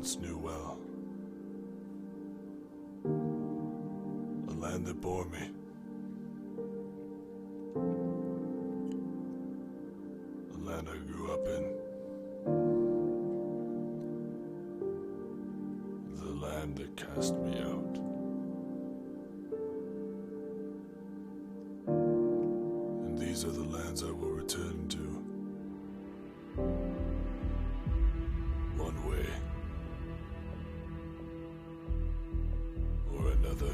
once knew well. A land that bore me. A land I grew up in. The land that cast me out. And these are the lands I will return to. One way or another.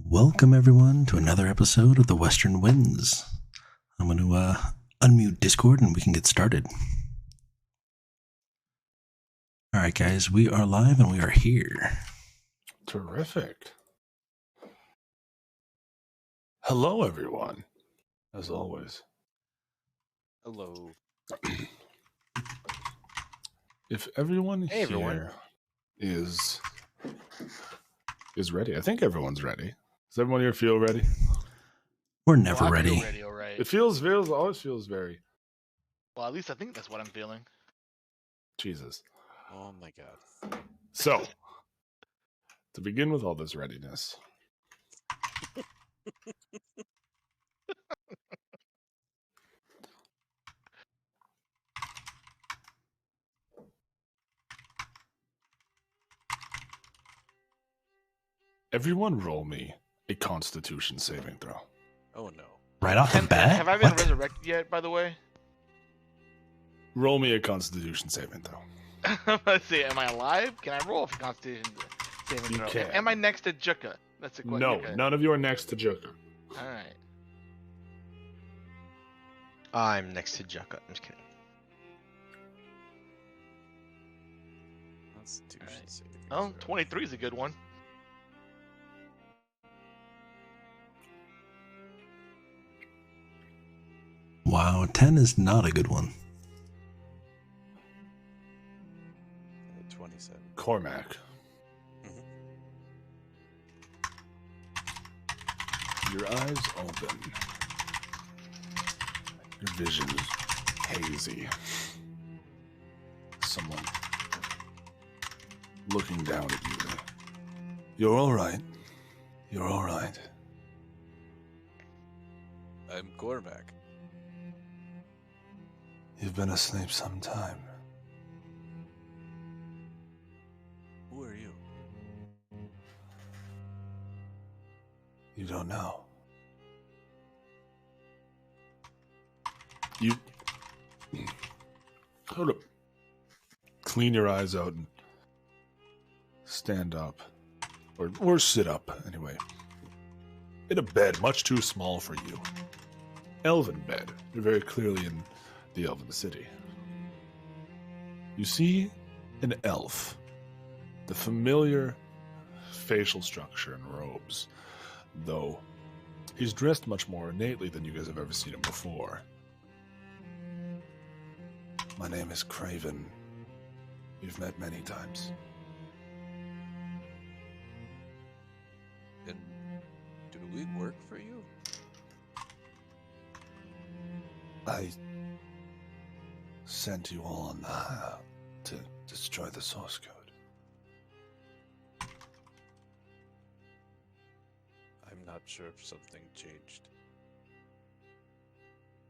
Welcome, everyone, to another episode of the Western Winds. I'm going to unmute Discord and we can get started. All right, guys, we are live and we are here. Terrific. Hello, everyone. As always. Hello. If everyone Hey, everyone. here is ready, I think everyone's ready. Does everyone here feel ready? We're never I ready. feel ready, all right. It always feels very Well, at least I think that's what I'm feeling. Jesus. Oh my god. So, to begin with all this readiness, everyone roll me a Constitution saving throw. Oh no. Right off the bat? Have I been What? resurrected yet, by the way? Roll me a Constitution saving throw. Let's see, am I alive? Can I roll for Constitution saving You throw? can. Am I next to Juka? That's the question. No, Okay. none of you are next to Joker. Alright. I'm next to Juka. I'm just kidding. Constitution saving throw. Oh, 23 is a good one. Wow, 10 is not a good one. 27. Cormac. Your eyes open. Your vision is hazy. Someone looking down at you. You're all right. You're all right. I'm Cormac. You've been asleep some time. Who are you? You don't know. You hold up. Clean your eyes out and stand up. Or sit up, anyway. In a bed much too small for you. Elven bed. You're very clearly in the Elven City. You see an elf. The familiar facial structure and robes, though he's dressed much more ornately than you guys have ever seen him before. My name is Craven. We've met many times. And do we work for you? I sent you all on to destroy the source code. I'm not sure if something changed.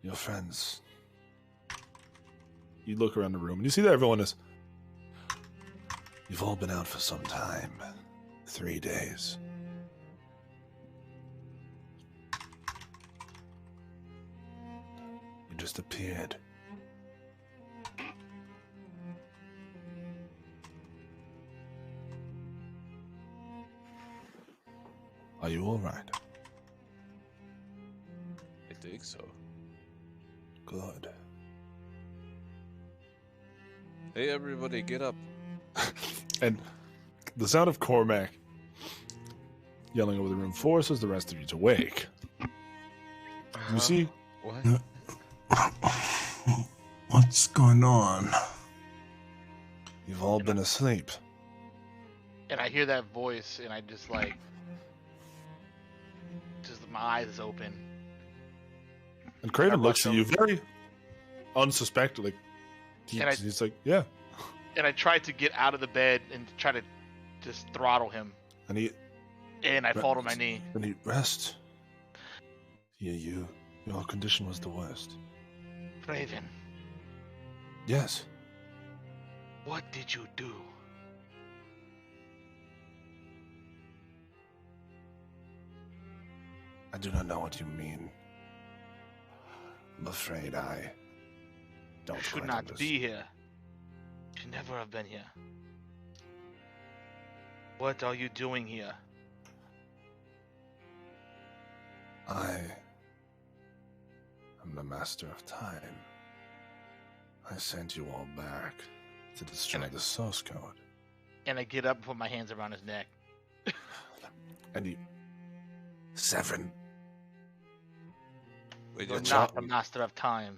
Your friends. You look around the room and you see that everyone is... You've all been out for some time. 3 days. You just appeared. Are you all right? I think so. Good. Hey, everybody, get up. And the sound of Cormac yelling over the room forces the rest of you to wake. You see? What? What's going on? You've all been asleep. And I hear that voice, and I just like, just my eyes open. And Craven I looks at rush you over. very unsuspected. Like, he's like, yeah. And I tried to get out of the bed and try to just throttle him, And and I fall to my knee. he rest. Yeah, your condition was the worst. Raven, Yes. what did you do? I do not know what you mean. I'm afraid I don't You should quite not understand. be here. You should never have been here. What are you doing here? I am the master of time. I sent you all back to destroy the source code. And I get up and put my hands around his neck. And he... Severin. Wait, You're you're not the master of time.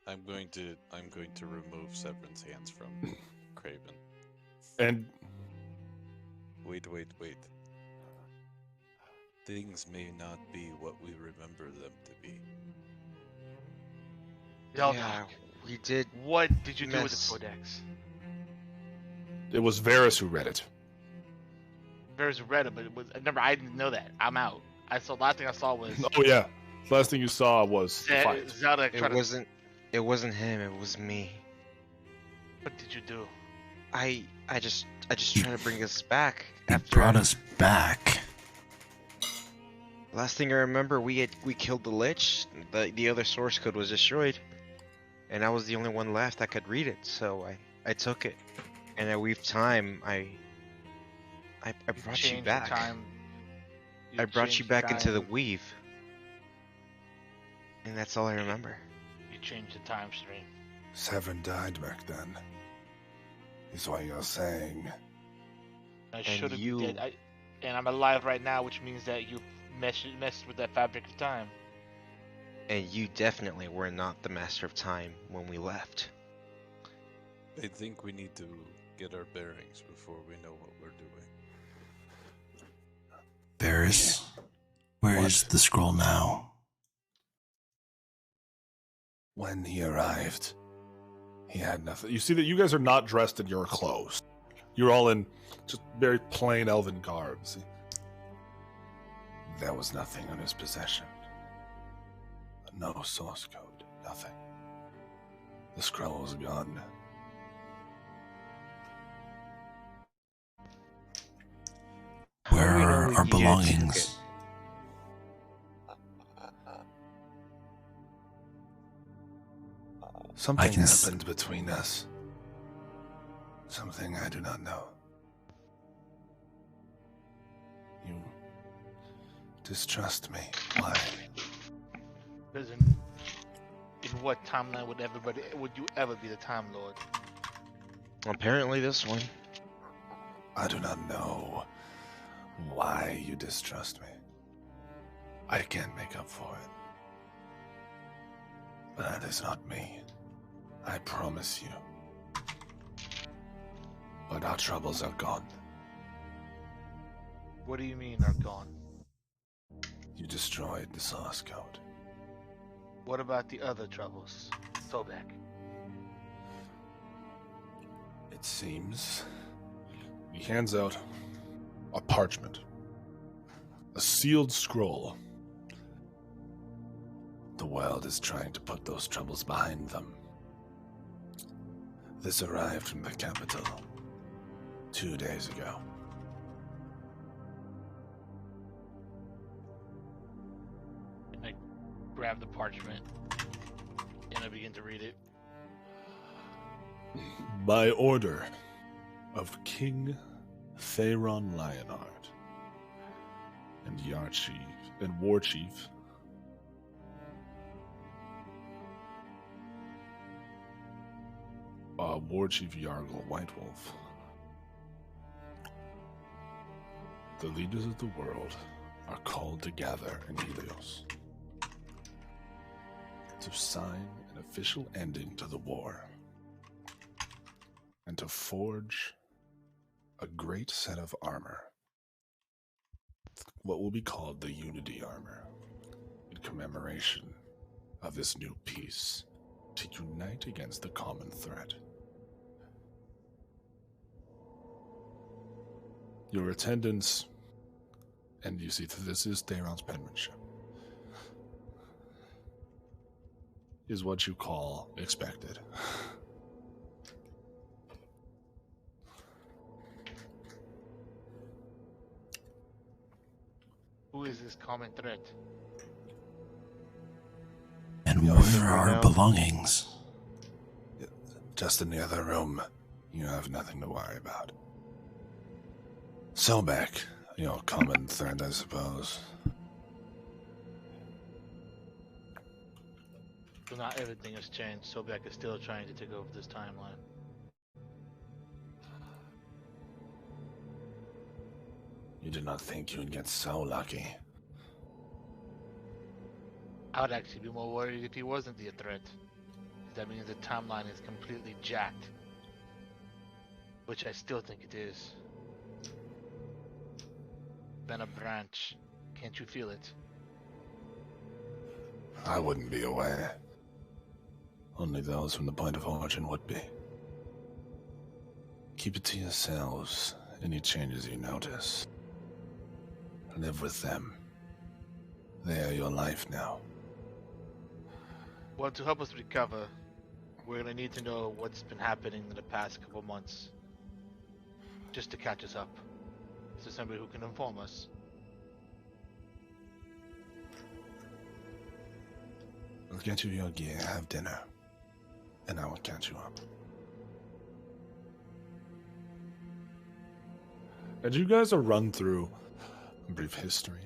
I'm going to remove Severin's hands from Craven. And Wait. Things may not be what we remember them to be. Yeldock, Yeah, we did. what did you do with the mess. codex? it was Varys who read it. There's Reddit, but it was, remember, I didn't know that. I'm out. Last thing I saw was Oh yeah. The last thing you saw was the fight. Zelda It trying to... wasn't him. It was me. What did you do? I just tried to bring us back. He brought us back. Last thing I remember, we killed the Lich. The other source code was destroyed, and I was the only one left that could read it. So I took it, and I weaved time. I brought you Changed the back. time. I brought you changed back into the time. weave, and that's all I remember. You changed the time stream. Severin died back then. Is what you're saying. I should have you- been dead. And I'm alive right now, which means that you messed with that fabric of time. And you definitely were not the master of time when we left. I think we need to get our bearings before we know what we're doing. Varys, where is the scroll now? When he arrived, he had nothing. You see that you guys are not dressed in your clothes. You're all in just very plain elven garbs. There was nothing in his possession. No source code. Nothing. The scroll was gone. Where How do we know are our you took belongings? it? Something can happened between us. Something I do not know. You distrust me. Why? Because in what timeline would you ever be the Time Lord? Apparently this one. I do not know why you distrust me. I can't make up for it. But that is not me. I promise you. But our troubles are gone. What do you mean are gone? You destroyed the source code. What about the other troubles? Sobek. It seems. He hands out a parchment. A sealed scroll. The world is trying to put those troubles behind them. This arrived from the capital 2 days ago. And I grab the parchment and I begin to read it. By order of King Theron Lionheart and War Chief War Chief Yargle White Wolf, the leaders of the world are called to gather in Helios to sign an official ending to the war and to forge a great set of armor, what will be called the Unity Armor, in commemoration of this new peace, to unite against the common threat. Your attendance, and you see that this is Theron's penmanship, is what you call expected. Who is this common threat? And where are our belongings? Just in the other room. You have nothing to worry about. Sobek, your common threat, I suppose. So not everything has changed. Sobek is still trying to take over this timeline. You did not think you would get so lucky. I would actually be more worried if he wasn't the threat. That means the timeline is completely jacked. Which I still think it is. Been a branch. Can't you feel it? I wouldn't be aware. Only those from the point of origin would be. Keep it to yourselves. Any changes you notice. Live with them. They are your life now. Well, to help us recover, we're gonna need to know what's been happening in the past couple months. Just to catch us up. Is there somebody who can inform us? I'll get you your gear, have dinner, and I will catch you up. As you guys are run through a brief history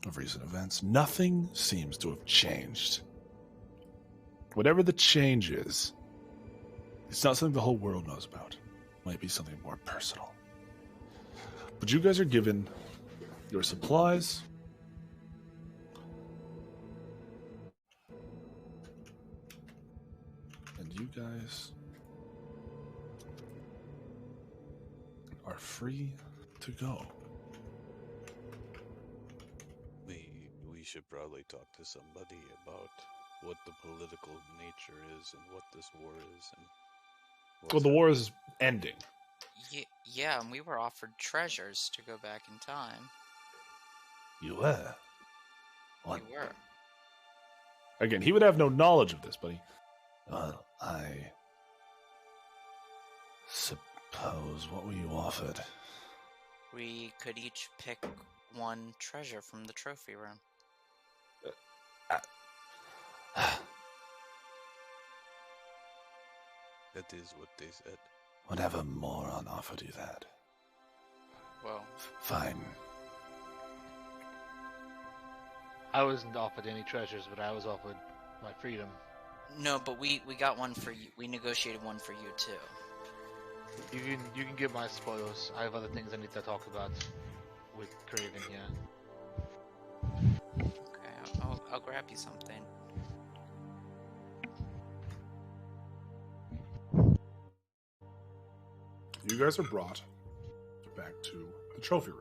of recent events, nothing seems to have changed. Whatever the change is, it's not something the whole world knows about. It might be something more personal. But you guys are given your supplies, and you guys are free to go. We should probably talk to somebody about what the political nature is and what this war is. And Well, the war is ending. Yeah, and we were offered treasures to go back in time. You were. What? We were. Again, he would have no knowledge of this, but he... Well, I suppose, what were you offered? We could each pick one treasure from the trophy room. That is what they said. Whatever moron offered you that. Well, Fine. I wasn't offered any treasures, but I was offered my freedom. no, but we got one for you. We negotiated one for you too. You can get my spoils. I have other things I need to talk about with Craven here. Okay, I'll grab you something. You guys are brought back to the trophy room.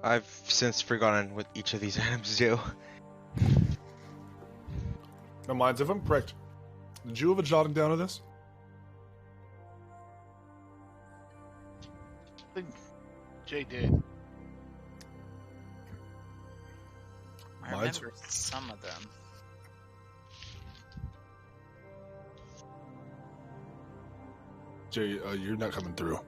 I've since forgotten what each of these items do. Now, Mindz, if I'm correct, did you have a jotting down of this? I think Jay did. I Mine's- remember some of them. Jay, you're not coming through.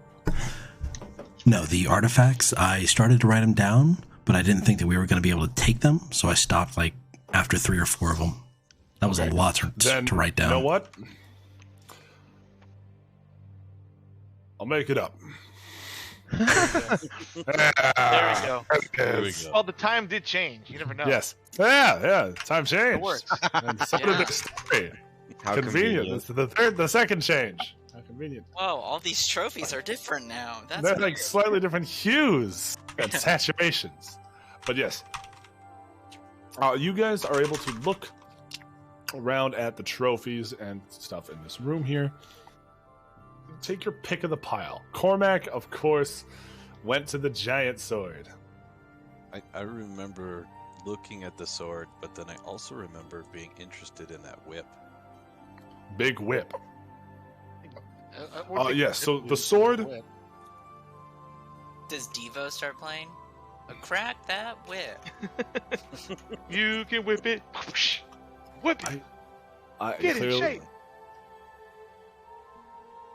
No, the artifacts, I started to write them down, but I didn't think that we were going to be able to take them, so I stopped like after 3 or 4 of them. That was Okay. a lot Then, to write down. You know what? I'll make it up. There we go. There we go. Well, the time did change. You never know. Yes. Yeah. Time changed. It works. And so did the story. How Convenient. This is the second change. How convenient. Whoa, all these trophies are different now. That's They're weird. like slightly different hues and saturations. But yes. You guys are able to look around at the trophies and stuff in this room here. Take your pick of the pile. Cormac, of course, went to the giant sword. I remember looking at the sword, but then I also remember being interested in that whip. Big whip. Yes. So the sword. Does Devo start playing? Crack that whip. You can whip it. Whip it. I Get in clearly, shape.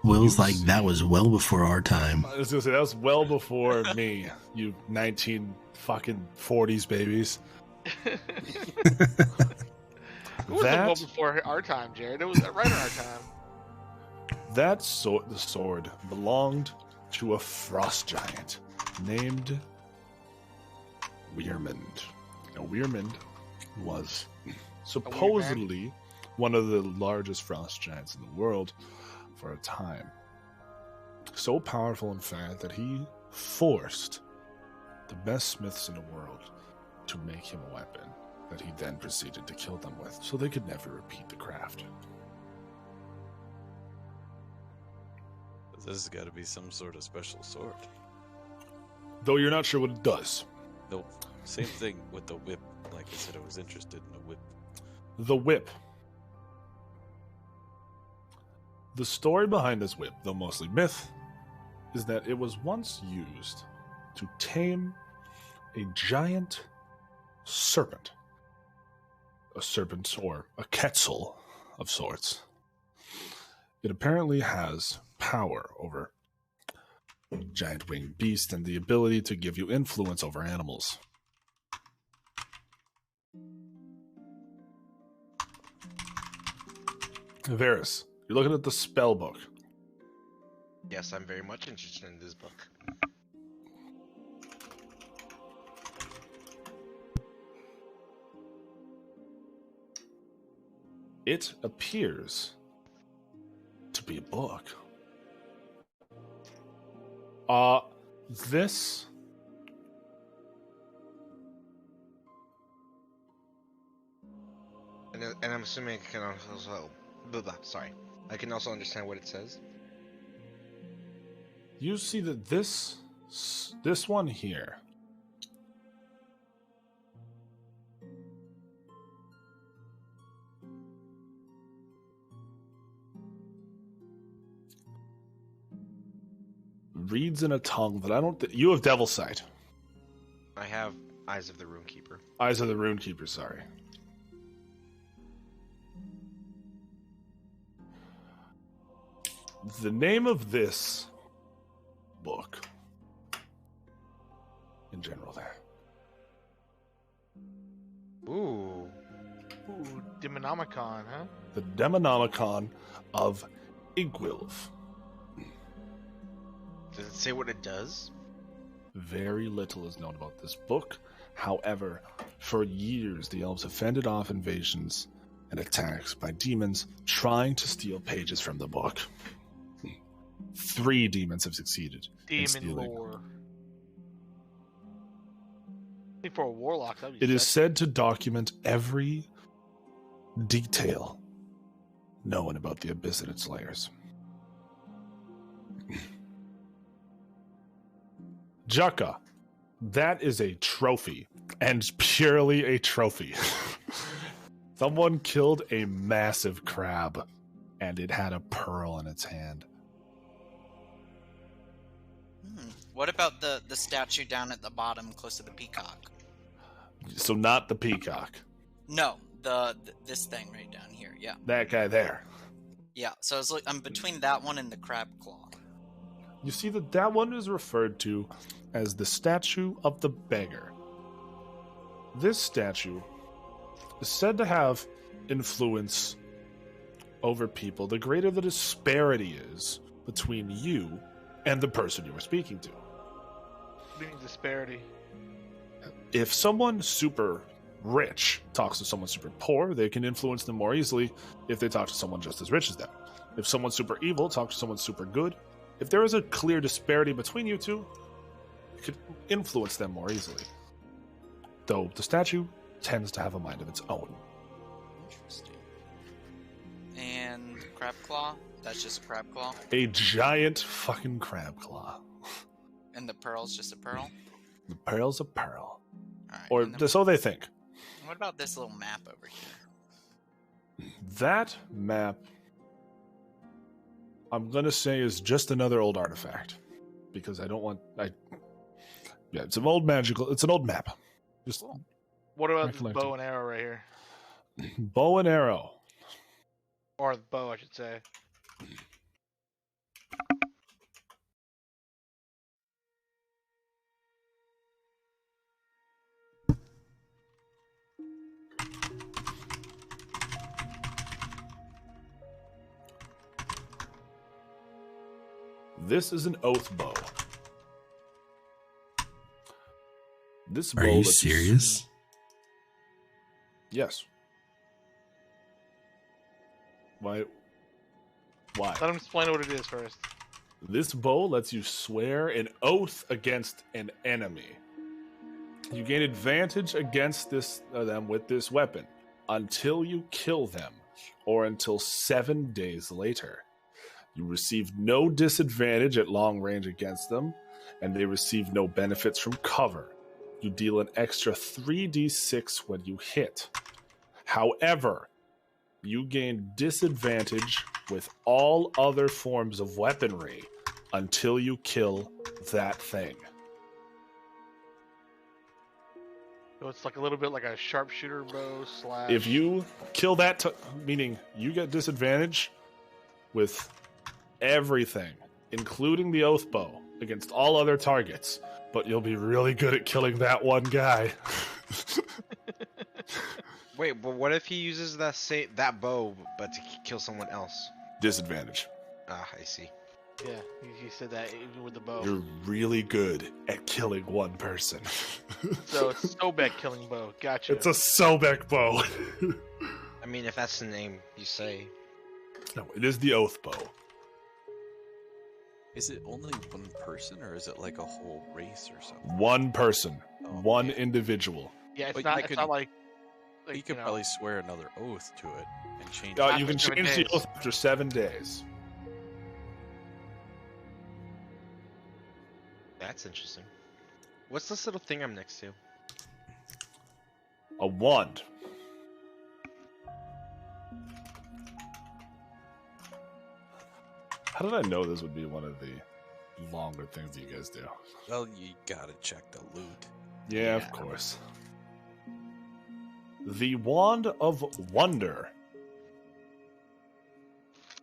Will's like, that was well before our time. I was gonna say that was well before me. You 19 fucking 40s babies. It wasn't well before our time, Jared. It was right on our time. That sword, the sword, belonged to a frost giant named Weirmond. Now, Weirmond was supposedly one of the largest frost giants in the world for a time. So powerful, in fact, that he forced the best smiths in the world to make him a weapon that he then proceeded to kill them with, so they could never repeat the craft. This has got to be some sort of special sword. Though you're not sure what it does. No, same thing with the whip. Like I said, I was interested in the whip. The whip. The story behind this whip, though mostly myth, is that it was once used to tame a giant serpent. A serpent or a quetzal of sorts. It apparently has power over giant winged beasts and the ability to give you influence over animals. Varys, you're looking at the spell book. Yes, I'm very much interested in this book. It appears to be a book. This And I'm assuming I can also... sorry. I can also understand what it says. you see that this one here reads in a tongue that I don't you have Devil Sight. I have Eyes of the Runekeeper. Eyes of the Runekeeper, sorry. The name of this book, in general, there. Ooh. Ooh, Demonomicon, huh? The Demonomicon of Igwilv. Does it say what it does? Very little is known about this book. However, for years, the elves have fended off invasions and attacks by demons trying to steal pages from the book. 3 demons have succeeded in Demon stealing. lore. I think for a warlock, that'd be It is sick. said to document every detail known about the abyss and its layers. Jaka, That is a trophy, and purely a trophy. Someone killed a massive crab, and it had a pearl in its hand. What about the statue down at the bottom, close to the peacock? So not the peacock. No, this thing right down here. Yeah. That guy there. Yeah. So I'm between that one and the crab claw. You see that one is referred to as the statue of the beggar. This statue is said to have influence over people the greater the disparity is between you and the person you were speaking to. What do you mean disparity? If someone super rich talks to someone super poor, they can influence them more easily if they talk to someone just as rich as them. If someone super evil talks to someone super good, if there is a clear disparity between you two, it could influence them more easily. Though the statue tends to have a mind of its own. Interesting. And crab claw? That's just a crab claw? A giant fucking crab claw. And the pearl's just a pearl? The pearl's a pearl. Alright. Or so they think. What about this little map over here? That map, I'm gonna say, is just another old artifact. Because I don't want... Yeah, it's an old map. Just Cool. What about this bow and arrow right here? bow and arrow. Or the bow, I should say. This is an oath bow. This bow Are you serious? Yes. Why? Let him explain what it is first. This bow lets you swear an oath against an enemy. You gain advantage against them with this weapon until you kill them, or until 7 days later. You receive no disadvantage at long range against them, and they receive no benefits from cover. You deal an extra 3d6 when you hit. However, you gain disadvantage with all other forms of weaponry until you kill that thing. So it's like a little bit like a sharpshooter bow / If you kill that, meaning you get disadvantage with everything, including the oath bow, against all other targets, but you'll be really good at killing that one guy. Wait, but what if he uses that bow, but to kill someone else? Disadvantage. Ah, I see. Yeah, he said that even with the bow. You're really good at killing one person. So it's Sobek killing bow. Gotcha. It's a Sobek bow. I mean, if that's the name you say. No, it is the oath bow. Is it only one person, or is it like a whole race or something? One person. Oh, One okay. individual. Yeah, it's But not. you It's could- not like. You could probably swear another oath to it and change You it. can After 7 change the days. oath after 7 days. That's interesting. What's this little thing I'm next to? A wand. How did I know this would be one of the longer things you guys do? Well, you gotta check the loot. Yeah, of course. The Wand of Wonder.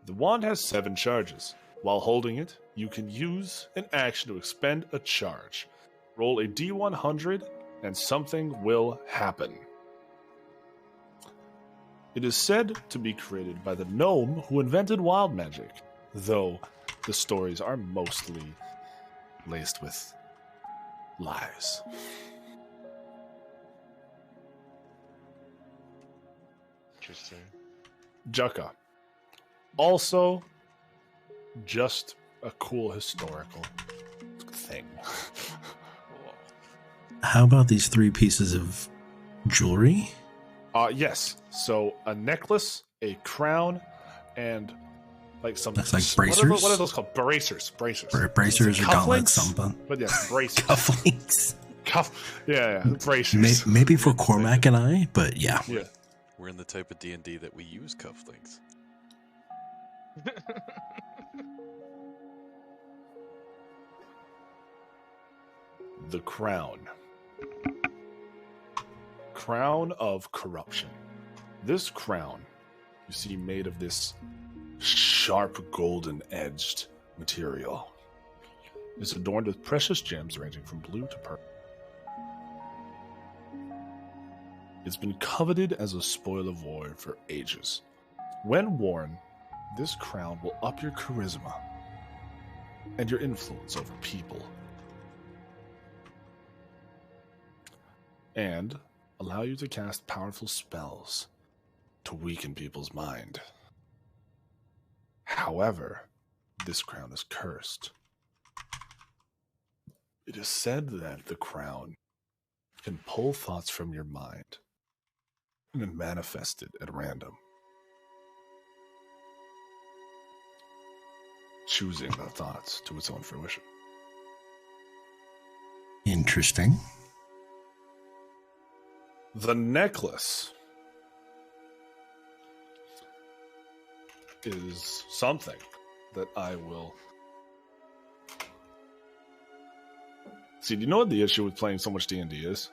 The wand has 7 charges. While holding it, you can use an action to expend a charge. Roll a d100 and something will happen. It is said to be created by the gnome who invented wild magic, though the stories are mostly laced with lies. Interesting. Jukka. Also, just a cool historical thing. How about these 3 pieces of jewelry? Yes. So a necklace, a crown, and like some. That's like bracers? What are those called? Bracers. Bracers. Bracers or Cufflinks? gauntlets, something. But yes, bracers. Cufflinks. Cuff. Yeah, bracers. Maybe for Cormac and I, but yeah. Yeah. We're in the type of D&D that we use cufflinks. The crown. Crown of corruption. This crown, you see, made of this sharp golden edged material, is adorned with precious gems ranging from blue to purple. It's been coveted as a spoil of war for ages. When worn, this crown will up your charisma and your influence over people, and allow you to cast powerful spells to weaken people's mind. However, this crown is cursed. It is said that the crown can pull thoughts from your mind and manifest it at random, choosing the thoughts to its own fruition. Interesting. The necklace is something that I will... See, do you know what the issue with playing so much D&D is?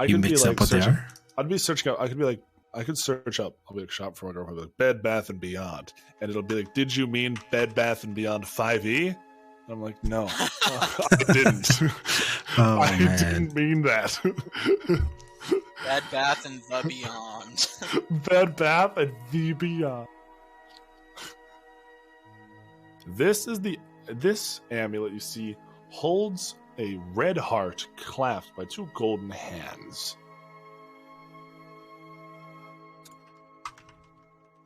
You mix up what they are? I'd be searching up, I could search up, I'll be like, shop for my girlfriend, like Bed Bath and Beyond, and it'll be like, did you mean Bed Bath and Beyond 5e? And I'm like, no, I didn't. Oh, I man. didn't mean that. Bed Bath and the Beyond. Bed Bath and the Beyond. This amulet you see holds a red heart clasped by two golden hands.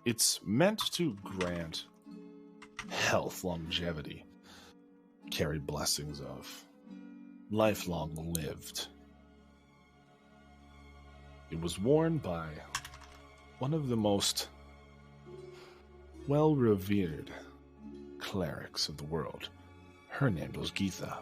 It's meant to grant health, longevity, carry blessings of lifelong lived. It was worn by one of the most well-revered clerics of the world. Her name was Geetha.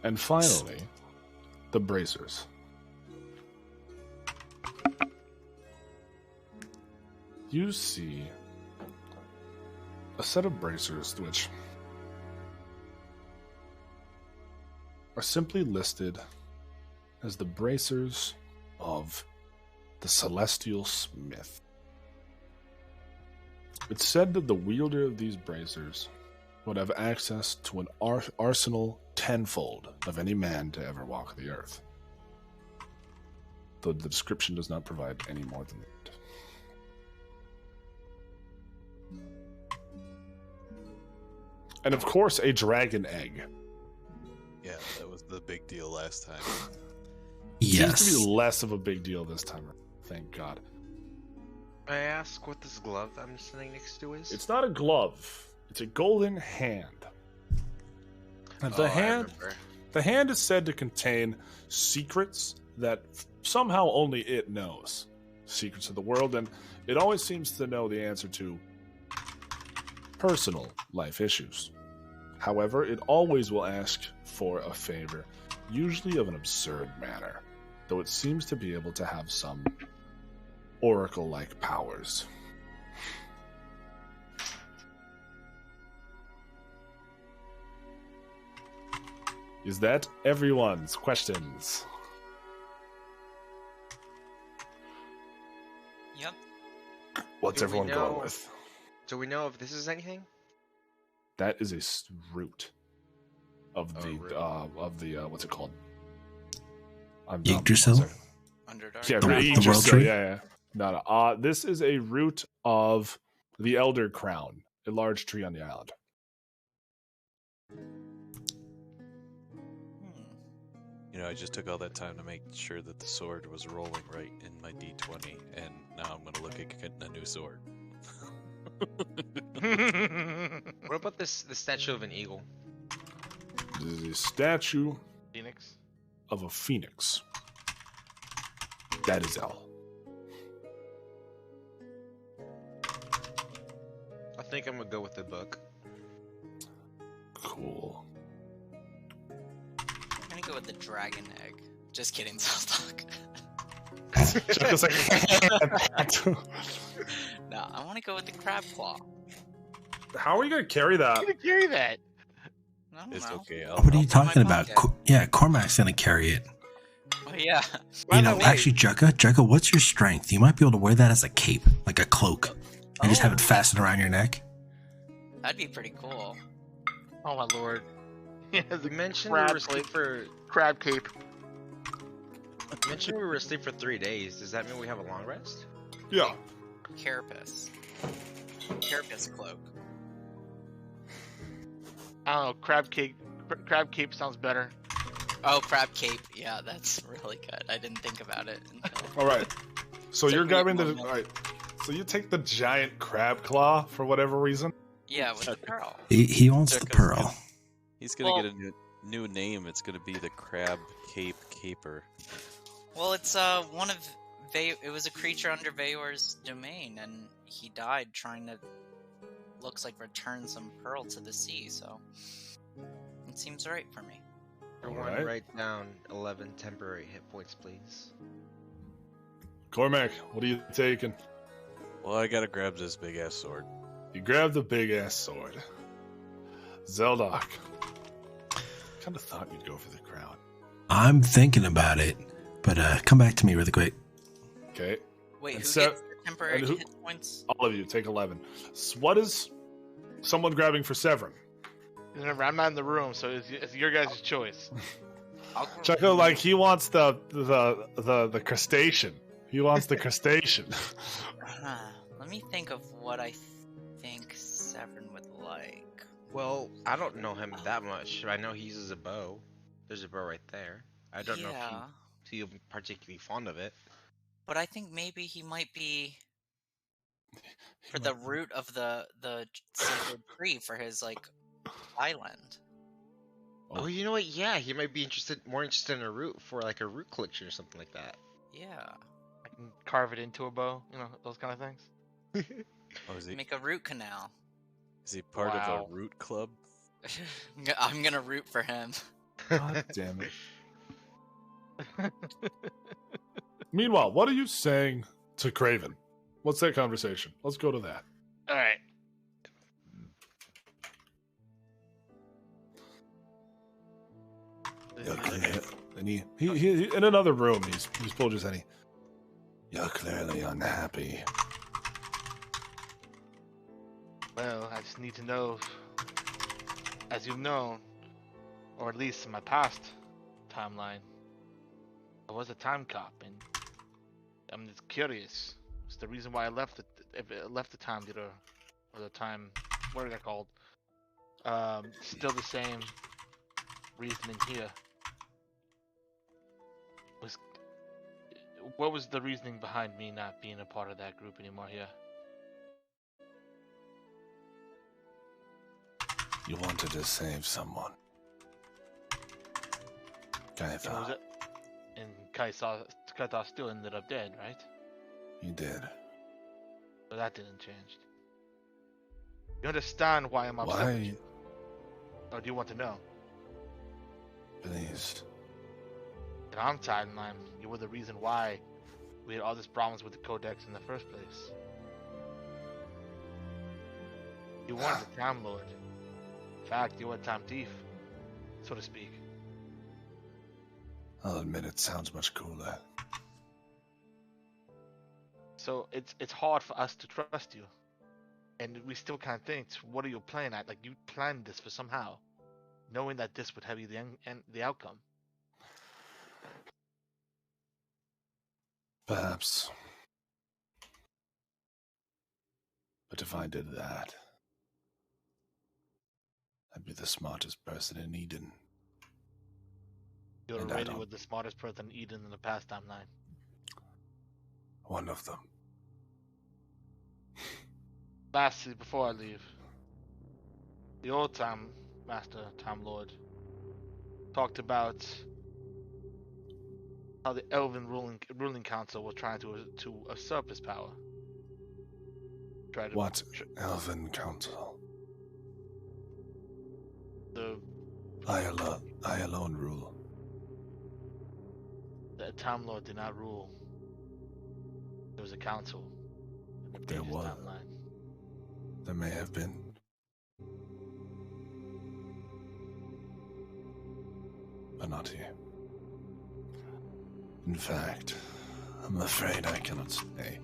And finally, the bracers. You see a set of bracers which are simply listed as the bracers of the Celestial Smith. It's said that the wielder of these bracers would have access to an arsenal tenfold of any man to ever walk the earth. Though the description does not provide any more than that. And of course, a dragon egg. Yeah, that was the big deal last time. Yes. Seems to be less of a big deal this time. Thank God. I ask what this glove I'm sitting next to is? It's not a glove. It's a golden hand. And I remember. the hand is said to contain secrets that somehow only it knows. Secrets of the world, and it always seems to know the answer to personal life issues. However, it always will ask for a favor, usually of an absurd manner, though it seems to be able to have some oracle-like powers. Is that everyone's questions? Yep. What's Do we everyone going know- with? Do we know if this is anything? That is a root of Oh, the root. what's it called? Yggdrasil? Underdark. Yeah, The Yggdrasil, world tree? Yeah. No. This is a root of the Elder Crown, a large tree on the island. You know, I just took all that time to make sure that the sword was rolling right in my D20, and now I'm gonna look at getting a new sword. What about the statue of an eagle? It is a statue Phoenix. of a phoenix. That is L. I think I'm gonna go with the book. Cool. I'm gonna go with the dragon egg. Just kidding, Zelda. Just like, No, I want to go with the crab claw. how are you gonna carry that? How can you carry that? I don't It's know. okay. What are you I'll put my talking about? pocket. Yeah, Cormac's gonna carry it. Oh, yeah. You know, actually, Jukka, what's your strength? You might be able to wear that as a cape, like a cloak, and just have it fastened around your neck. That'd be pretty cool. Oh my lord. He has You a mentioned we crab were asleep for. crab cape. You mentioned we were asleep for 3 days. Does that mean we have a long rest? Yeah. Carapace. Carapace cloak. I don't know. Crab cape. Crab cape sounds better. Oh, crab cape. Yeah, that's really good. I didn't think about it until... All right. So Took you're me a grabbing the. moment. All right. So you take the giant crab claw for whatever reason. Yeah, with the pearl. He wants the Jukka's pearl. He's gonna Well- get a new name. It's gonna be the Crab Cape Caper. Well, it's one of it was a creature under Vayor's domain, and he died trying to, looks like, return some pearl to the sea. So it seems right for me. Everyone, Alright. write down 11 temporary hit points, please. Cormac, what are you taking? Well, I gotta grab this big ass sword. You grab the big ass sword. Zeldok. Kind of thought you'd go for the crown. I'm thinking about it, but come back to me really quick. Okay. Wait, And who so- gets the temporary and who- hit points? All of you take 11. So what is someone grabbing for Severin? Remember, I'm not in the room, so it's your guys' choice. I'll Chucko, like he wants the crustacean. He wants the crustacean. Let me think of what I think Severin would like. Well, I don't know him that much. I know he uses a bow. There's a bow right there. I don't know Yeah, if he's particularly fond of it. but I think maybe he might be for the root of the sacred tree for his like island. Oh, you know what? Yeah, he might be more interested in a root for like a root collection or something like that. Yeah, I can carve it into a bow, those kind of things. Oh, is he make a root canal. part Wow. of a root club? I'm gonna root for him. God damn it. Meanwhile, what are you saying to Craven? What's that conversation? Let's go to that. All right. And he in another room. He's pulled his head. You're clearly unhappy. Well, I just need to know, as you've known, or at least in my past timeline, I was a time cop, and I'm just curious. It's the reason why I left the time theater, or the time, what are they called? Still the same reasoning here. What was the reasoning behind me not being a part of that group anymore here? You wanted to save someone. And, was Kaitha, it, and Kaita still ended up dead, right? you did. So that didn't change. You understand why I'm upset with Why? you? Or do you want to know? Please. In our timeline, you were the reason why we had all these problems with the Codex in the first place. You weren't a Time Lord. In fact, you were a Time Thief, so to speak. I'll admit it sounds much cooler. So it's hard for us to trust you. And we still can't think, what are you playing at? Like, you planned this for somehow, knowing that this would have you the outcome. Perhaps. But if I did that, I'd be the smartest person in Eden. You And I already don't- were the smartest person in Eden in the past timeline. One of them. Lastly, before I leave, the old Time Master, Time Lord, talked about how the Elven ruling council was trying to usurp his power. What Elven Council? The I alone rule. Time Lord did not rule. There was a council. In the There previous was. timeline. There may have been. But not here. In fact, I'm afraid I cannot stay.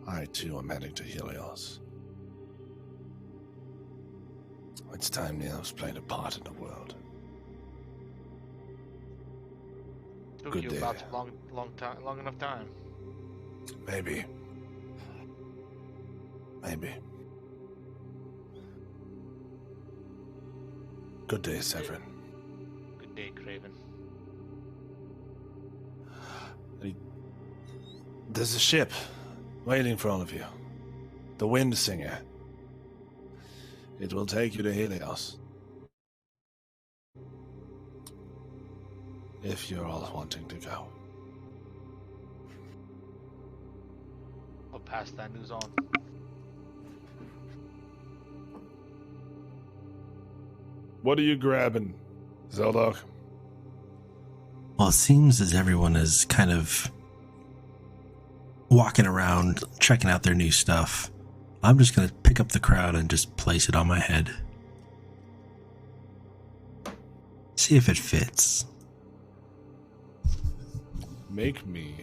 I too am heading to Helios. It's time the elves played a part in the world. Took Good you day. about long enough time. Maybe. Good day, Severin. Good day, Craven. There's a ship waiting for all of you. The Wind Singer. It will take you to Helios. If you're all wanting to go. I'll pass that news on. What are you grabbing, Zeldok? Well, it seems as everyone is kind of walking around, checking out their new stuff. I'm just going to pick up the crowd and just place it on my head. See if it fits. Make me.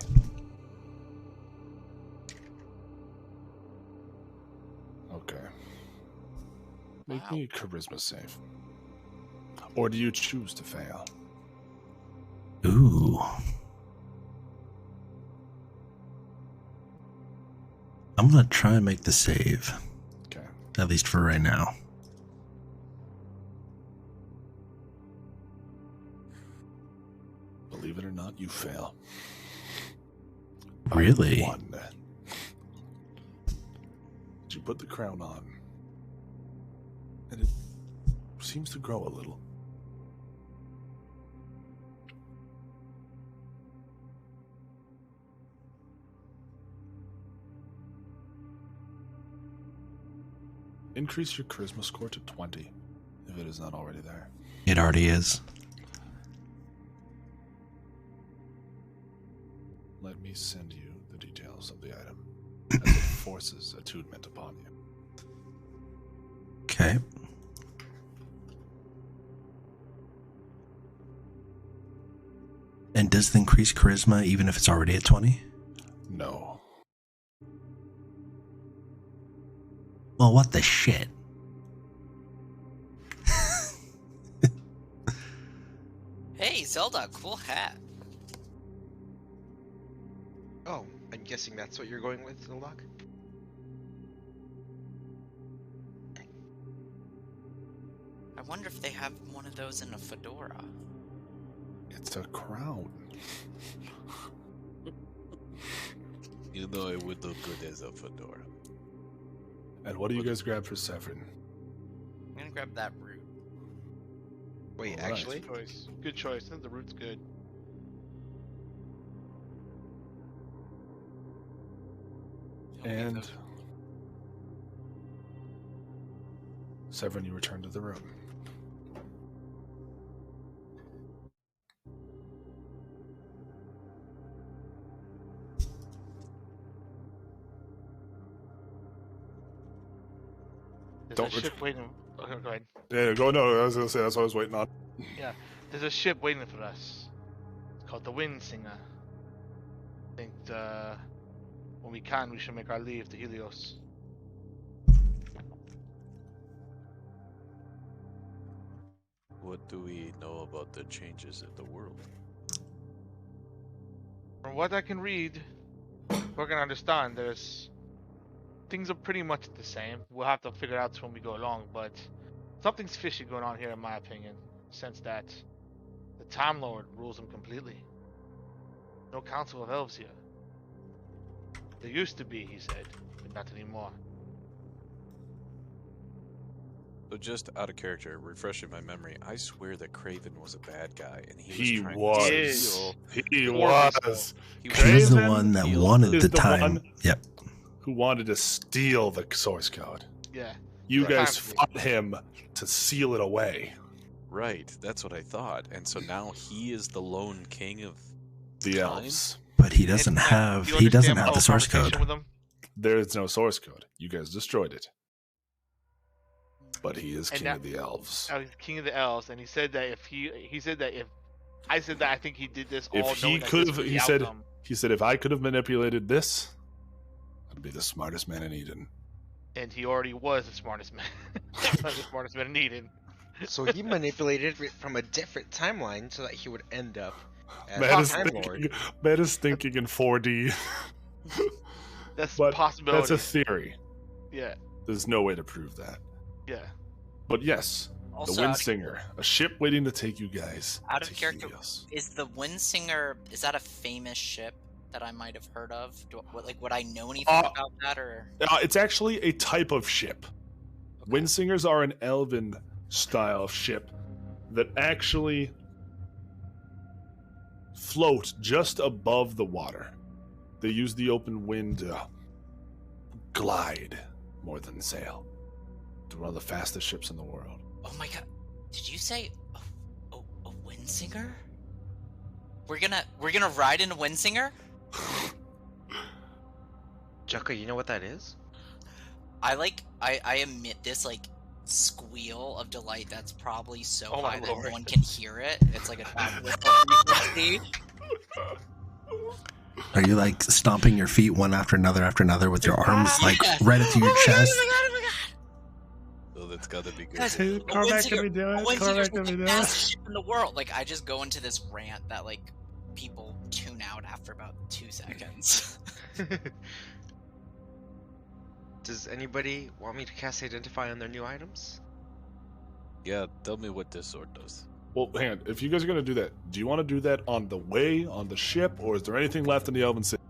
Okay. Make me a charisma save. Or do you choose to fail? Ooh. I'm going to try and make the save. Okay. At least for right now. Believe it or not, you fail. Really? By 1. You put the crown on. And it seems to grow a little. Increase your charisma score to 20, if it is not already there. It already is. Let me send you the details of the item, as it forces attunement upon you. Okay. And does it increase charisma even if it's already at 20? No. Well, what the shit? Hey, Zelda, cool hat. Oh, I'm guessing that's what you're going with, Zildok? I wonder if they have one of those in a fedora. It's a crown. You know it would look good as a fedora. And what do you guys grab for Severin? I'm gonna grab that root. Wait, Alright. actually? Choice. Good choice. I think the root's good. And Severin, you return to the room. There's Don't a ship waiting. Okay, go ahead. Yeah, go. No, I was gonna say that's what I was waiting on. Yeah, there's a ship waiting for us. It's called the Wind Singer. I think when we can, we should make our leave to Helios. What do we know about the changes in the world? From what I can read, what I can understand, things are pretty much the same. We'll have to figure it out when we go along, but something's fishy going on here, in my opinion. Since that the Time Lord rules them completely. No Council of Elves here. There used to be, he said, but not anymore. So just out of character, refreshing my memory, I swear that Craven was a bad guy, and He was trying was. to steal. He Horribly was. He He's the Craven one that steal wanted is the the time. one- Yep. Who wanted to steal the source code. Yeah. You Right. guys Time. fought him to seal it away. Right, that's what I thought. And so now he is the lone king of The time? elves. But he doesn't And, have. you He doesn't understand my have the whole source conversation code. with him? There is no source code. You guys destroyed it. But he is And king now- of the elves. I was king of the elves, and he said that if he said that if I said that I think he did this all If he knowing that could this have, was he the said, outcome. if I could have manipulated this, I'd be the smartest man in Eden. And he already was the smartest man. the smartest man in Eden. So he manipulated it from a different timeline so that he would end up as Man a is, Time Lord. thinking, man is thinking in 4D. That's But a possibility. That's a theory. Yeah, There's no way to prove that. yeah. But yes, Also, the Windsinger, a ship waiting to take you guys Out of to character- Helios. is the Windsinger, is that a famous ship that I might have heard of? Would I know anything about that, or? It's actually a type of ship. Windsingers are an elven style of ship that actually float just above the water. They use the open wind to glide more than sail. They're one of the fastest ships in the world. Oh my god! Did you say a Windsinger? We're gonna ride in a Windsinger? Jukka, you know what that is? I emit this like squeal of delight that's probably so Oh my high that lord. no one can hear it. It's like a dog whistle frequency. Are you like stomping your feet one after another with your arms like Yes. right up to your chest? Oh my god! So that's gotta be good. Guys, Hey, a Cormac, can we do it? Windsinger's Cormac, the can we do it? fastest ship in the world. Like I just go into this rant that like people tune out after about 2 seconds. Does anybody want me to cast Identify on their new items? Yeah, tell me what this sword does. Well, hang on. If you guys are going to do that, do you want to do that on the way, on the ship, or is there anything left in the Elven City?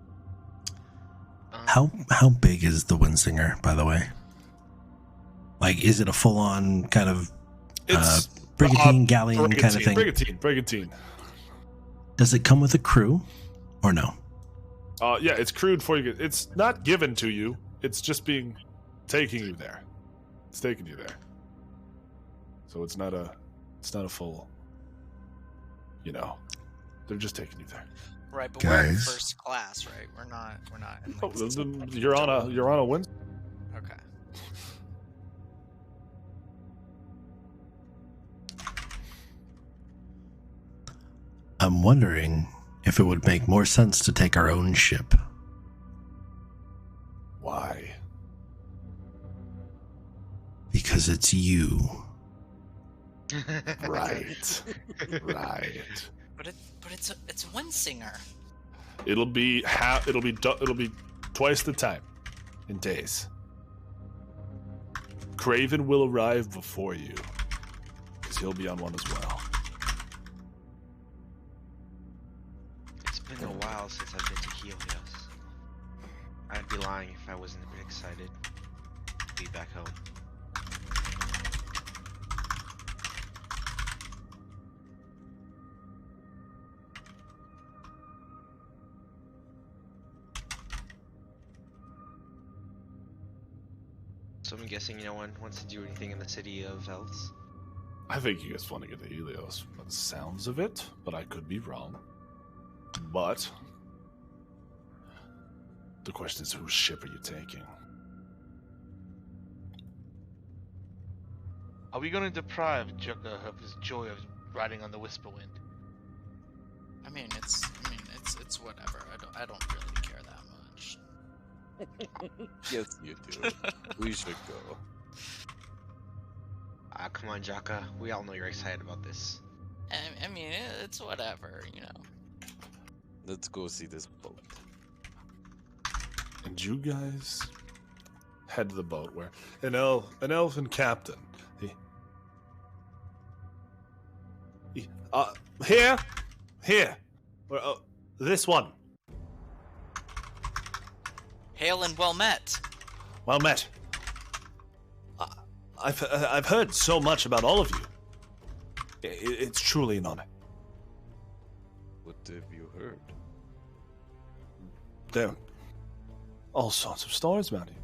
How big is the Windsinger, by the way? Like, is it a full on kind of It's brigantine, galleon kind of thing? Brigantine. Does it come with a crew, or no? Yeah, it's crewed for you. It's not given to you. It's just taking you there. It's taking you there. So it's not a full. They're just taking you there. Right, but we're in Guys. first class, right? We're not in Oh, like then you're on a wind. Okay. I'm wondering if it would make more sense to take our own ship. Why? Because it's you. Right. Right. But it's a Windsinger. It'll be twice the time in days. Craven will arrive before you because he'll be on one as well. It's been a while since I've been to Helios. I'd be lying if I wasn't a bit excited to be back home. So I'm guessing no one wants to do anything in the city of elves. I think you guys want to get to Helios by the sounds of it, but I could be wrong. But the question is, whose ship are you taking? Are we going to deprive Jukka of his joy of riding on the Whisperwind? I mean, it's whatever. I don't really care that much. Yes, you do. We should go. Come on, Jaka. We all know you're excited about this. I mean, it's whatever, you know. Let's go see this boat. And you guys head to the boat where an elfin captain. Here. This one. Hail and well met. Well met. I've heard so much about all of you. It's truly an honor. What have you heard? There are all sorts of stories about you.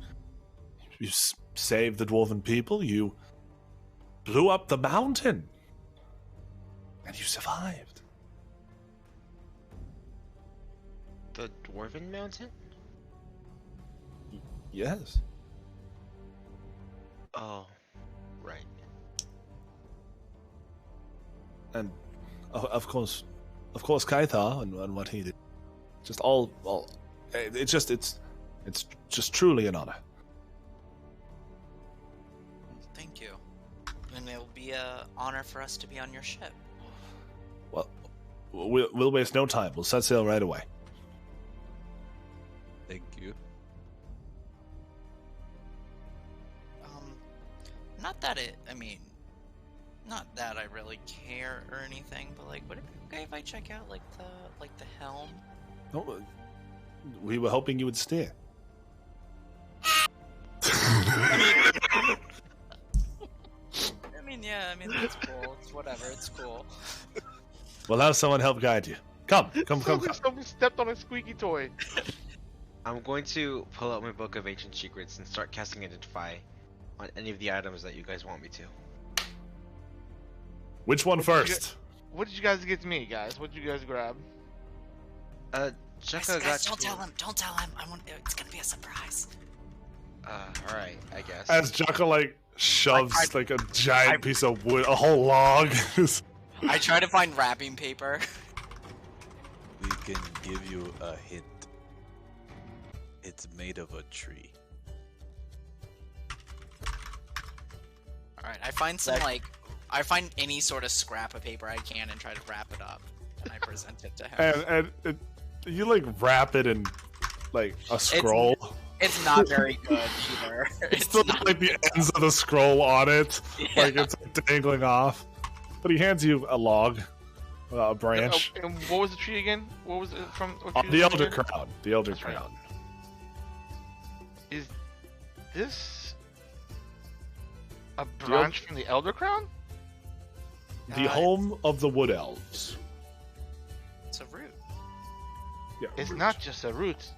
You saved the dwarven people. You blew up the mountain, and you survived. The Dwarven Mountain? Yes. Oh, right. And of course, Kaithar and what he did. Just all. It's just truly an honor. Thank you. And it'll be an honor for us to be on your ship. Well, we'll waste no time. We'll set sail right away. Thank you. Not that not that I really care or anything, but like, would it be okay if I check out like the helm? No, we were hoping you would steer. Yeah, that's cool. It's whatever. It's cool. We'll have someone help guide you. Come. Someone stepped on a squeaky toy. I'm going to pull out my book of ancient secrets and start casting Identify on any of the items that you guys want me to. Which one first? What did you guys get to me, guys? What did you guys grab? Jekka Guys, got don't tell him. It's gonna be a surprise. Alright, I guess. As Jekka shoves like a giant piece of wood, a whole log. I try to find wrapping paper. We can give you a hint. It's made of a tree. Alright, I find I find any sort of scrap of paper I can and try to wrap it up, and I present it to him. and you wrap it in a scroll. It's not very good either. It's still not the ends of the scroll on it, Yeah. it's dangling off. But he hands you a log, a branch. And what was the tree again? What was it from? The Elder Crown. The Elder That's right. Crown. Is this a branch from the Elder Crown? The home of the Wood Elves. It's a root. Yeah, It's root. not just a root.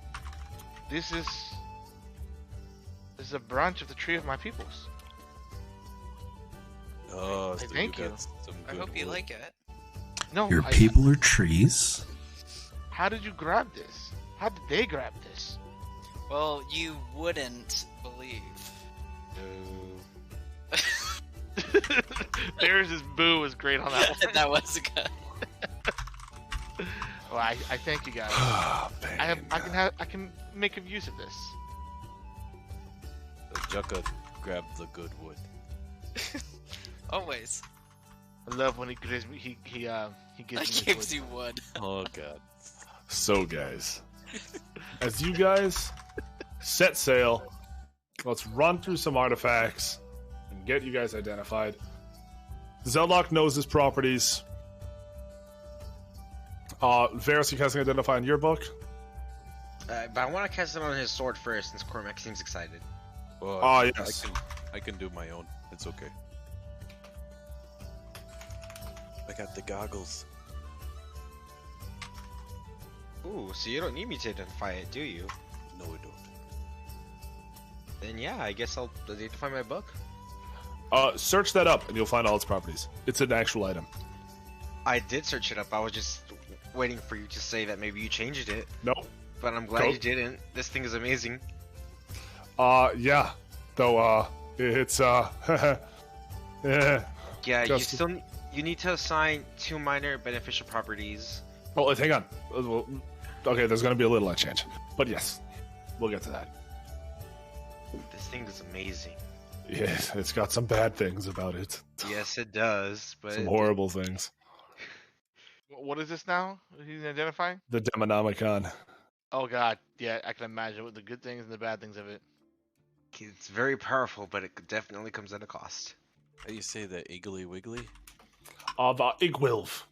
This is a branch of the tree of my peoples. Oh, so thank you. got some I good hope you wood. like it. No, Your people are trees. How did you grab this? How did they grab this? Well, you wouldn't believe. There's his boo was great on that one. That was good. Well, I thank you guys. I can make a use of this. Jekka grabbed the good wood. Always. I love when he gives me he gives me Gives this you wood. Oh god. So, guys, as you guys set sail, let's run through some artifacts and get you guys identified. Zeldock knows his properties. Varus, you casting Identify in your book? But I want to cast it on his sword first, since Cormac seems excited. Well, yes. I can do my own. It's okay. I got the goggles. Ooh, so you don't need me to identify it, do you? No, I don't. Then yeah, I guess I'll identify my book. Search that up and you'll find all its properties. It's an actual item. I did search it up. I was just waiting for you to say that maybe you changed it. Nope. But I'm glad you didn't. This thing is amazing. Yeah. Though, it's, yeah. Yeah, Just- you need to assign 2 minor beneficial properties. Oh, hang on. Okay, there's gonna be a little exchange. But yes, we'll get to that. This thing is amazing. Yes, it's got some bad things about it. Yes, it does, but Some horrible things. What is this now? He's identifying? The Demonomicon. Oh god, yeah, I can imagine with the good things and the bad things of it. it's very powerful, but it definitely comes at a cost. How do you say that? Iggly wiggly? Of Igwilv.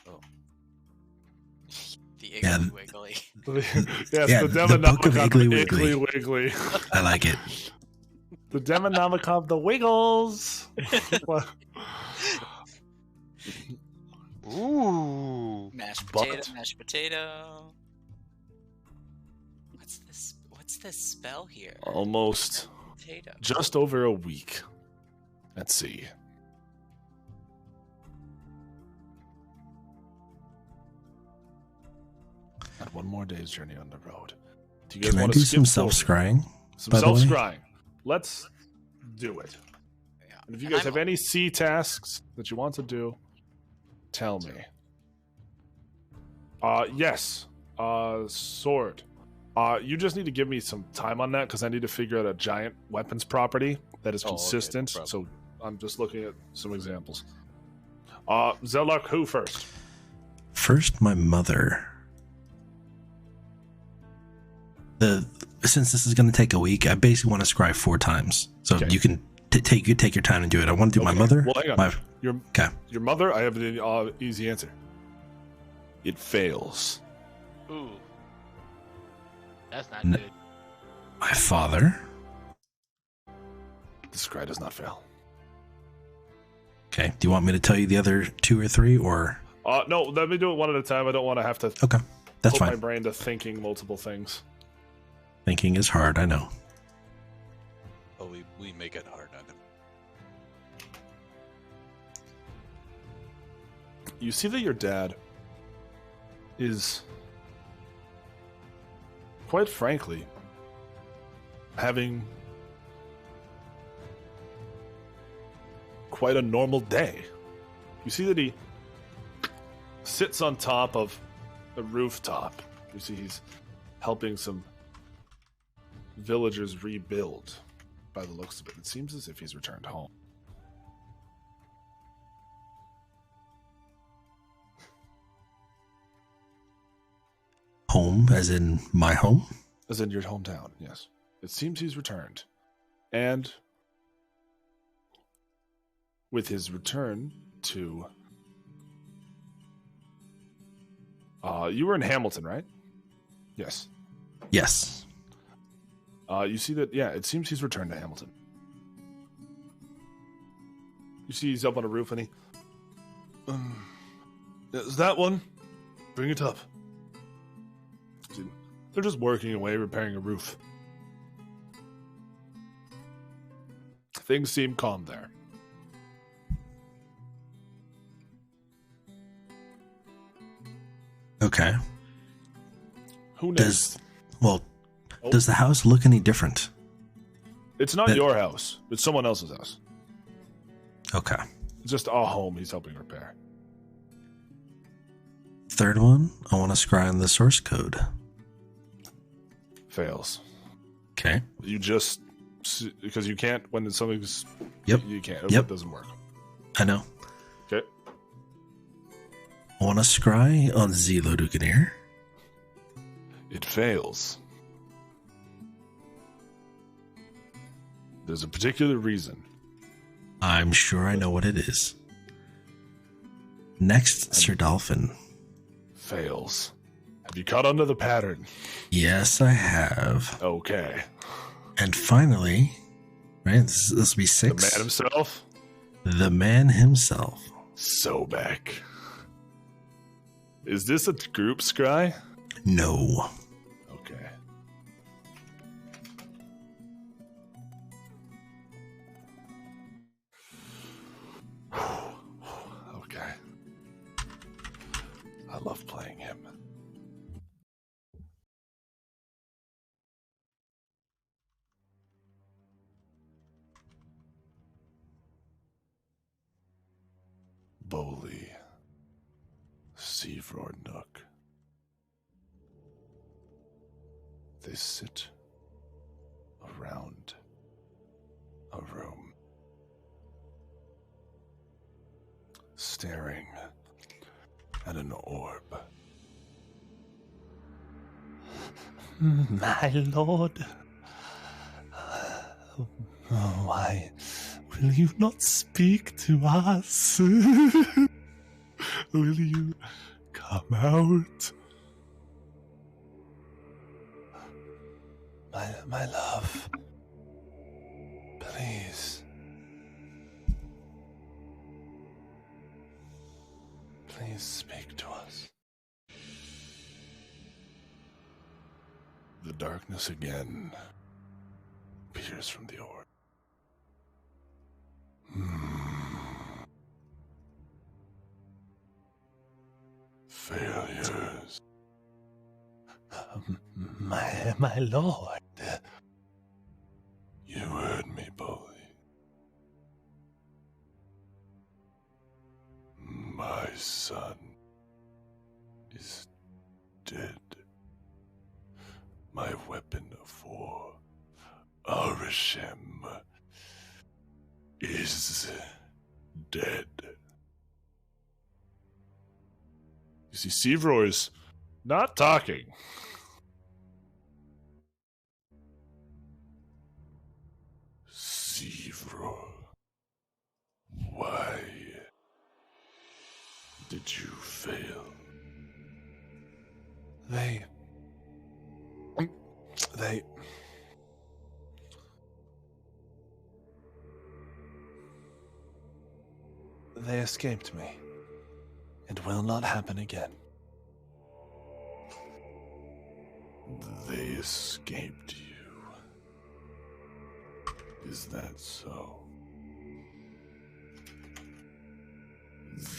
Oh. The Yeah. Iggly Wiggly. Yes, Yeah, the the Book of Demonomicon. Iggly Wiggly. Wiggly. I like it. The Demonomicon, the Wiggles. Ooh. Mashed But- potato, mashed potato. What's this spell here? Almost Potato. just over a week. Let's see. Got one more day's journey on the road. Do you guys Can I want do to some skip forward? self-scrying? Some by the way? self-scrying. Let's do it. Yeah. And if you And guys I'm- have any C tasks that you want to do, tell me. Yes. Sword. You just need to give me some time on that because I need to figure out a giant weapons property that is Oh, okay, no consistent. problem. So I'm just looking at some examples. Zelluck, who first? First, my mother. Since this is going to take a week, I basically want to scry 4 times. So Okay. you can take your time and do it. I want to do my Okay. mother. Well, hang on. My, okay. Your mother, I have an easy answer. It fails. Ooh. That's not N- good. My father. The scry does not fail. Okay. Do you want me to tell you the other 2 or 3 or? No, let me do it one at a time. I don't want to have to Okay. That's put my fine. brain to thinking multiple things. Thinking is hard, I know. Oh, we make it hard on him. You see that your dad is, quite frankly, having quite a normal day. You see that he sits on top of a rooftop. You see he's helping some villagers rebuild. By the looks of it, it seems as if he's returned home. Home, as in my home? As in your hometown, yes. It seems he's returned. And with his return to... you were in Hamilton, right? Yes. Yes. You see that, yeah, it seems he's returned to Hamilton. You see he's up on a roof and he... is that one? Bring it up. See, they're just working away, repairing a roof. Things seem calm there. Okay. Who knows? Does the house look any different? It's not that- your house. It's someone else's house. Okay. It's just a home he's helping repair. Third one, I want to scry on the source code. Fails. Okay. You just... Because you can't... When something's... Yep. You can't. Yep. It doesn't work. I know. Okay. I want to scry on Zelo Duganir. It fails. There's a particular reason. I'm sure I know what it is. Next, Sir Dolphin. Fails. Have you caught on to the pattern? Yes, I have. Okay. And finally, right, this will be The 6. man himself? The man himself. Sobek. Is this a group scry? No. Okay. Okay. I love playing him. Bowley. Seaford Nook. They sit around a room, staring at an orb. My lord, why will you not speak to us? Will you come out? My love, Please. Please speak to us. The darkness again appears from the orb. Failures. My lord. You heard me, Bully. My son is dead. My weapon of war, Arishem, is dead. You see, Seavroy is not talking. Seavroy, why did you fail? They escaped me. It will not happen again. They escaped you. Is that so?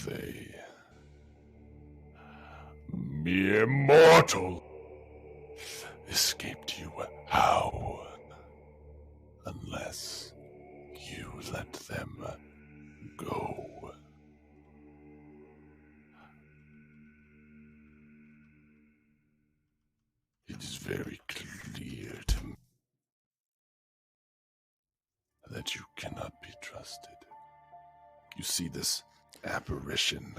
They... mere mortal! Escaped you how? Unless you let them go. It is very clear to me that you cannot be trusted. You see this apparition,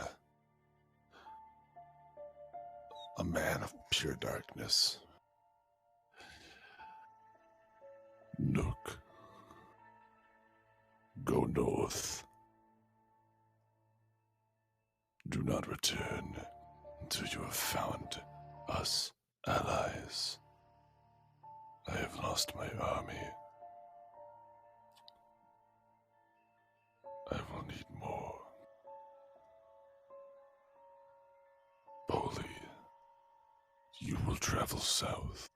a man of pure darkness. Look, go north. Do not return until you have found us allies. I have lost my army. I will need more. Bully, you will travel south.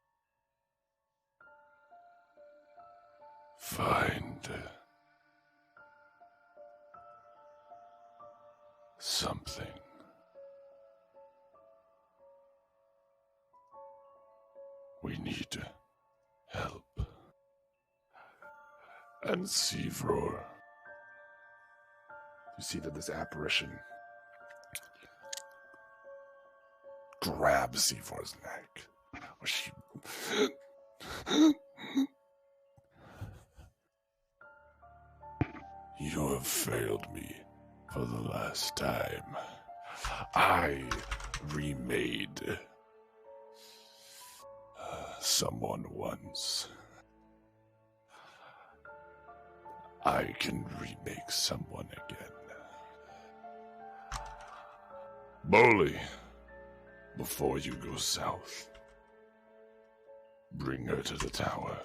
Find something. We need help. And Seavroy. You see that this apparition grabs Seavroy's neck. You have failed me for the last time. I remade someone once. I can remake someone again. Bully, before you go south, bring her to the tower.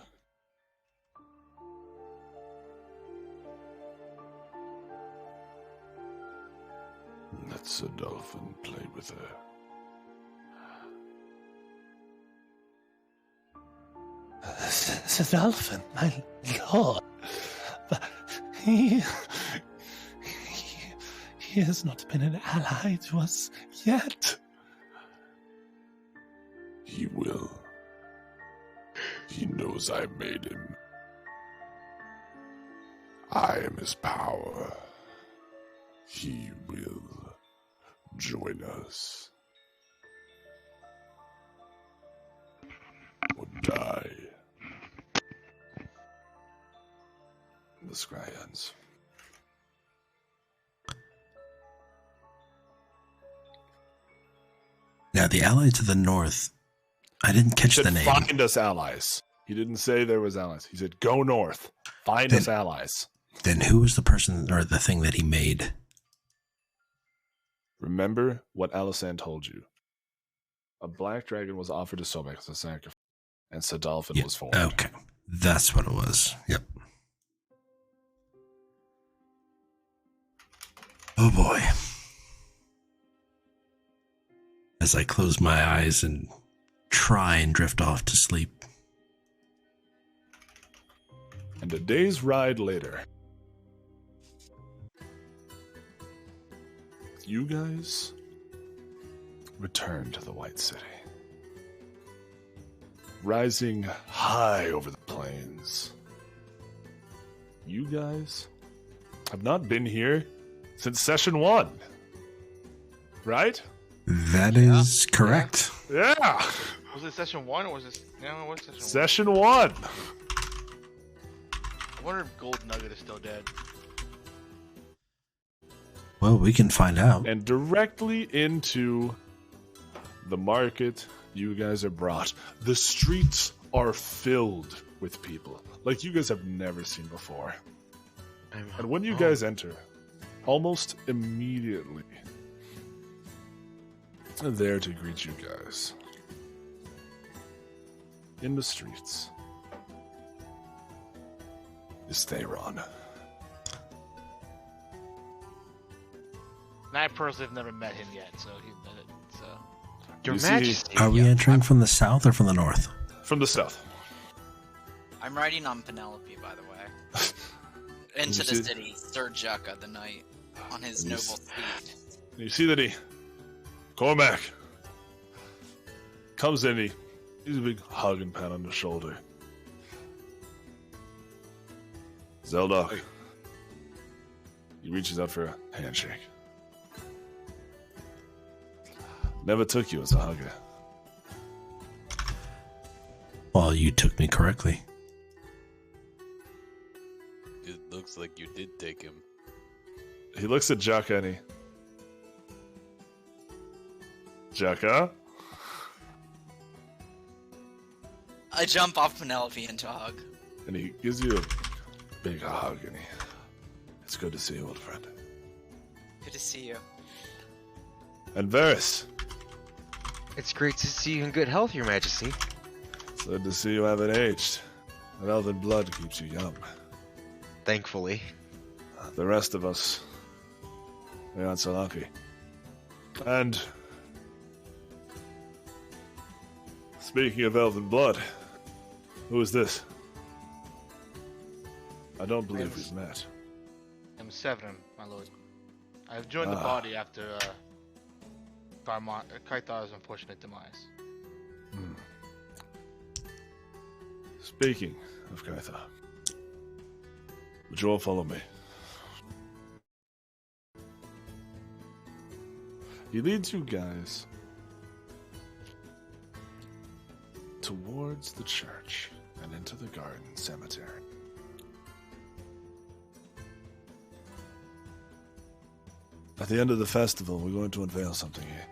Let Sir Dolphin play with her. Sir Dolphin, my lord. But he has not been an ally to us yet. He will. He knows I made him. I am his power. He will join us. Or die. The scry ends. Now, the ally to the north, I didn't catch the name. Find us allies. He didn't say there was allies. He said, go north. Find us allies. Then who was the person or the thing that he made? Remember what Alisan told you. A black dragon was offered to Sobek as a sacrifice, and Sir Dolphin was formed. Okay. That's what it was. Yep. Oh boy. As I close my eyes and try and drift off to sleep. And a day's ride later, you guys return to the White City. Rising high over the plains. You guys have not been here since session 1. Right? That is correct. Yeah! Was it session 1 or was it? No, it was session 1. Session 1! I wonder if Gold Nugget is still dead. Well, we can find out. And directly into the market you guys are brought. The streets are filled with people, like you guys have never seen before. And when you guys enter, almost immediately, there to greet you guys, in the streets, is Theron. And I personally have never met him yet, so Your You see- Majesty. Are we entering from the south or from the north? From the south. I'm riding on Penelope, by the way. Into the see- city, Sir Jukka the knight, on his You noble s- steed. You see that Cormac comes in, he's a big hug and pat on the shoulder. Zeldok. He reaches out for a handshake. Never took you as a hugger. Well, you took me correctly. It looks like you did take him. He looks at Jaka and Jaka? I jump off Penelope into a hug. And he gives you a big hug and it's good to see you, old friend. Good to see you. And Varys, It's great to see you in good health, Your Majesty. it's good to see you haven't aged. That elven blood keeps you young. Thankfully. The rest of us, we aren't so lucky. And speaking of elven blood, who is this? I don't believe we've met. I'm Severin, my lord. I've joined the body after Kaithar's unfortunate demise. Speaking of Kaithar, would you all follow me? He leads you guys towards the church and into the garden cemetery. At the end of the festival, we're going to unveil something here.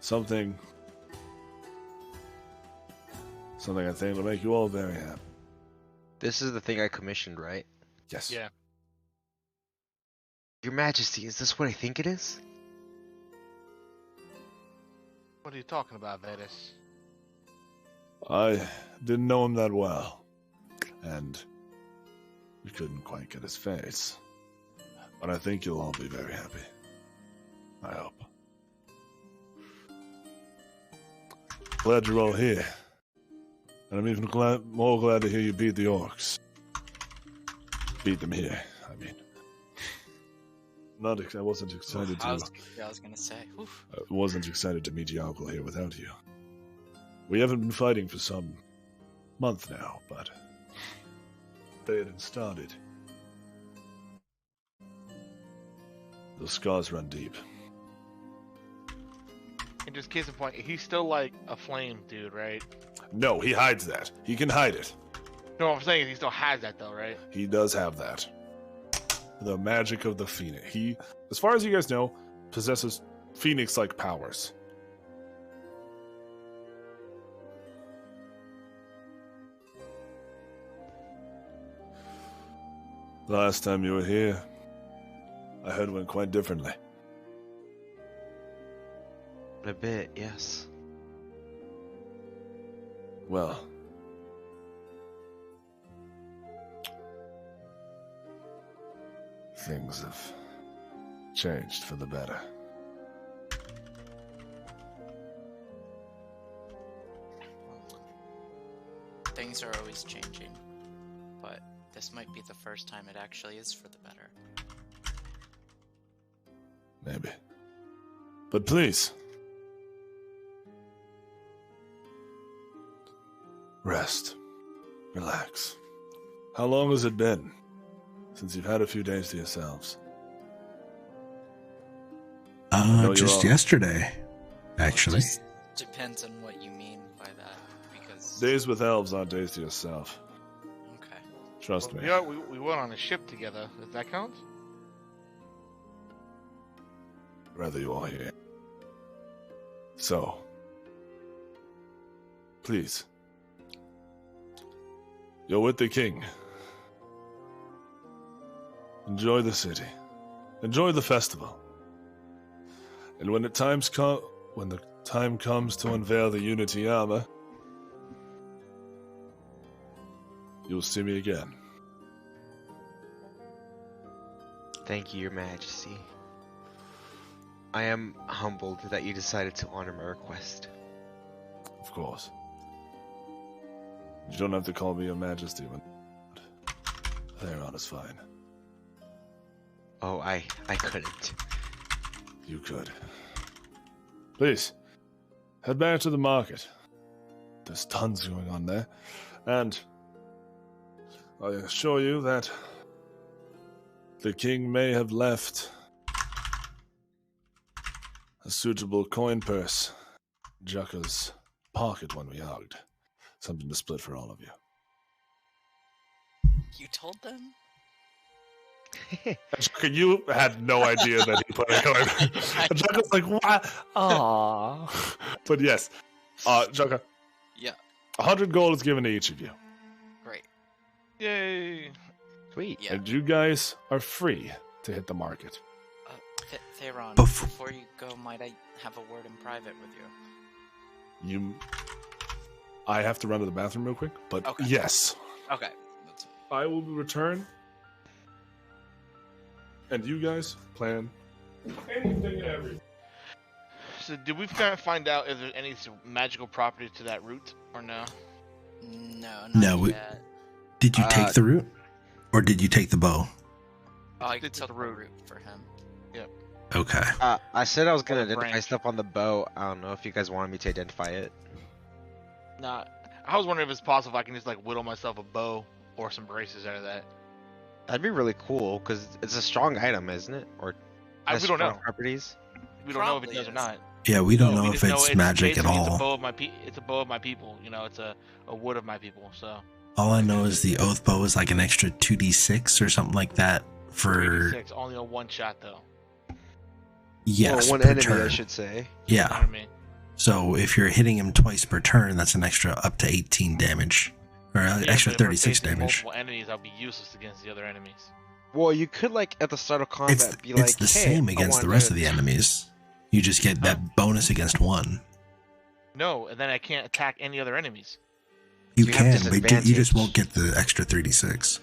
Something I think will make you all very happy. This is the thing I commissioned, right? Yes. Yeah. Your Majesty, is this what I think it is? What are you talking about, Varys? I didn't know him that well, and we couldn't quite get his face. But I think you'll all be very happy. I hope. Glad you're all here. And I'm even more glad to hear you beat the orcs. Beat them here, I mean. I wasn't excited I to... was gonna say. Oof. I wasn't excited to meet Yaugl here without you. We haven't been fighting for some month now, but they hadn't started. The scars run deep. And just case in point, he's still like a flame dude, right? No, he hides that. He can hide it. No, what I'm saying is he still has that though, right? He does have that. The magic of the Phoenix. He, as far as you guys know, possesses Phoenix-like powers. The last time you were here, I heard it went quite differently. A bit, yes. Well, things have changed for the better. Things are always changing, but this might be the first time it actually is for the better. Maybe. But please, rest. Relax. How long has it been since you've had a few days to yourselves? Just yesterday, actually. Just depends on what you mean by that, because... Days with elves aren't days to yourself. Okay. Trust me. Yeah, we went on a ship together. Does that count? Rather you all here. So, please, you're with the king. Enjoy the city. Enjoy the festival. And when the time comes to unveil the Unity armor, you'll see me again. Thank you, Your Majesty. I am humbled that you decided to honor my request. Of course. You don't have to call me Your Majesty when Theron is fine. Oh, I couldn't. You could. Please, head back to the market. There's tons going on there. And I assure you that the king may have left a suitable coin purse in Jukka's pocket when we hugged. Something to split for all of you. You told them? Jukka, you had no idea that he put a coin. Jukka's like, what? Aww. But yes, Jukka. Yeah. 100 gold is given to each of you. Great. Yay! Sweet. Yeah. And you guys are free to hit the market. Theron, Before- before you go, might I have a word in private with you? I have to run to the bathroom real quick, but Okay. yes. Okay. I will return. And you guys plan anything and everything. So, did we kind of find out if there's any magical property to that root, or no? No, not No, yet. Did you take the route? Or did you take the bow? Oh, I Stick took to the the root. route for him. Okay. I said I was gonna Or a identify branch. stuff on the bow. I don't know if you guys wanted me to identify it. Nah. I was wondering if it's possible I can just like whittle myself a bow or some braces out of that. That'd be really cool, because it's a strong item, isn't it? Or We has don't strong know. properties? We don't know if it Probably does or is. not. Yeah, we don't No, know we if just it's magic at basically It's a all. bow of my it's a bow of my people. You know, it's a wood of my people. So All I know is the oath bow is like an extra 2d6 or something like that for 3d6, only a one shot though. yes, or one per enemy, turn. I should say. You know Yeah. what I mean? So if you're hitting him twice per turn, that's an extra up to 18 damage. Or Yeah, extra but if we're 36 facing damage. Multiple enemies, I'll be useless against the other enemies. Well, you could, like, at the start of combat, It's, be like, it's the hey, same I against the want rest to- of the enemies. You just get that bonus against one. No, and then I can't attack any other enemies. You You have can, but you just disadvantage. won't get the extra 3d6.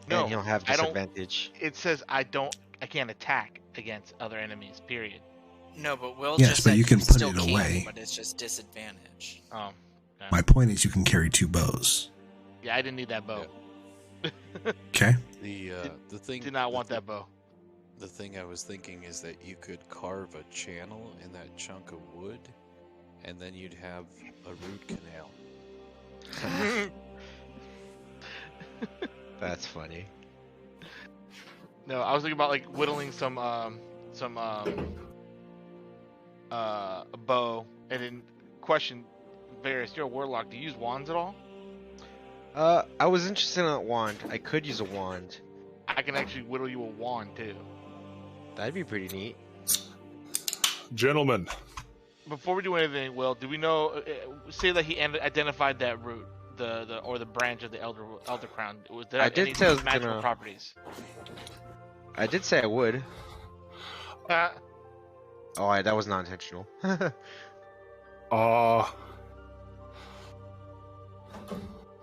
No, And you'll have I don't- disadvantage. It says I can't attack against other enemies. Period. No, but Will Yes, just but said you can put still it can, away. but it's just disadvantage. Oh, okay. My point is you can carry 2 bows. Yeah, I didn't need that bow. Okay? The thing. Did not the want thi- that bow. The thing I was thinking is that you could carve a channel in that chunk of wood, and then you'd have a root canal. That's funny. No, I was thinking about like whittling a bow, and then question, Varys, you're a warlock. Do you use wands at all? I was interested in a wand. I could use a wand. I can actually whittle you a wand too. That'd be pretty neat. Gentlemen, Before we do anything, Will, do we know? Say that he identified that root, the branch of the elder crown. Was that I did any say I was magical gonna- properties? I did say I would. Uh, Oh, that was not intentional.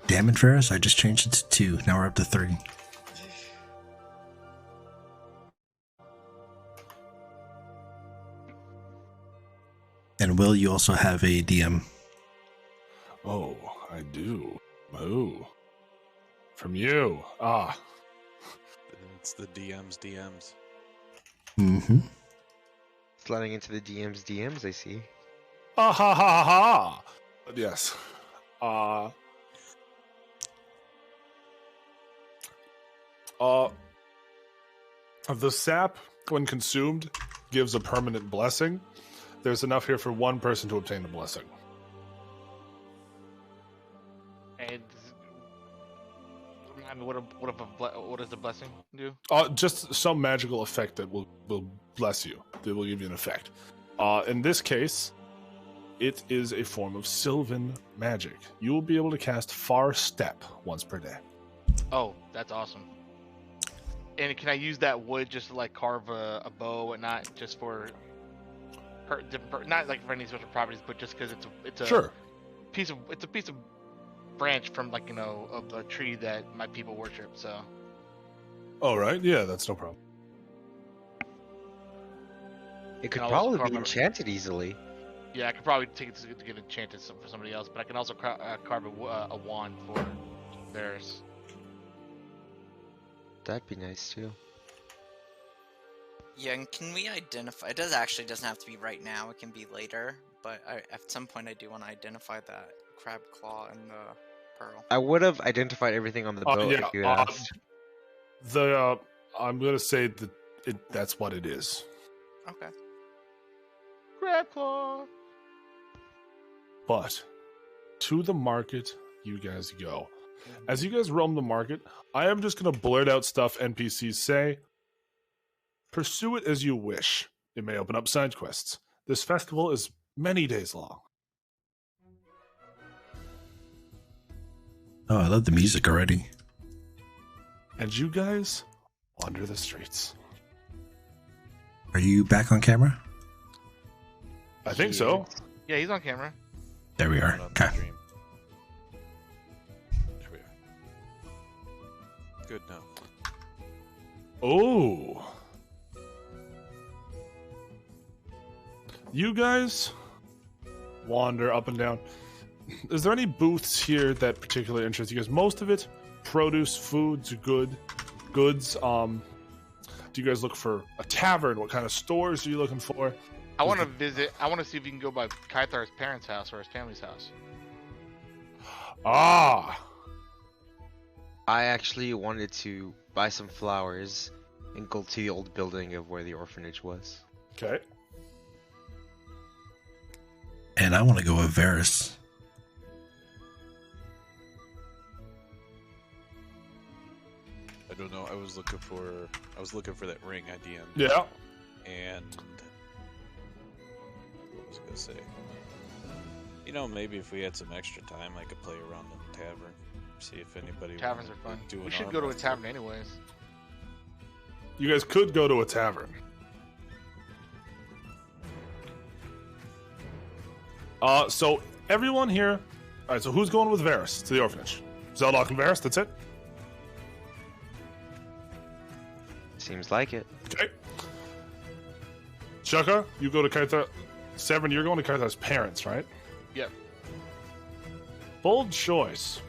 Damn it, Ferris, I just changed it to 2. Now we're up to 3. And Will, you also have a DM. Oh, I do. Oh. From you. Ah. It's the DM's DMs. Mm-hmm. Sliding into the DM's DMs, I see. Ah ha ha ha ha. But yes. The sap, when consumed, gives a permanent blessing. There's enough here for one person to obtain the blessing. And I mean, what does the blessing do? Just some magical effect that will bless you. That will give you an effect. In this case, it is a form of Sylvan magic. You will be able to cast Far Step once per day. Oh, that's awesome. And can I use that wood just to like carve a bow and whatnot, just for not like for any special properties, but just because it's a Sure. piece of branch from like a tree that my people worship. So. All right. Yeah, that's no problem. It could And I'll also probably carve be a- enchanted easily. Yeah, I could probably take it to get enchanted for somebody else, but I can also carve a wand for theirs. That'd be nice too. Yeah, and can we identify? It doesn't have to be right now. It can be later. But at some point, I do want to identify that crab claw and the pearl. I would have identified everything on the boat yeah, if you had asked. I'm gonna say that that's what it is. Okay. Crab claw. But to the market you guys go. As you guys roam the market, I am just going to blurt out stuff NPCs say. Pursue it as you wish. It may open up side quests. This festival is many days long. Oh, I love the music already. And you guys wander the streets. Are you back on camera? I think so. Yeah, he's on camera. There we are. Not on Okay. the stream. There we are. Good now. Oh. You guys wander up and down. Is there any booths here that particularly interest you guys? Most of it, produce, foods, goods. Do you guys look for a tavern? What kind of stores are you looking for? I want to visit. I want to see if we can go by Kaithar's parents' house or his family's house. Ah, I actually wanted to buy some flowers and go to the old building of where the orphanage was. okay. And I want to go with Varys. I don't know. I was looking for that ring I DM'd. Yeah. And what was I gonna say? Maybe if we had some extra time, I could play around in the tavern, see if anybody. Taverns are wanted fun. to do We an should arm go to a wrestle. tavern anyways. You guys could go to a tavern. So everyone here. All right. So who's going with Varys to the orphanage? Zeldok and Varys. That's it. Seems like it. Okay. Shaka, you go to Kaita. Severin, you're going to Kaita's parents, right? Yep. Bold choice.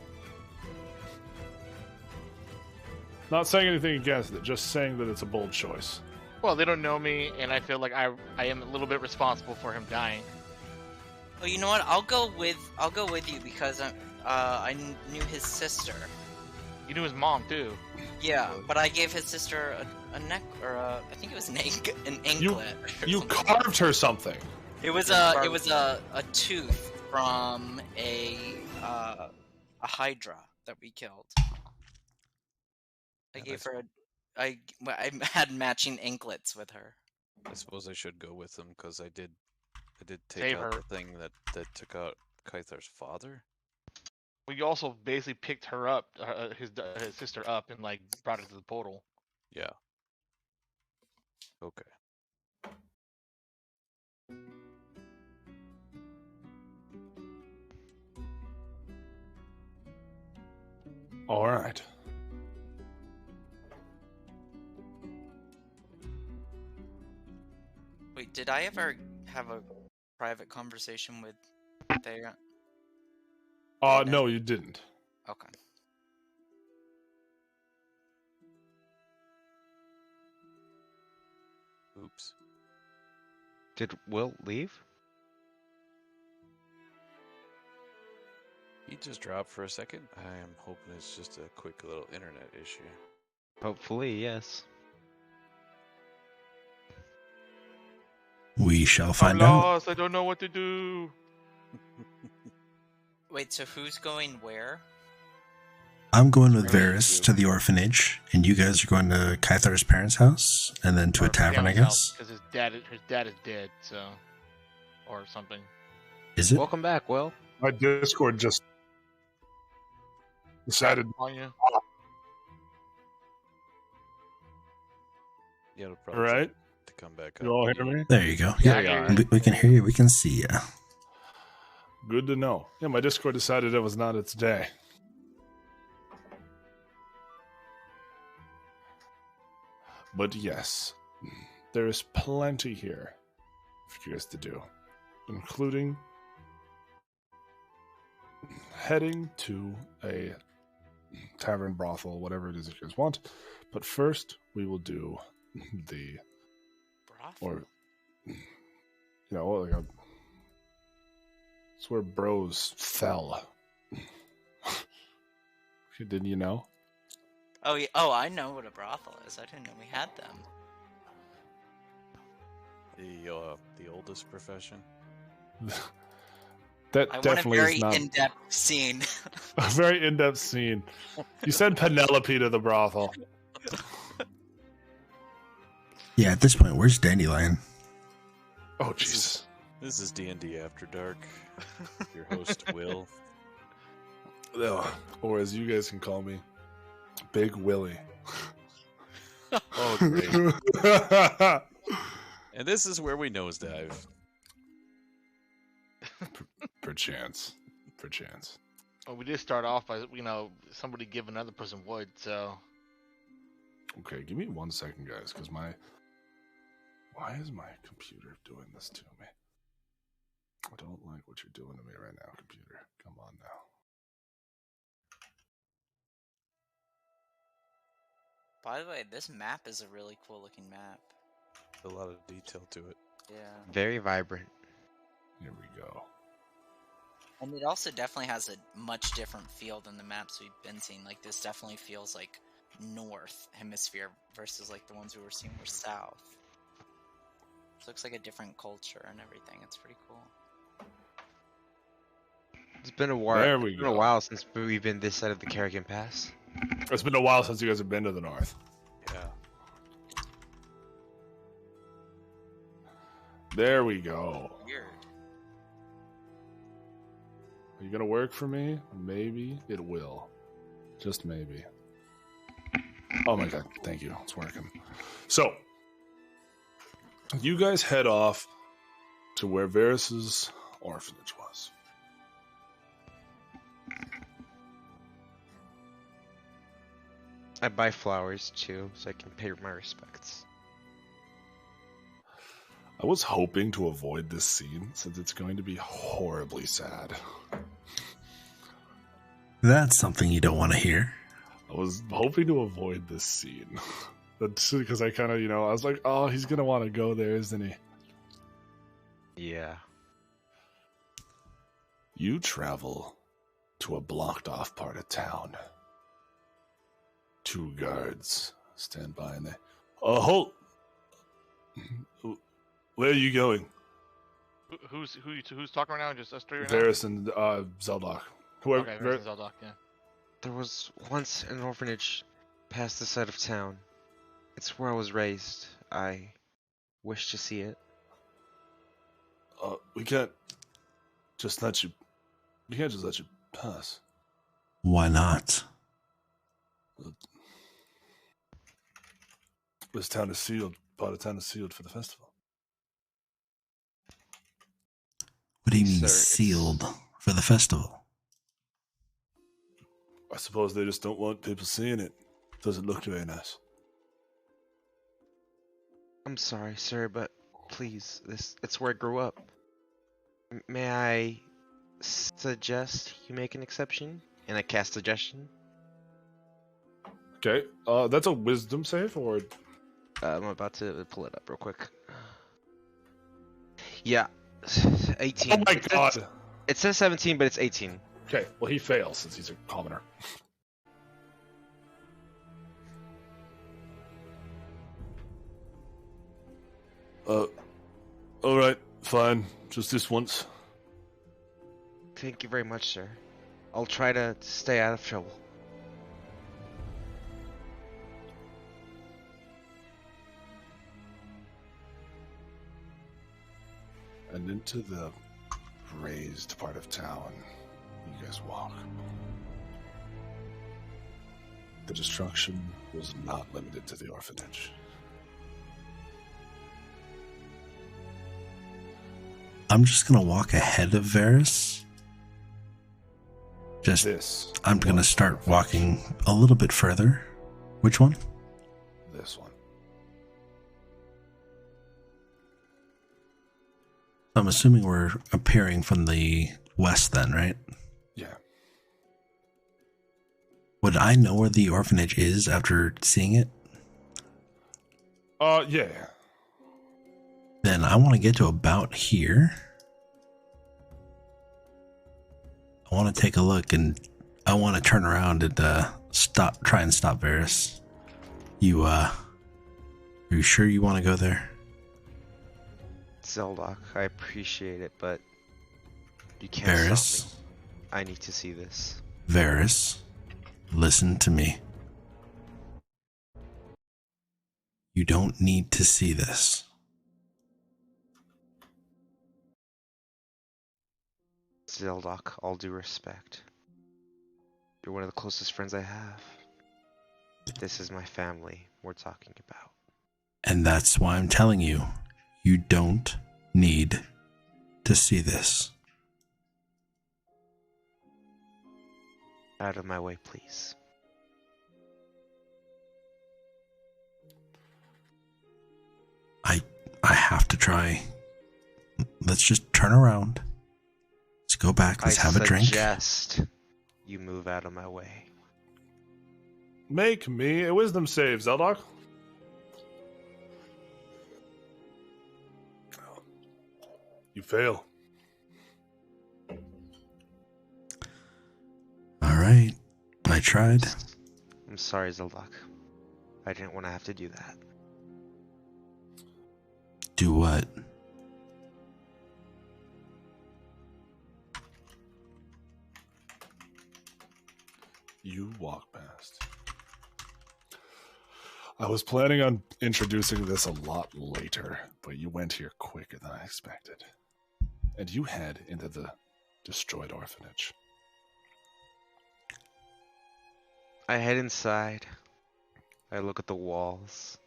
Not saying anything against it, just saying that it's a bold choice. Well, they don't know me, and I feel like I am a little bit responsible for him dying. Well, you know what? I'll go with you because I knew his sister. You knew his mom too. Yeah, but I gave his sister a neck I think it was an anklet. or You something. carved her something. It was a tooth from a hydra that we killed. I Yeah, gave her I had matching anklets with her. I suppose I should go with them because I did take Save out her. the thing that took out Kaithar's father. Well, you also basically picked her up, his sister up, and like brought her to the portal. Yeah. Okay. All right. Wait, did I ever have a private conversation with Thea? No, you didn't. Okay. Oops. Did Will leave? He just dropped for a second. I am hoping it's just a quick little internet issue. Hopefully, yes. We shall I'm find out. lost. I don't know what to do. Wait, so who's going where? I'm going with Right. Varys to the orphanage, and you guys are going to Kythar's parents' house, and then to a tavern, I guess. Because his dad is dead, so, or something. Is it? Welcome back, Will. My Discord just decided. On you. Yeah, it'll All probably right, to come back up. you all hear me? There you go. Yeah, Yeah, I hear you. we can hear you. We can see you. Good to know. Yeah, my Discord decided it was not its day. But yes, there is plenty here for you guys to do, including heading to a tavern, brothel, whatever it is you guys want. But first, we will do the, Brothel? or, like it's where bros fell. Didn't you know? Oh, yeah. Oh, I know what a brothel is. I didn't know we had them. The oldest profession. That I want a definitely very is not in-depth scene. a very in-depth scene. You said Penelope to the brothel. Yeah, at this point, where's Dandelion? Oh, jeez. This is D&D After Dark. Your host, Will. Or as you guys can call me, Big Willie. Oh, great. And this is where we nosedive. Perchance. Well, we did start off by, somebody give another person wood, so. Okay, give me 1 second, guys, because why is my computer doing this to me? I don't like what you're doing to me right now, computer. Come on now. By the way, this map is a really cool looking map. A lot of detail to it. Yeah. Very vibrant. Here we go. And it also definitely has a much different feel than the maps we've been seeing. Like, this definitely feels like north hemisphere versus like the ones we were seeing were south. It looks like a different culture and everything. It's pretty cool. It's been a while. There we It's been a go. while since we've been this side of the Kerrigan Pass. It's been a while since you guys have been to the north. Yeah. There we go. Weird. Are you gonna work for me? Maybe it will. Just maybe. Oh my god, thank you. It's working. So, you guys head off to where Varys's orphanage was. I buy flowers too, so I can pay my respects. I was hoping to avoid this scene since it's going to be horribly sad. That's something you don't want to hear. I was hoping to avoid this scene. That's because I kind of, I was like, oh, he's going to want to go there, isn't he? Yeah. You travel to a blocked off part of town. 2 guards stand by and they, halt! Where are you going? Who's talking right now? Just us three right Varys and Zeldok. now? Whoever. Okay, Varys and Zeldok, yeah. There was once an orphanage past the side of town. It's where I was raised. I wish to see it. We can't just let you. We can't just let you pass. Why not? This town is sealed. Part of town is sealed for the festival. What do you mean Sir, it's- sealed for the festival? I suppose they just don't want people seeing it. Doesn't look very nice. I'm sorry, sir, but please, it's where I grew up. May I suggest you make an exception? And I cast suggestion. Okay. That's a wisdom save, or I'm about to pull it up real quick. Yeah, 18. oh my god. It says 17, but it's 18. Okay. Well, he fails since he's a commoner. All right, fine. Just this once. Thank you very much, sir. I'll try to stay out of trouble. And into the raised part of town, you guys walk. The destruction was not limited to the orphanage. I'm just gonna walk ahead of Varys. I'm gonna start walking a little bit further. Which one? This one. I'm assuming we're appearing from the west then, right? Yeah. Would I know where the orphanage is after seeing it? Yeah. Then I want to get to about here. I want to take a look, and I want to turn around and try and stop Varys. Are you sure you want to go there? Zeldoc, I appreciate it, but you can't Varys, stop me. I need to see this. Varys, listen to me. You don't need to see this. Zeldoc, all due respect. You're one of the closest friends I have. This is my family we're talking about. And that's why I'm telling you, you don't need to see this. Out of my way, please. I have to try. Let's just turn around. Let's go back. Let's have a drink. I suggest you move out of my way. Make me a wisdom save, Zeldoc. You fail. All right. I tried. I'm sorry, Zeldoc. I didn't want to have to do that. Do what? You walk past. I was planning on introducing this a lot later, but you went here quicker than I expected. And you head into the destroyed orphanage. I head inside. I look at the walls.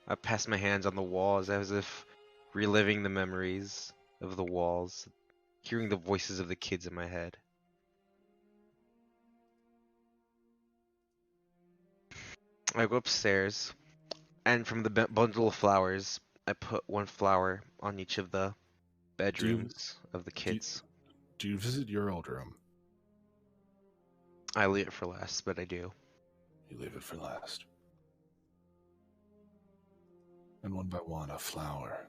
I pass my hands on the walls as if reliving the memories of the walls, hearing the voices of the kids in my head. I go upstairs, and from the bundle of flowers, I put one flower on each of the bedrooms of the kids. Do you visit your old room? I leave it for last, but I do. You leave it for last. And one by one, a flower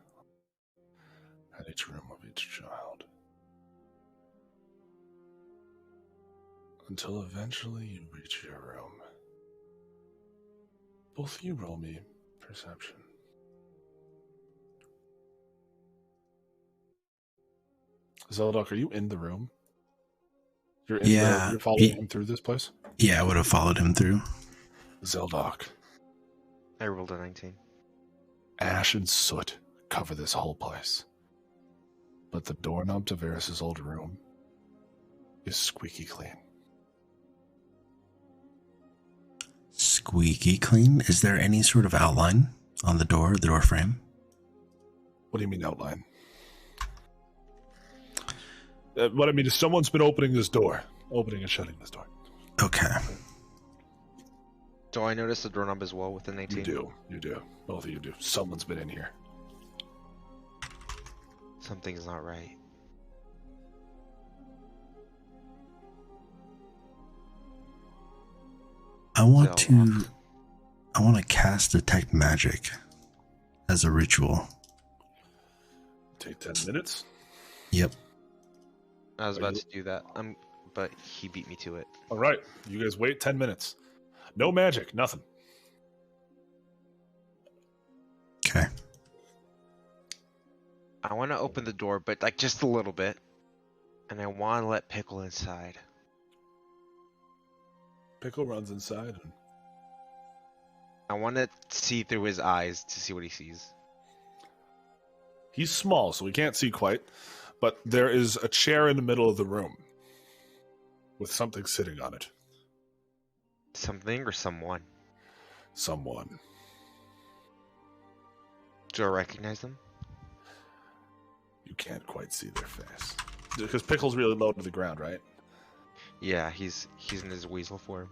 at each room of each child. Until eventually you reach your room. Both of you roll me perception. Zeldoc, are you in the room? You're following him through this place? Yeah, I would have followed him through. Zeldoc. I rolled a 19. Ash and soot cover this whole place. But the doorknob to Varys' old room is squeaky clean. Squeaky clean? Is there any sort of outline on the door frame? What do you mean outline? What I mean is someone's been opening and shutting this door. Okay. Do I notice the doorknob as well with the 19? You do. Both of you do. Someone's been in here. Something's not right. I want to cast Detect Magic as a ritual. Take 10 minutes. Yep. I was about to do that. But he beat me to it. All right. You guys wait 10 minutes. No magic, nothing. Okay. I want to open the door, but like just a little bit. And I want to let Pickle inside. Pickle runs inside. And I want to see through his eyes to see what he sees. he's small, so he can't see quite. But there is a chair in the middle of the room with something sitting on it. Something or someone? Someone. Do I recognize them? You can't quite see their face. Because Pickle's really low to the ground, right? Yeah, he's in his weasel form.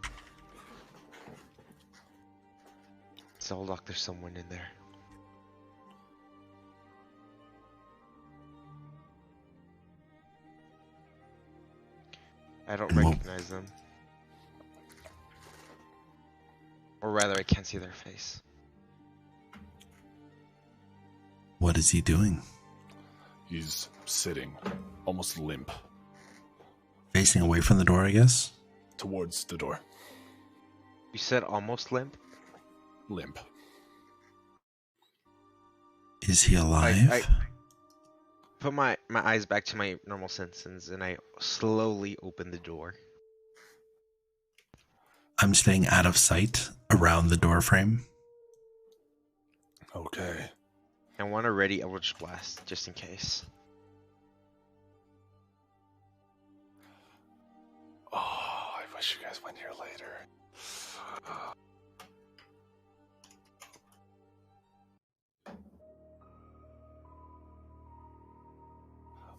Zoldock, there's someone in there. I don't recognize them. Or rather, I can't see their face. What is he doing? He's sitting, almost limp, Facing away from the door, I guess? towards the door. You said almost limp? Limp. Is he alive? I put my eyes back to my normal senses and I slowly open the door. I'm staying out of sight around the door frame. Okay. I want to ready Eldritch Blast just in case. Oh, I wish you guys went here later.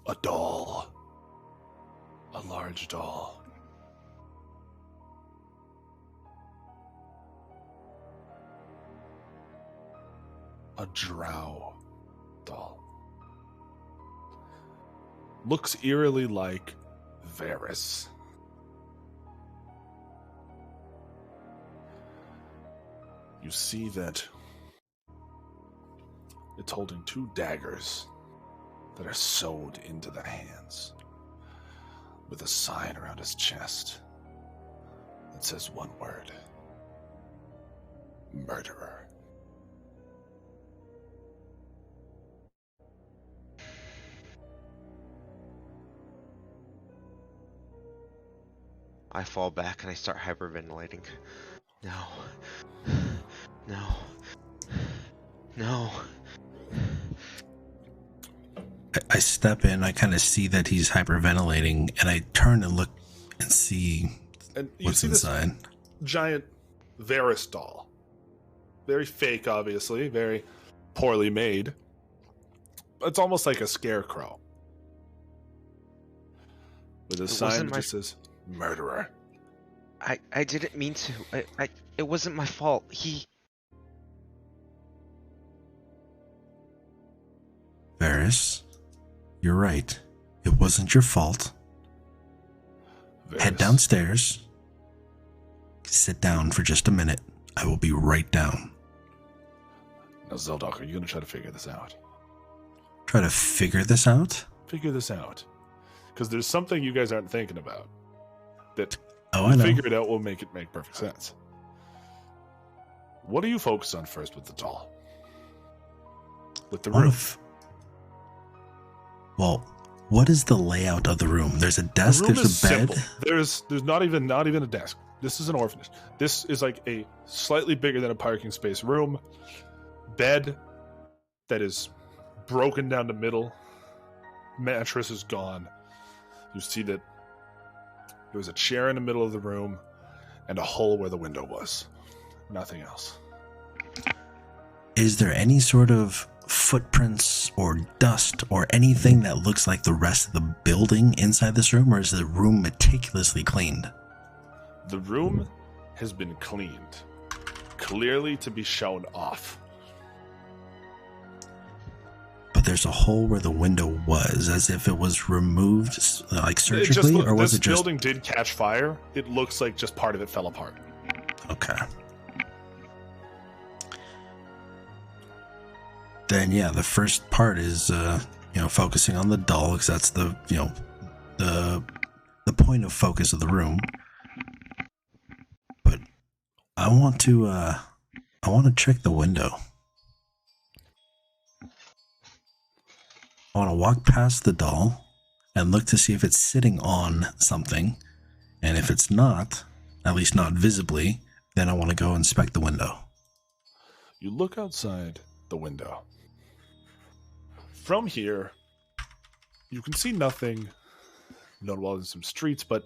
A doll. A large doll. A drow doll. Looks eerily like Varys. You see that it's holding two daggers that are sewed into the hands with a sign around his chest that says one word: murderer. I fall back and I start hyperventilating. No. No. No. I step in, I kind of see that he's hyperventilating, and I turn and look and see And you what's see this inside. giant Varys doll. Very fake, obviously. Very poorly made. It's almost like a scarecrow. With a sign that just says, murderer. I didn't mean to. It wasn't my fault. Varys, you're right. It wasn't your fault. Head Varys. downstairs. Sit down for just a minute. I will be right down. Now, Zeldock, are you going to try to figure this out? Try to figure this out? Figure this out. Because there's something you guys aren't thinking about. That Oh, I know. figure it out will make it make perfect sense. What do you focus on first with the doll? With the What room? if- Well, what is the layout of the room? There's a desk, The room there's is a bed. simple. There's not even a desk. This is an orphanage. This is like a slightly bigger than a parking space room. Bed that is broken down the middle. Mattress is gone. You see that there was a chair in the middle of the room and a hole where the window was. Nothing else. Is there any sort of footprints or dust or anything that looks like the rest of the building inside this room, or is the room meticulously cleaned? The room has been cleaned, clearly to be shown off. But there's a hole where the window was, as if it was removed, like It surgically, or was this it just... building did catch fire. It looks like just part of it fell apart. Okay. Then yeah, the first part is focusing on the doll, because that's the the point of focus of the room. But I want to check the window. I want to walk past the doll and look to see if it's sitting on something. And if it's not, at least not visibly, then I want to go inspect the window. You look outside the window. From here, you can see nothing notable in some streets, but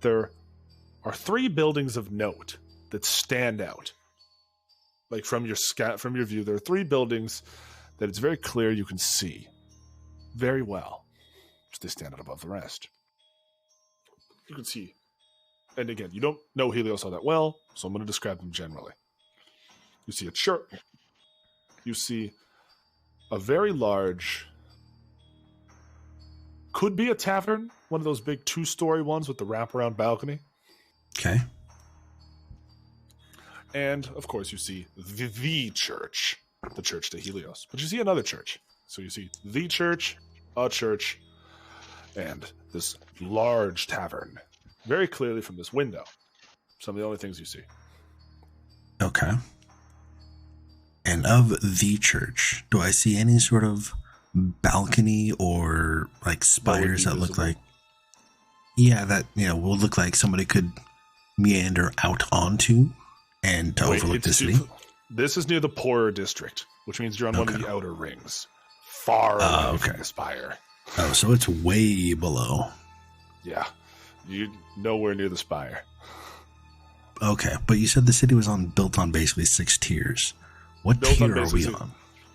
there are 3 buildings of note that stand out. Like from your view, there are 3 buildings that it's very clear you can see very well. They stand out above the rest. You can see, and again, you don't know Helios all that well, so I'm going to describe them generally. You see a church. You see a very large, could be a tavern, one of those big 2-story ones with the wraparound balcony. Okay. And, of course, you see the church, the church to Helios. But you see another church. So you see the church, a church, and this large tavern. Very clearly from this window. Some of the only things you see. Okay. And of the church, do I see any sort of balcony or like spires that look like... Yeah, that, will look like somebody could meander out onto and to overlook the city? This is near the poorer district, which means you're on one of the outer rings. Far away from the spire. Oh, so it's way below. Yeah. You're nowhere near the spire. Okay, but you said the city was built on basically 6 tiers. What tier are we on?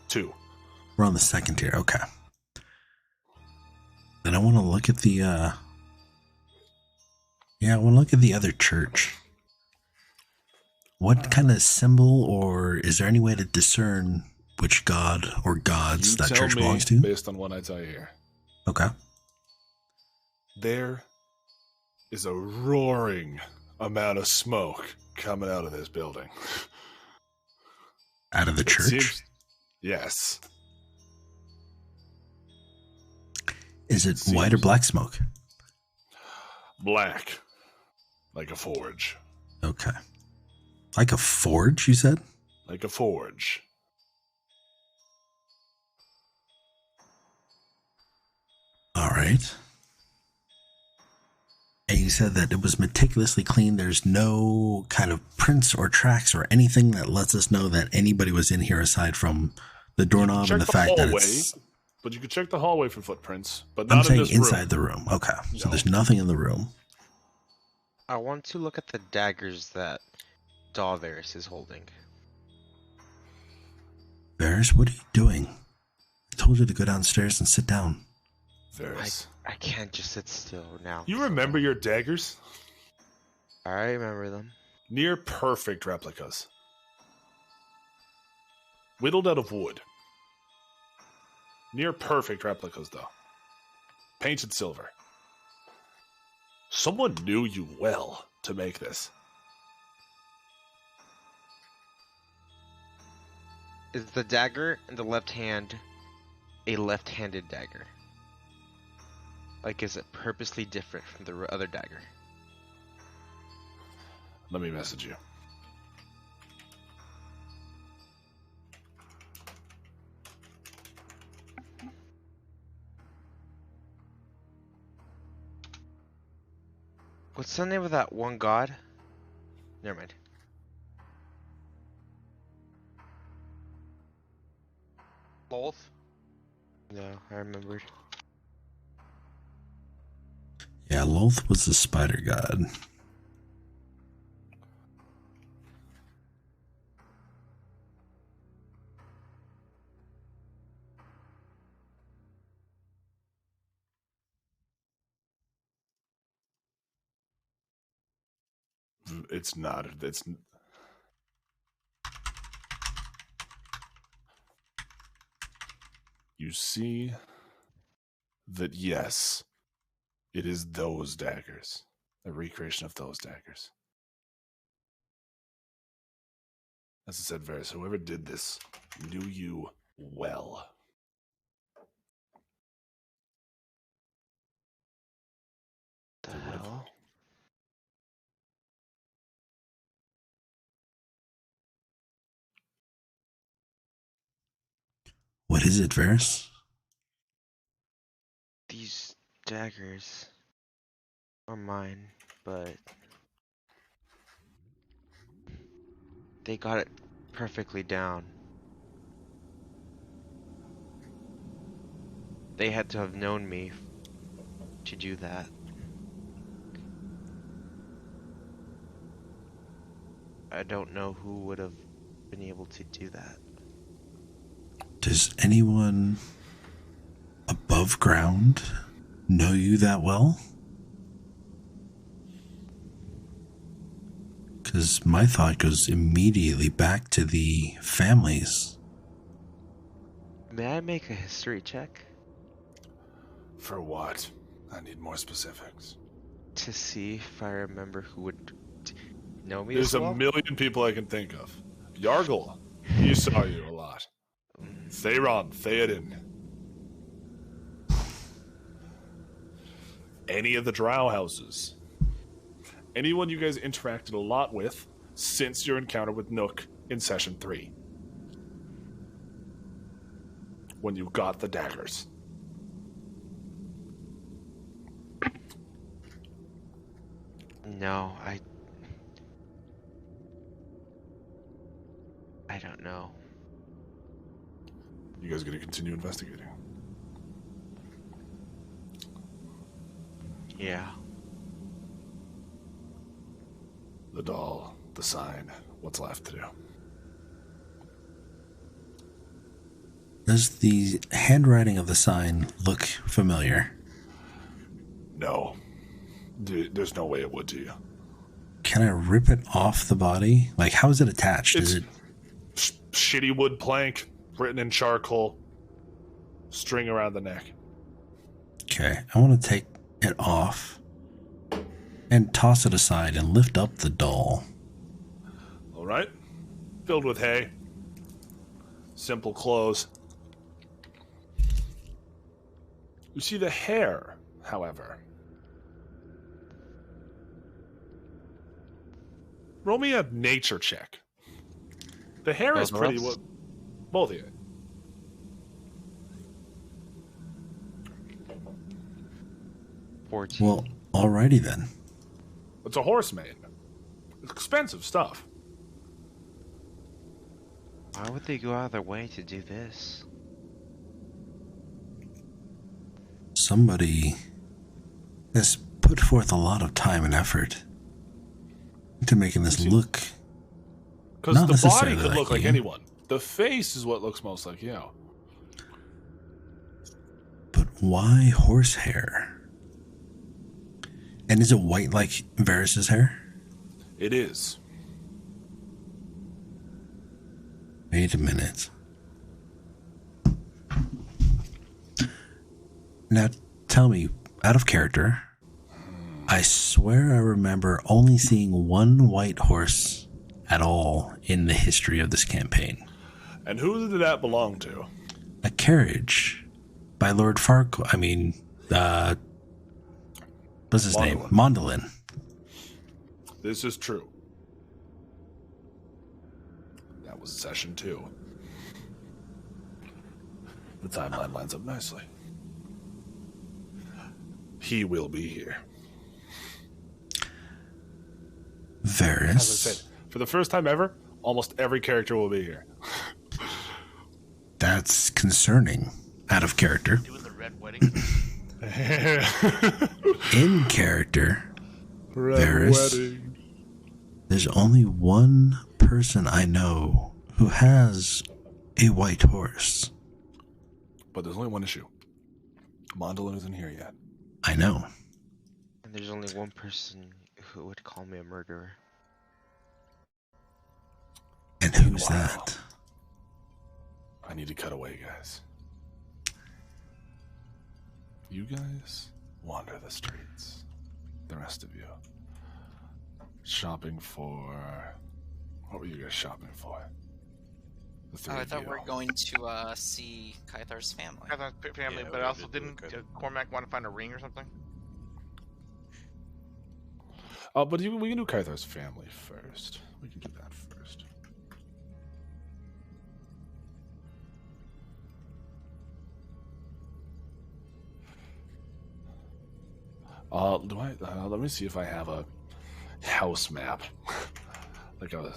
2. We're on the 2nd tier, okay. Then I want to look at the, I want to look at the other church. What kind of symbol, or is there any way to discern which god or gods that church belongs to? Based on what I tell you here. Okay. There is a roaring amount of smoke coming out of this building. Out of the church? Yes. Is it white or black smoke? Black. Like a forge. Okay. Like a forge, you said? Like a forge. All right. And you said that it was meticulously clean. There's no kind of prints or tracks or anything that lets us know that anybody was in here aside from the doorknob and the fact that it's... But you could check the hallway for footprints, but I'm not in saying this room. inside the room. Okay. No. So there's nothing in the room. I want to look at the daggers that Varys is holding. Varys, what are you doing? I told you to go downstairs and sit down. Varys. I can't just sit still now. You remember your daggers? I remember them. Near perfect replicas. Whittled out of wood. Near perfect replicas, though. Painted silver. Someone knew you well to make this. Is the dagger in the left hand a left-handed dagger? Like, is it purposely different from the other dagger? Let me message you. What's the name of that one god? Never mind. Both? No, I remembered. Yeah, Loth was the spider god. It's not. It's. You see that, yes, it is those daggers. A recreation of those daggers. As I said, Varys, whoever did this knew you well. The hell? What is it, Varys? These daggers are mine, but they got it perfectly down. They had to have known me to do that. I don't know who would have been able to do that. Does anyone above ground know you that well? Because my thought goes immediately back to the families. May I make a history check For what? I need more specifics. to see if I remember who would know me There's as well? a million people I can think of. Yargle, he saw you a lot. Theron, Theoden. Any of the drow houses. Anyone you guys interacted a lot with since your encounter with Nook in session 3. When you got the daggers. No, I don't know. You guys gonna continue investigating? Yeah. The doll, the sign, what's left to do? Does the handwriting of the sign look familiar? No. There's no way it would to you. Can I rip it off the body? Like, how is it attached? Is it Shitty wood plank, written in charcoal, string around the neck. okay? I want to take it off and toss it aside and lift up the doll. All right. Filled with hay. Simple clothes. You see the hair, however. Roll me a nature check. The hair is Both of pretty us? well. Both of you. Well, alrighty then. It's a horse mane. It's expensive stuff. Why would they go out of their way to do this? Somebody has put forth a lot of time and effort into making this look. Because Not the body necessarily could like look like you. anyone. The face is what looks most like you. But why horsehair? And is it white like Varys' hair? It is. Wait a minute. Now, tell me, out of character, I swear I remember only seeing one white horse at all in the history of this campaign. And who did that belong to? A carriage by Lord Farquaad. What's his name? Mondolin. This is true. That was session 2. The timeline lines up nicely. He will be here. Varys. As I said, for the first time ever, almost every character will be here. That's concerning. Out of character. Doing the red wedding. In character, Red Varys. wedding. There's only one person I know who has a white horse. But there's only one issue. Mondolin isn't here yet. I know. And there's only one person who would call me a murderer. And who's Wow. that? I need to cut away, guys. You guys wander the streets. The rest of you. Shopping for What were you guys shopping for? The three Oh, I of thought you. we were going to see Kythar's family. Catherine family, Yeah, but we also did do didn't it, Cormac want to find a ring or something? But we can do Kythar's family first. We can do that first. Let me see if I have a house map. Like a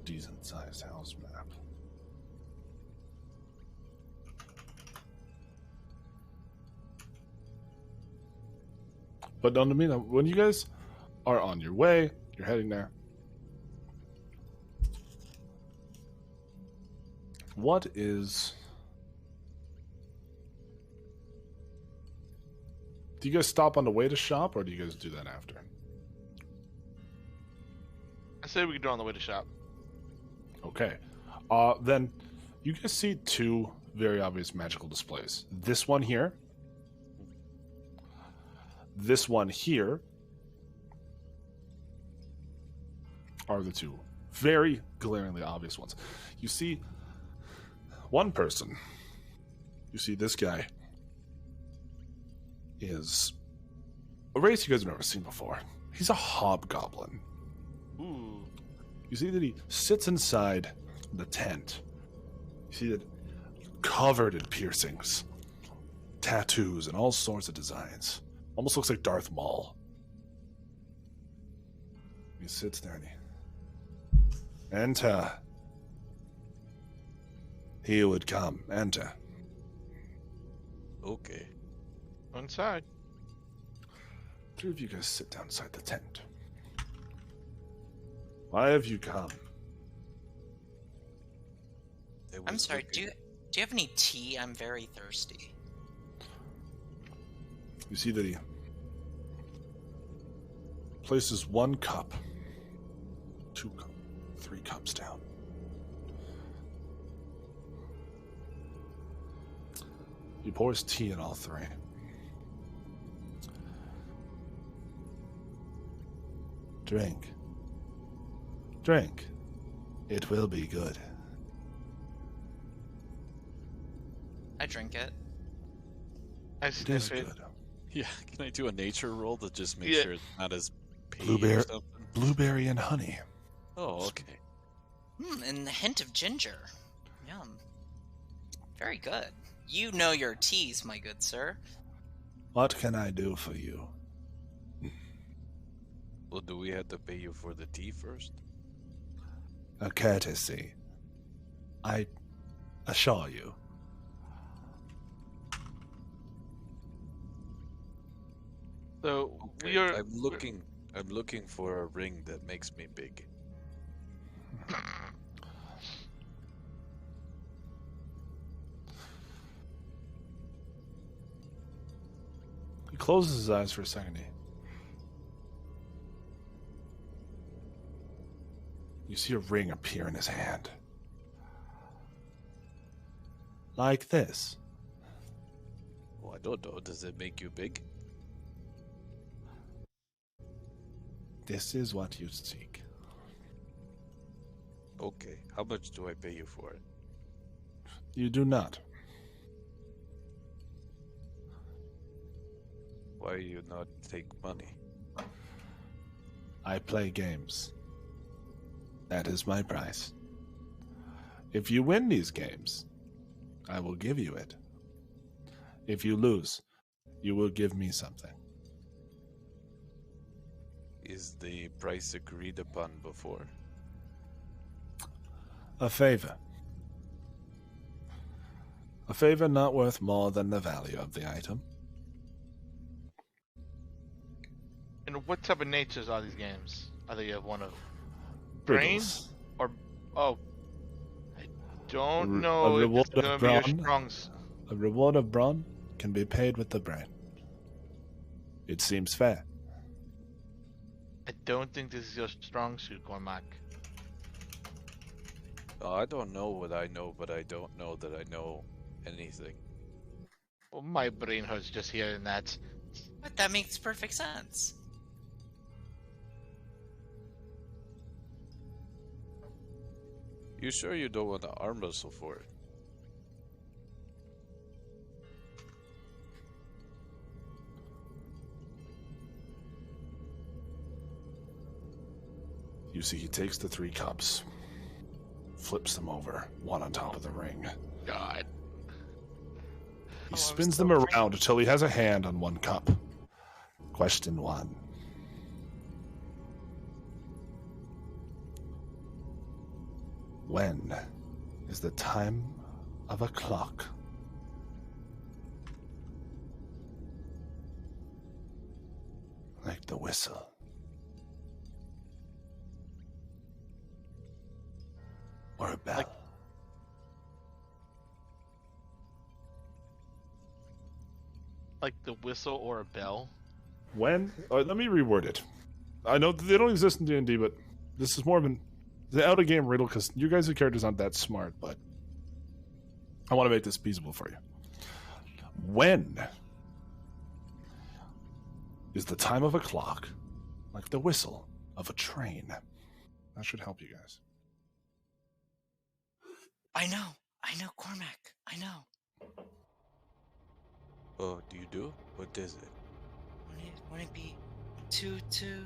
decent sized house map. But don't mean when you guys are on your way, you're heading there. What is... Do you guys stop on the way to shop, or do you guys do that after? I say we could do it on the way to shop. Okay. Then you guys see two very obvious magical displays. This one here. This one here are the two very glaringly obvious ones. You see one person. You see this guy is a race you guys have never seen before. He's a hobgoblin. Ooh. You see that he sits inside the tent. You see that covered in piercings, tattoos, and all sorts of designs. Almost looks like Darth Maul. He sits there and he... Enter. He would come. Enter. Okay. Inside. Three of you guys sit down inside the tent. Why have you come? I'm sorry, do you have any tea? I'm very thirsty. You see that he places 1 cup, 2 cups, 3 cups down. He pours tea in all 3. Drink. Drink. It will be good. I drink it. I It is sniff it. good. Yeah, can I do a nature roll to just make Yeah. sure it's not as pee Blueberry- or something? Blueberry and honey. Oh, okay. And a hint of ginger. Yum. Very good. You know your teas, my good sir. What can I do for you? Well, do we have to pay you for the tea first? A courtesy. I assure you. So Okay, we are. I'm looking for a ring that makes me big. He closes his eyes for a second. You see a ring appear in his hand. Like this. Oh, I don't know. Does it make you big? This is what you seek. Okay. How much do I pay you for it? You do not. Why you not take money? I play games. That is my price. If you win these games, I will give you it. If you lose, you will give me something. Is the price agreed upon before? A favor. A favor not worth more than the value of the item. And what type of natures are these games? Are they of one of brain Riddles. or oh? I don't A know if reward it's gonna of be your brawn. strongs. A reward of brawn can be paid with the brain. It seems fair. I don't think this is your strong suit, Cormac. Oh, I don't know what I know, but I don't know that I know anything. Well, my brain hurts just hearing that. But that makes perfect sense. You sure you don't want to arm wrestle for it? You see, he takes the 3 cups, flips them over, one on top of the ring. God. He I'm spins still them drinking. around until he has a hand on one cup. Question 1. When is the time of a clock? Like the whistle. Or a bell. Like the whistle or a bell? When? Let me reword it. I know they don't exist in D&D, but this is more of the out-of-game riddle because you guys' characters aren't that smart, but I want to make this feasible for you. When is the time of a clock like the whistle of a train? That should help you guys. I know, Cormac. I know. Oh, do you do? What is it? Wouldn't it be 2-2?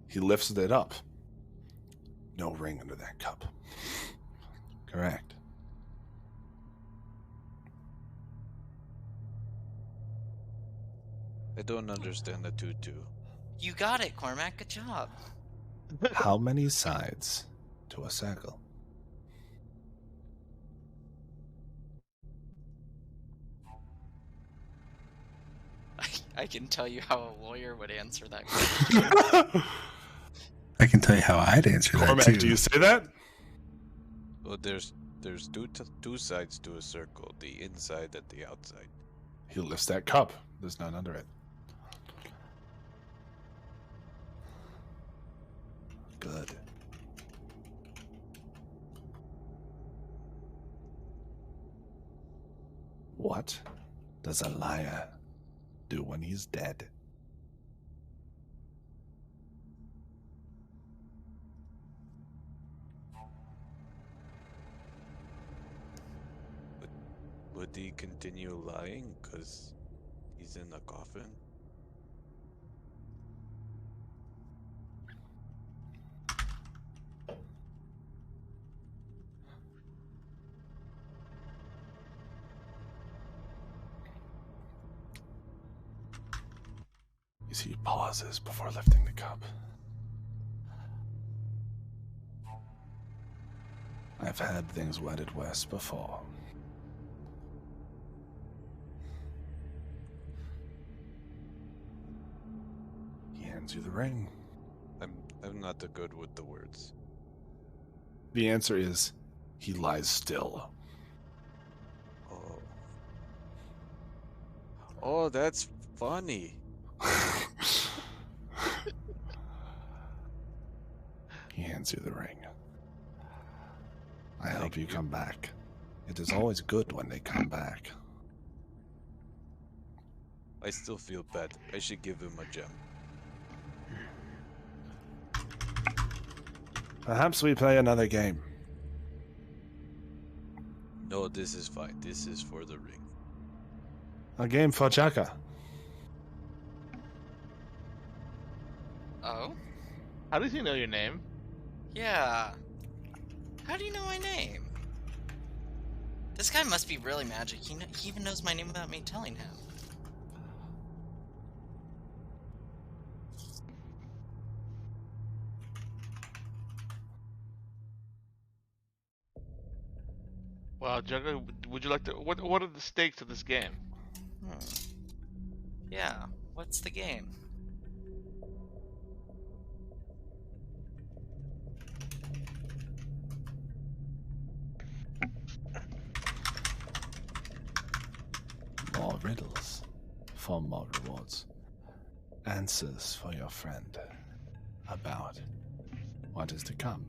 He lifts it up. No ring under that cup. Correct. I don't understand the 2-2. You got it, Cormac. Good job. How many sides to a circle? I can tell you how a lawyer would answer that question. I can tell you how I'd answer that Cormac, too. do you say that? Well, there's two sides to a circle, the inside and the outside. He lifts that cup. There's none under it. Good. What does a liar do when he's dead? Would he continue lying because he's in a coffin? You see, he pauses before lifting the cup. I've had things wedded west before. He hands you the ring. I'm not that good with the words. The answer is, he lies still. Oh. Oh, that's funny. He hands you the ring. I hope Thank you you. come back. It is always good when they come back. I still feel bad. I should give him a gem. Perhaps we play another game. No, this is fine. This is for the ring. A game for Chaka. Oh? How does he know your name? Yeah. How do you know my name? This guy must be really magic. He even knows my name without me telling him. Well, Jugga, would you like to? What are the stakes of this game? Yeah, what's the game? More riddles for more rewards. Answers for your friend about what is to come.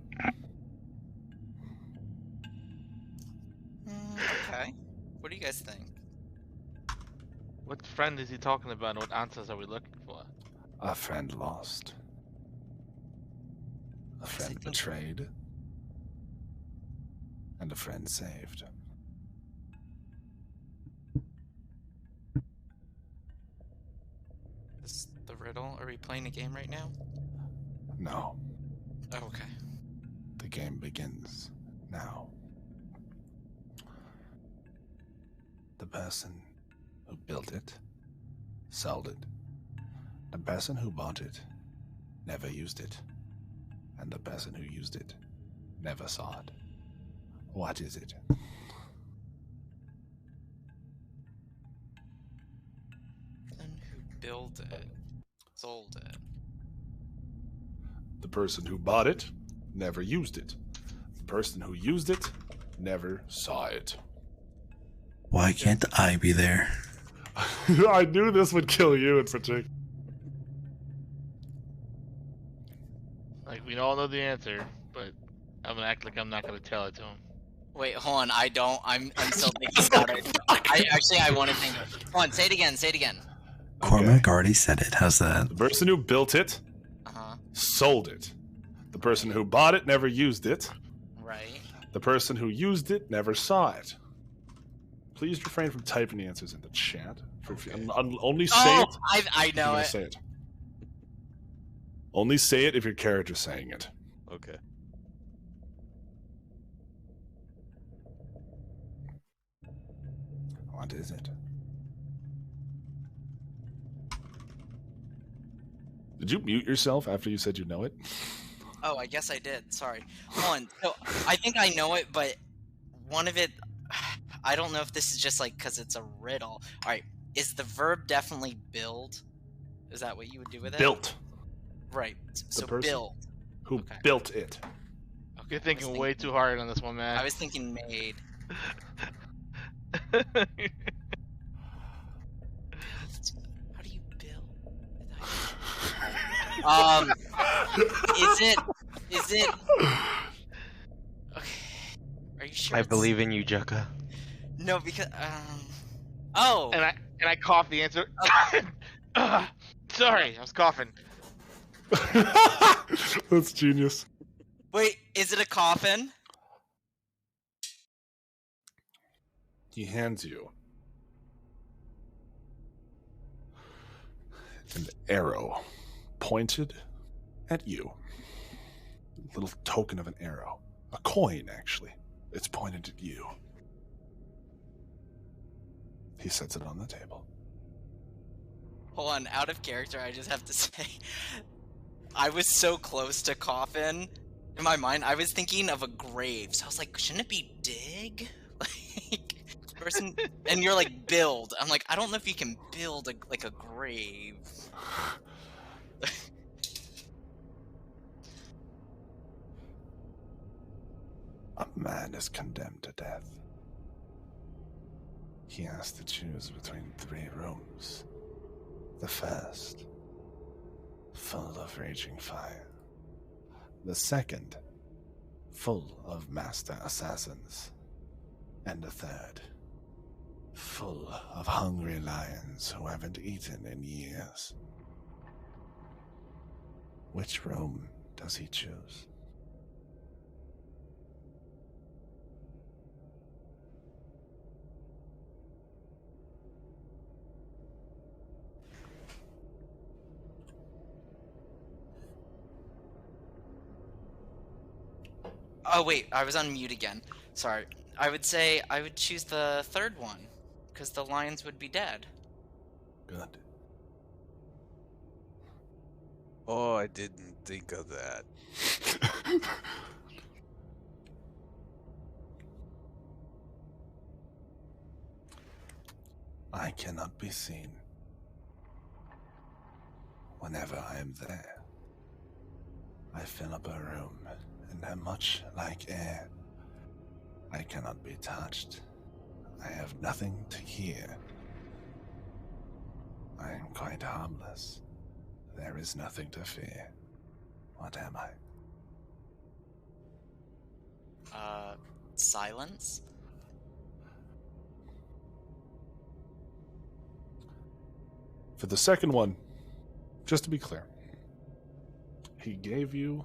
Okay. What do you guys think? What friend is he talking about, and what answers are we looking for? A friend lost. A friend betrayed. And a friend saved. Is the riddle? Are we playing a game right now? No, Oh, okay. the game begins now. The person who built it sold it. The person who bought it never used it. And the person who used it never saw it. What is it? Then who built it? Sold it. The person who bought it never used it. The person who used it never saw it. Why can't I be there? I knew this would kill you in particular. Like, we all know the answer, but I'm gonna act like I'm not gonna tell it to him. Wait, hold on. I don't. I'm still thinking about it. I want to think. Hold on. Say it again. Say it again. Cormac already said it. How's that? The person who built it sold it. The person who bought it never used it. Right. The person who used it never saw it. Please refrain from typing the answers in the chat. Only say it. I know it. Say it. Only say it if your character's saying it. Okay. What is it? Did you mute yourself after you said you know it? Oh, I guess I did. Sorry. Hold on. So I think I know it, but one of it, I don't know if this is just like because it's a riddle. All right. Is the verb definitely build? Is that what you would do with it? Built. Right. So person build. Who built it? Okay. You're thinking way too hard on this one, man. I was thinking made. How do you build? Is it? Okay. Are you sure? I believe in you, Jukka. No, because oh. And I coughed the answer. Sorry, I was coughing. That's genius. Wait, is it a coffin? He hands you an arrow pointed at you. A little token of an arrow. A coin, actually. It's pointed at you. He sets it on the table. Hold on, out of character, I just have to say, I was so close to coffin. In my mind, I was thinking of a grave, so I was like, shouldn't it be dig? Like, person, and you're like, build. I'm like, I don't know if you can build a grave. A man is condemned to death. He has to choose between 3 rooms. The first, full of raging fire. The second, full of master assassins. And the third, full of hungry lions who haven't eaten in years. Which room does he choose? Oh wait, I was on mute again. Sorry. I would say I would choose the third one, because the lions would be dead. Good. Oh, I didn't think of that. I cannot be seen. Whenever I am there, I fill up a room and am much like air. I cannot be touched. I have nothing to hear. I am quite harmless. There is nothing to fear. What am I? Silence? For the second one, just to be clear, he gave you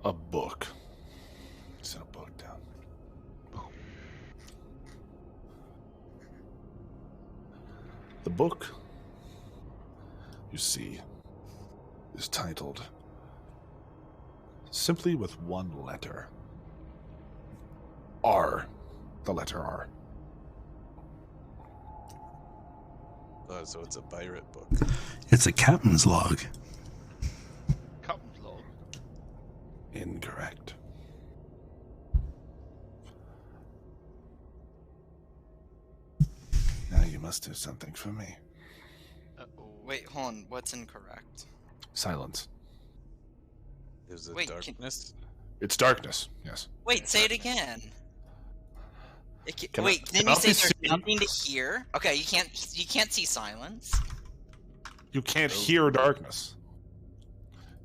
A book. Set a book down. The book, you see, is titled simply with one letter. R. The letter R. So it's a pirate book. It's a captain's log. Captain's log. Incorrect. Now you must do something for me. Wait, hold on. What's incorrect? Silence. Is it Wait, darkness? It's darkness, yes. Wait, say it again. Can I- Wait, didn't can you I say be there's seen? nothing to hear? Okay, you can't see silence. You can't hear darkness.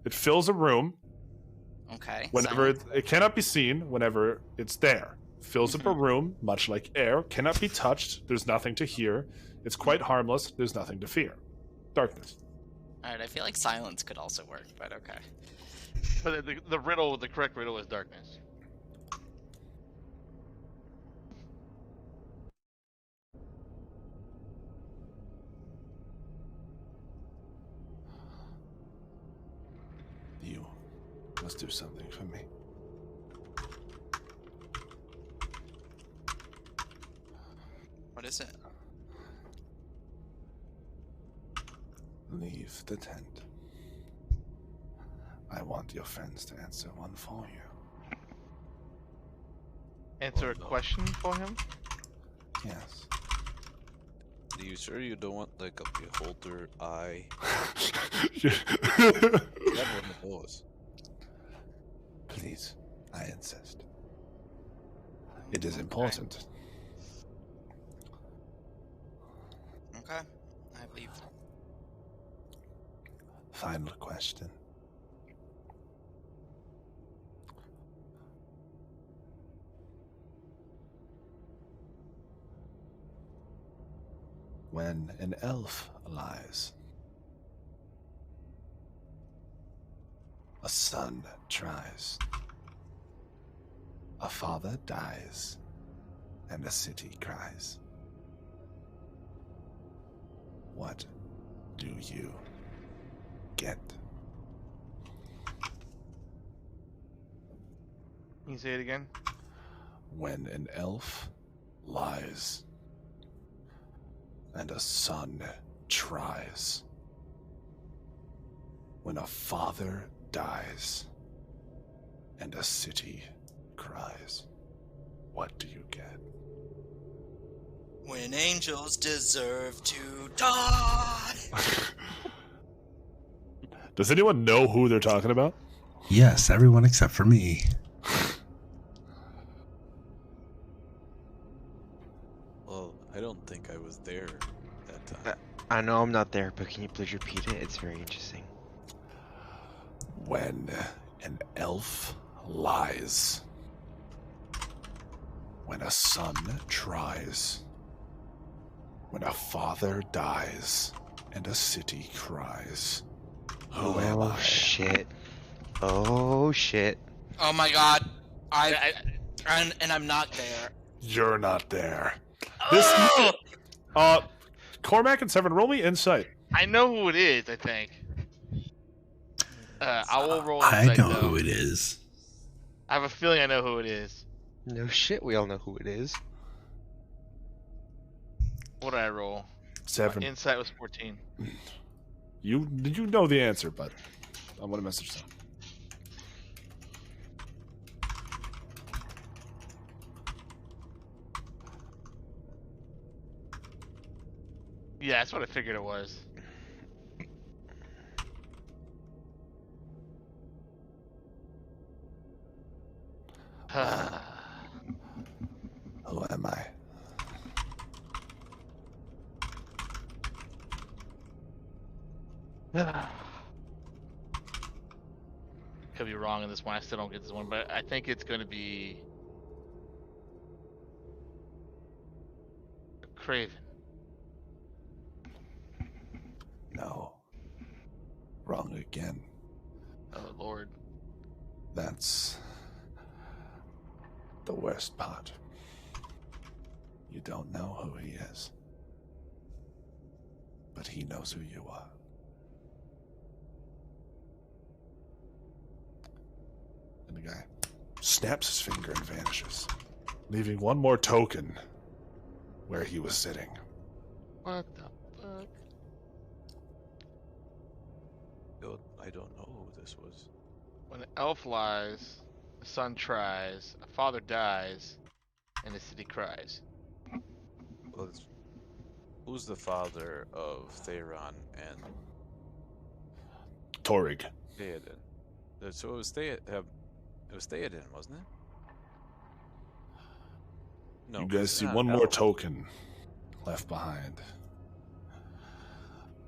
It fills a room Okay. whenever silence. it cannot be seen whenever it's there. Fills up a room, much like air, cannot be touched, there's nothing to hear. It's quite harmless, there's nothing to fear. Darkness. Alright, I feel like silence could also work, but okay. But the correct riddle is darkness. You must do something for me. What is it? Leave the tent. I want your friends to answer one for you. Answer a question for him? Yes. Are you sure you don't want like a beholder eye? Please, That one of those. I insist. It is important. Okay. I believe. Final question. When an elf lies, a son tries, a father dies, and a city cries. What do you get? Can you say it again? When an elf lies and a son tries, when a father dies and a city cries, what do you get? When angels deserve to die. Does anyone know who they're talking about? Yes, everyone except for me. Well, I don't think I was there that time. I know I'm not there, but can you please repeat it? It's very interesting. When an elf lies, when a son tries, when a father dies and a city cries, who am I? Shit. Oh shit. Oh my god. And I'm not there. You're not there. Oh! Cormac and Seven, roll me insight. I know who it is, I think. I will roll I insight, know though. who it is. I have a feeling I know who it is. No shit, we all know who it is. What did I roll? 7. Insight was 14. You know the answer, but I want to message them. Yeah, that's what I figured it was. Who am I? Could be wrong in this one. I still don't get this one, but I think it's going to be Craven. No. Wrong again. Oh Lord. That's the worst part. You don't know who he is, but he knows who you are. And the guy snaps his finger and vanishes, leaving one more token where he was sitting. What the fuck? I don't know who this was. When an elf lies, a son tries, a father dies, and the city cries. Well, who's the father of Theron and Torrig. Theoden? So it was Theoden, wasn't it? No. You guys it's see not one more elf. token left behind.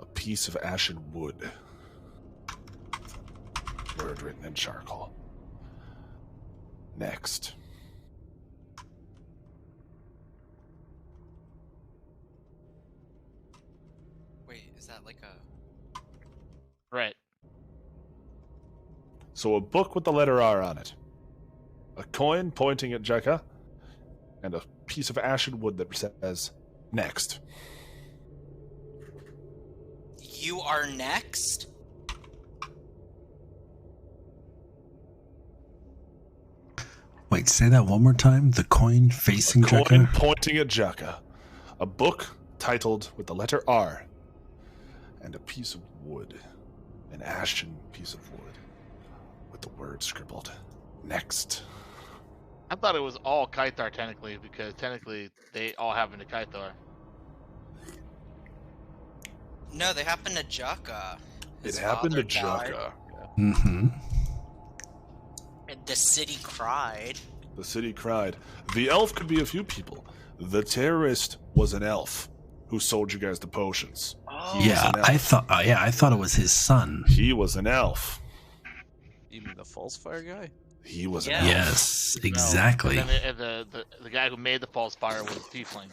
A piece of ashen wood. Word written in charcoal. Next. Wait, is that like a? Right. So a book with the letter R on it. A coin pointing at Jekka. And a piece of ashen wood that says, next. You are next? Wait, say that one more time. The coin facing A coin Jekka? pointing at Jekka. A book titled with the letter R. And a piece of wood. An ashen piece of wood. With the word scribbled, next. I thought it was all Kythar technically, because technically they all happen to Kythar. No, they happened to Jukka. It happened to father died, Jekka. Mm-hmm. and the city cried. The city cried. The elf could be a few people. The terrorist was an elf who sold you guys the potions. Oh. He was Yeah, an elf. I thought it was his son. He was an elf. You mean the false fire guy? He was Yeah. an elf. Yes, No, exactly. and then the guy who made the false fire was a tiefling.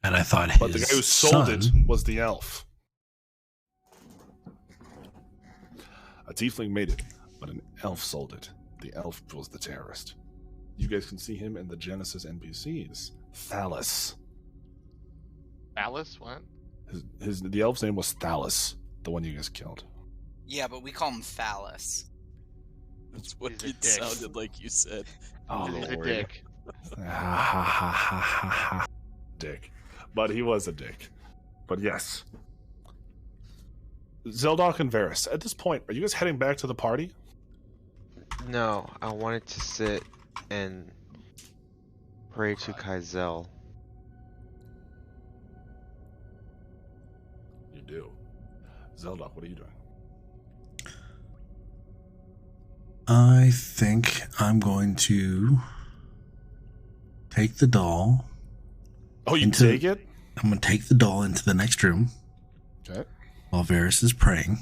And I thought his But the guy who sold it son- was the elf. A tiefling made it, but an elf sold it. The elf was the terrorist. You guys can see him in the Genesis NPCs. Thallus. Alice? What? The elf's name was Thallus, the one you guys killed. Yeah, but we call him Phallus. That's what He's a it dick. sounded like you said. Oh, He's a Lord. dick. Dick. But he was a dick. But yes. Zeldok and Varys, at this point, are you guys heading back to the party? No, I wanted to sit and pray to Kaizel. You do. Zeldok, what are you doing? I think I'm going to take the doll. Oh, you Into- take it? I'm going to take the doll into the next room Okay. while Varys is praying.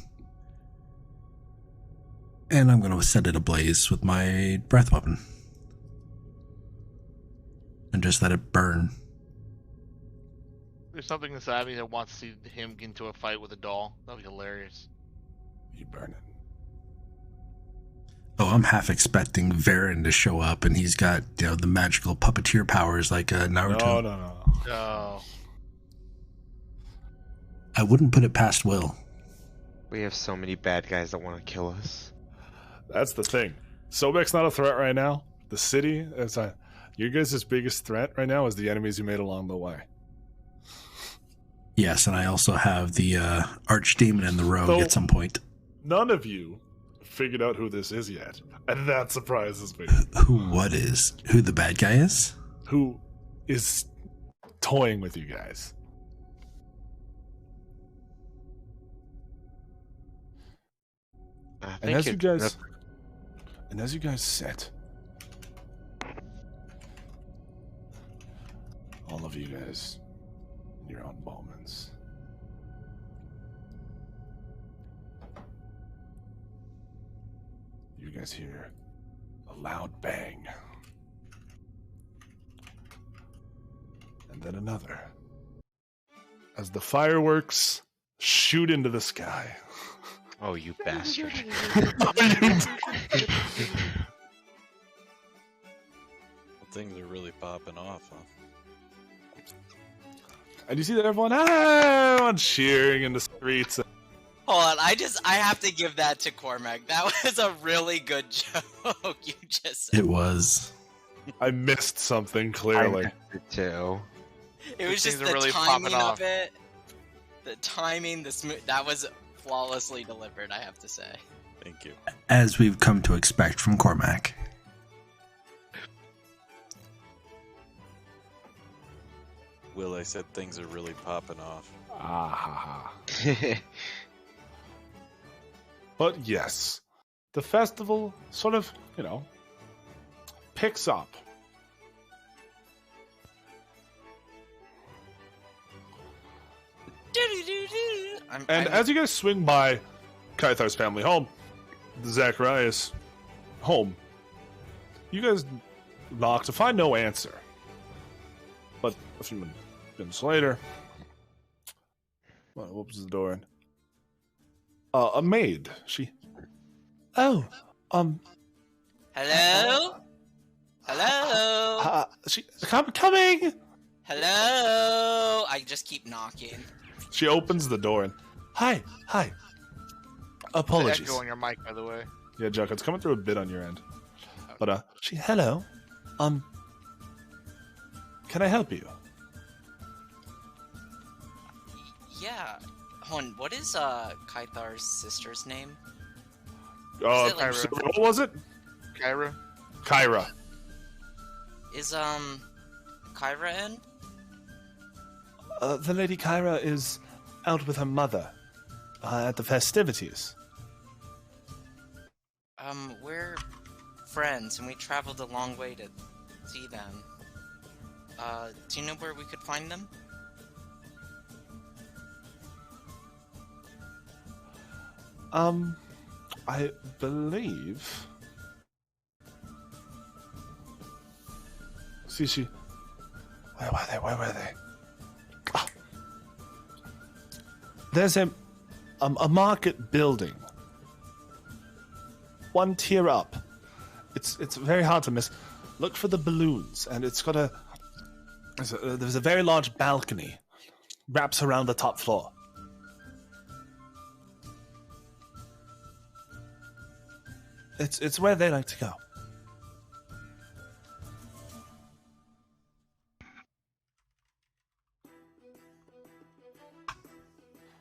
And I'm going to set it ablaze with my breath weapon. And just let it burn. There's something inside me that wants to see him get into a fight with a doll. That'd be hilarious. You burn it. Oh, I'm half expecting Varen to show up and he's got, the magical puppeteer powers like Naruto. No. No. I wouldn't put it past Will. We have so many bad guys that want to kill us. That's the thing. Sobek's not a threat right now. The city is your guys' biggest threat right now is the enemies you made along the way. Yes, and I also have the archdemon in the rogue So- at some point. None of you figured out who this is yet, and that surprises me. Who the bad guy is? Who is toying with you guys? I And as think you guys sit, all of you guys in your own moments, you guys hear a loud bang, and then another, as the fireworks shoot into the sky. Oh, you bastard. Things are really popping off, huh? And you see that everyone cheering in the streets. Hold on, I have to give that to Cormac. That was a really good joke you just said. It was. I missed something I clearly. missed it too. It was Things just are the really timing popping off. of it. The timing, that was flawlessly delivered, I have to say. Thank you. As we've come to expect from Cormac. Will, I said things are really popping off. Ah ha ha. But yes, the festival sort of, picks up. And as you guys swing by Kaithar's family home, Zacharias' home, you guys knock to find no answer. But a few minutes later, opens the door and a maid. Hello? Hello? Coming. Hello? I just keep knocking. She opens the door and hi. Apologies. Echo on your mic, by the way. Yeah, Jack, it's coming through a bit on your end. But hello. Can I help you? Yeah. Hold on, what is Kaithar's sister's name? What was it? Kyra? Kyra. Is Kyra in? The Lady Kyra is out with her mother at the festivities. We're friends and we traveled a long way to see them. Do you know where we could find them? I believe. See, where were they? Ah. There's a market building. One tier up. It's very hard to miss. Look for the balloons, and it's got there's a very large balcony, wraps around the top floor. It's where they like to go.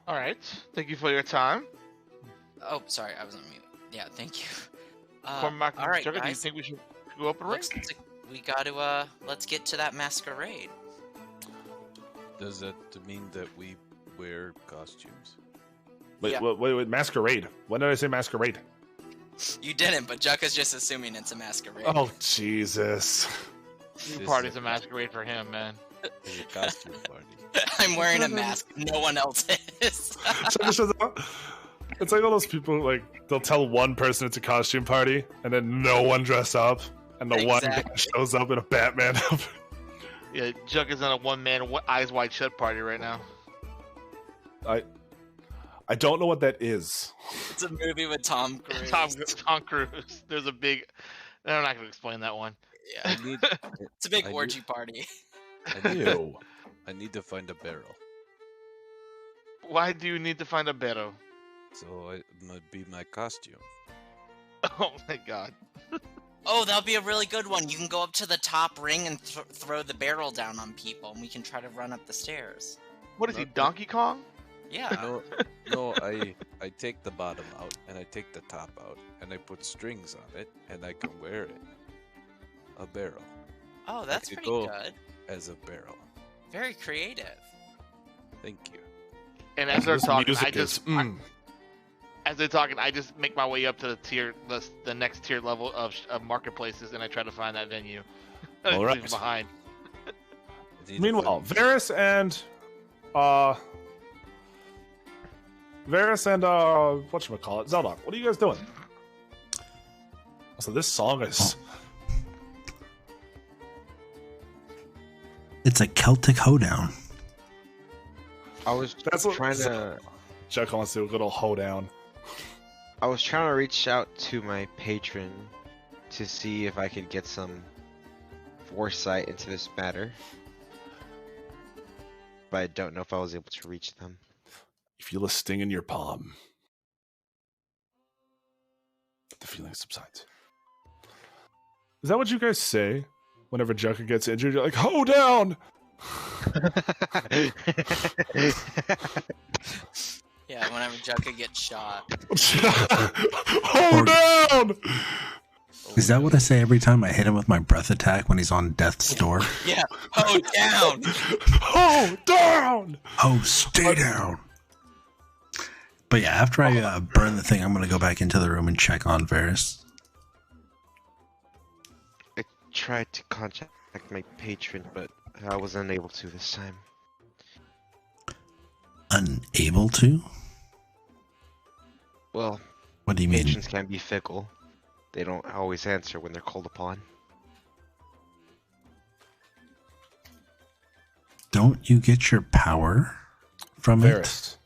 All right. Thank you for your time. Oh, sorry, I was on mute. Yeah, thank you. Cormac, all right, Jugga, do you guys. think we should go up a ring? We gotta, let's get to that masquerade. Does that mean that we wear costumes? Wait, Yeah. wait, masquerade. When did I say masquerade? You didn't, but Jukka's just assuming it's a masquerade. Oh, Jesus. New This party's is a masquerade for him, man. It's a costume party. I'm wearing a mask. No one else is. It's like all those people, like, they'll tell one person it's a costume party, and then no one dress up, and the one guy shows up in a Batman outfit. Yeah, Jugga's on a one-man, eyes wide shut party right now. I don't know what that is. It's a movie with Tom Cruise. Tom Cruise. There's a big... I'm not going to explain that one. Yeah. It's a big I orgy party. I need to find a barrel. Why do you need to find a barrel? So it might be my costume. Oh my god. Oh, that'll be a really good one. You can go up to the top ring and throw the barrel down on people, and we can try to run up the stairs. What is he, Donkey Kong? Yeah. No, I take the bottom out, and I take the top out, and I put strings on it, and I can wear it. A barrel. Oh, that's could pretty go- good. As a barrel. Very creative. Thank you. And as they're This talking, music I just... is- As they're talking, I just make my way up to the next tier level of marketplaces, and I try to find that venue. All Leave right. him behind. I need to Meanwhile, find- Varys and whatchamacallit, Zeldok, what are you guys doing? So this song is It's a Celtic hoedown. I was That's what- trying to. Chuck wants to do a good old hoedown. I was trying to reach out to my patron to see if I could get some foresight into this matter, but I don't know if I was able to reach them. You feel a sting in your palm. The feeling subsides. Is that what you guys say whenever Jukka gets injured? You're like, "Ho down!" Yeah, whenever Jukka gets shot. Ho down! Is that what I say every time I hit him with my breath attack when he's on death's door? Yeah, ho down! Ho down! Oh, stay down. But yeah, after I burn the thing, I'm going to go back into the room and check on Varys. I tried to contact my patron, but I was unable to this time. Unable to? Well, What do you mean? patrons can be fickle. They don't always answer when they're called upon. Don't you get your power from Varys.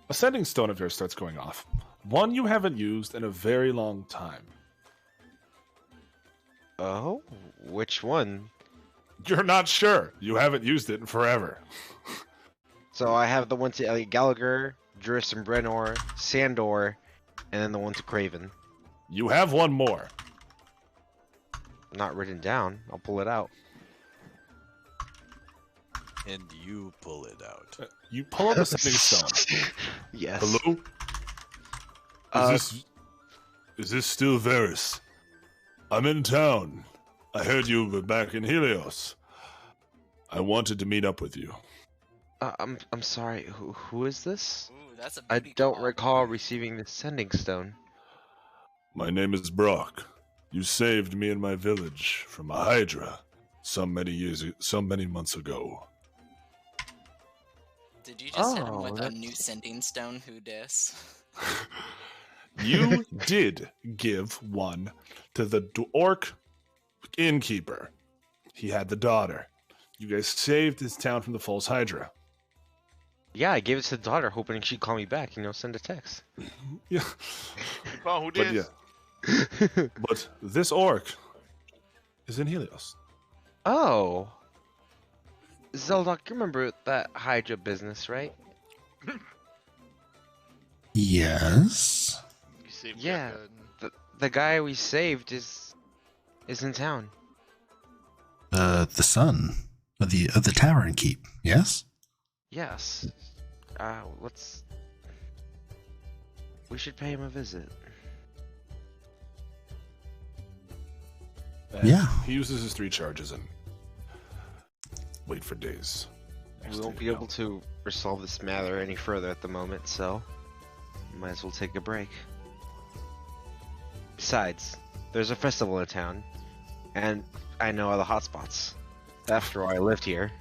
A sending stone of yours starts going off. One you haven't used in a very long time. Oh? Which one? You're not sure. You haven't used it in forever. So I have the one to Gallagher, Druris and Brenor, Sandor, and then the one to Craven. You have one more. Not written down. I'll pull it out. And you pull it out. You pull up a sending stone. Yes. Hello? Is this still Varys? I'm in town. I heard you were back in Helios. I wanted to meet up with you. I'm sorry. Who is this? Ooh, that's a I booty don't call. recall receiving the sending stone. My name is Brock. You saved me and my village from a Hydra so many months ago. Did you just hit him Oh, with a that's- new sending stone? Who dis? You did give one to the orc innkeeper. He had the daughter. You guys saved his town from the false Hydra. Yeah, I gave it to the daughter, hoping she'd call me back. Send a text. Yeah. Well, who But did? yeah. But this orc is in Helios. Oh. Zeldok, you remember that Hydra business, right? Yes. You saved Yeah. Jukka. The guy we saved is in town. The son of the tavern keep. Yes. Yes. We should pay him a visit. And Yeah. He uses his 3 charges and wait for days. We won't be able to resolve this matter any further at the moment, so might as well take a break. Besides, there's a festival in town, and I know all the hotspots. After all, I lived here.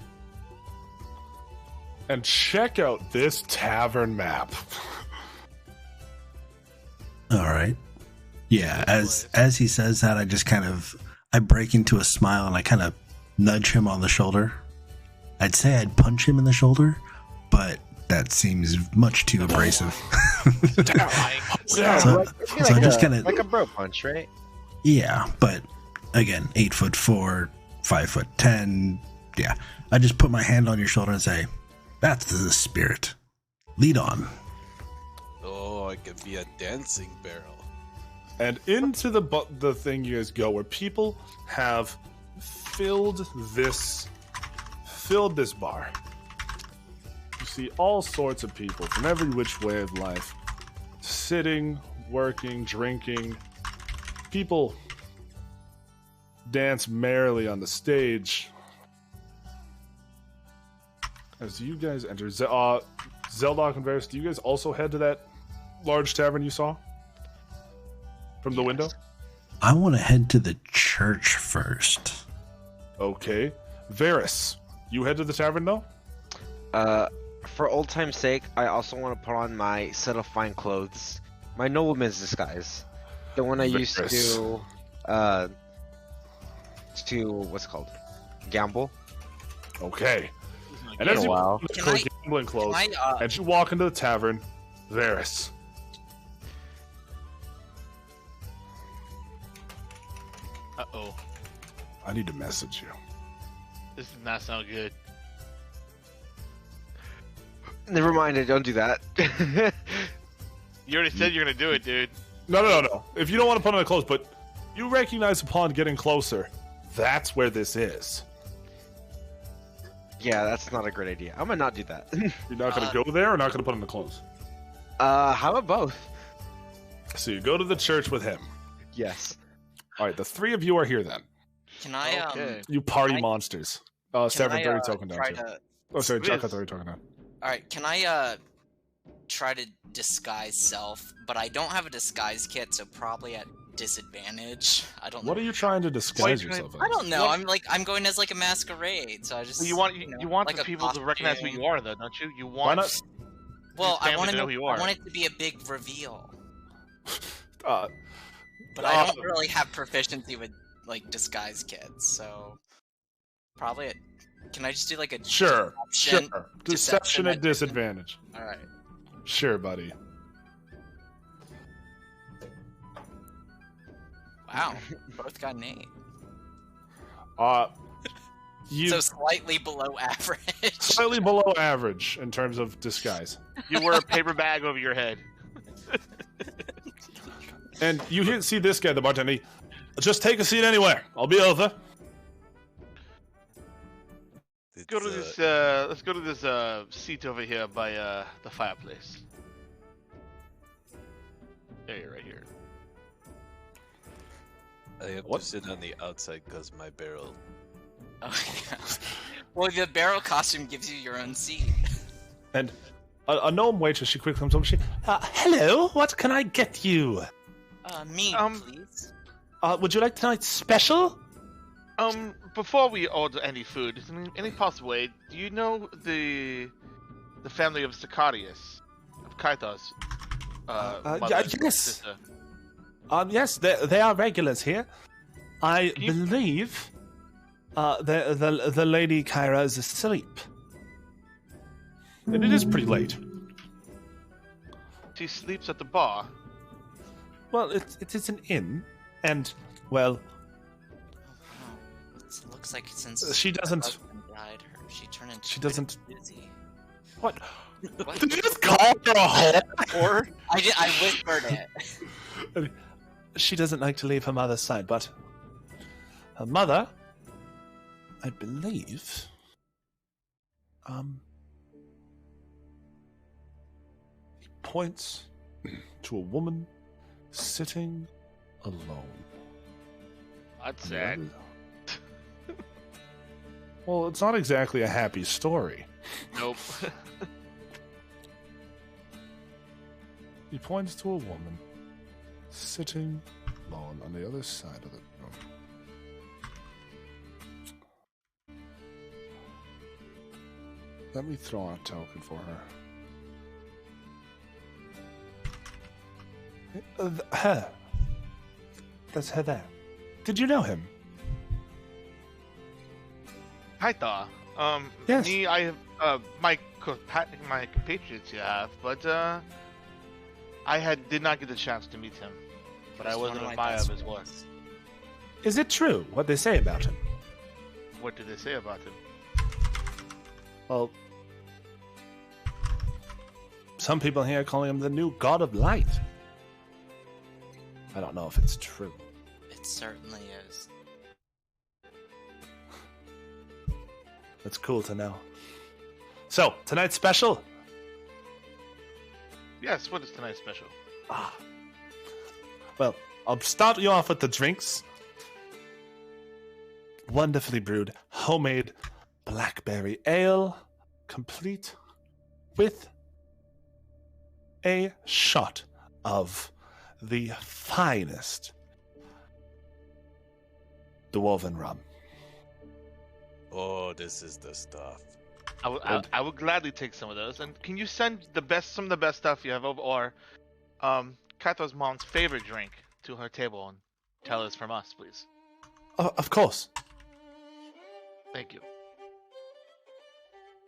And check out this tavern map. All right. Yeah. As he says that, I break into a smile and I kind of nudge him on the shoulder. I'd say I'd punch him in the shoulder, but that seems much too abrasive. So I just kind of like a bro punch, right? Yeah, but again, 8'4", 5'10". Yeah, I just put my hand on your shoulder and say, "That's the spirit. Lead on." Oh, I could be a dancing barrel. And into the thing you guys go where people have filled this bar. You see all sorts of people from every which way of life, sitting, working, drinking. People dance merrily on the stage. As you guys enter, Zeldok and Varys, do you guys also head to that large tavern you saw from the window? I want to head to the church first. Okay. Varys, you head to the tavern though? For old time's sake, I also want to put on my set of fine clothes. My nobleman's disguise. The one I used to what's it called? Gamble. Okay. And Been as a you while. put on gambling clothes, Can I, and you walk into the tavern, Varys, Uh-oh. I need to message you. This does not sound good. Never mind, I don't do that. You already said you're gonna do it, dude. No. If you don't want to put on the clothes, but you recognize upon getting closer, that's where this is. Yeah, that's not a great idea. I'm gonna not do that. You're not going to go there or not going to put on the clothes? How about both? So you go to the church with him. Yes. All right, the three of you are here then. Can I Okay. You party Can I- monsters. can 7:30 I, token down try too. to Oh, sorry, Chuck, I Yes. thought you were talking down. All right, can I try to disguise self? But I don't have a disguise kit, so probably at disadvantage. I don't know. What are you trying to disguise Wait, yourself as? I don't know. What- I'm going as like a masquerade, so I just You want know, you want like the a people to recognize who costume. you are, though, don't you? You Why want not? Well, I family want to know who you are. I want it to be a big reveal, Uh, but I don't really have proficiency with like disguise kits, so probably it. Can I just do like a sure. deception? Deception at at disadvantage. All right. Sure, buddy. Wow, both got an 8. You So slightly below average. slightly below average in terms of disguise. you wear a paper bag over your head. And you see this guy, the bartender. Just take a seat anywhere. I'll be over. Let's go to this seat over here by the fireplace. There, you're right here. I have What? to sit on the outside because my barrel. Oh, yeah. Well, the barrel costume gives you your own seat. And a gnome waitress, she quickly comes over. She, hello, what can I get you? Me, Um, please. Would you like tonight's special? Before we order any food, in any possible way, do you know the family of Sicarius, of Kaitos? Yes. Sister? Yes, they are regulars here. I Can you- believe the Lady Kyra is asleep. And it is pretty late. She sleeps at the bar. Well, it is an inn, and, well, Oh, it looks like since she her doesn't... husband died, she turned into She doesn't... busy. What? What? Did you just call her a whore? I whispered it. She doesn't like to leave her mother's side, but her mother, I believe, he points to a woman sitting alone. That's sad. Well, it's not exactly a happy story. Nope. He points to a woman sitting alone on the other side of the room. Let me throw out a token for her. Her. That's her there. Did you know him? Kaita. Yes. Me, I have my compatriots you have, but did not get the chance to meet him. But I He's was one an of my admirer best of his work. friends. Is it true what they say about him? What did they say about him? Well, some people here calling him the new god of light. I don't know if it's true. It certainly is. That's cool to know. So, tonight's special? Yes. What is tonight's special? Well, I'll start you off with the drinks. Wonderfully brewed, homemade blackberry ale, complete with a shot of the finest dwarven rum. Oh, this is the stuff. I would gladly take some of those. And can you send some of the best stuff you have over, or Kato's mom's favorite drink to her table and tell us from us, please? Of course. Thank you.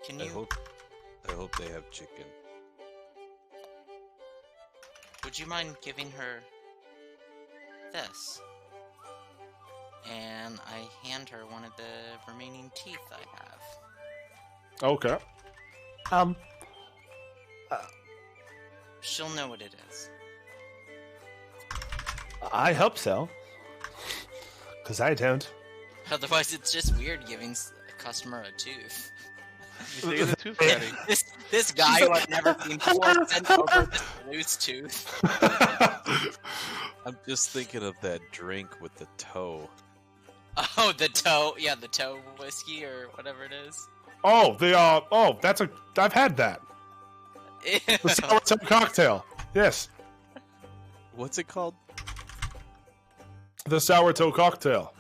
Can I you? hope they have chicken. Would you mind giving her this? remaining teeth I have. Okay. She'll know what it is. I hope so. Because I don't. Otherwise, it's just weird giving a customer a tooth. You say the tooth fairy. This guy who I've never seen before sent over this loose tooth. I'm just thinking of that drink with the toe. Oh, the toe. Yeah, the toe whiskey or whatever it is. Oh, I've had that. The sour toe cocktail. Yes. What's it called? The sour toe cocktail.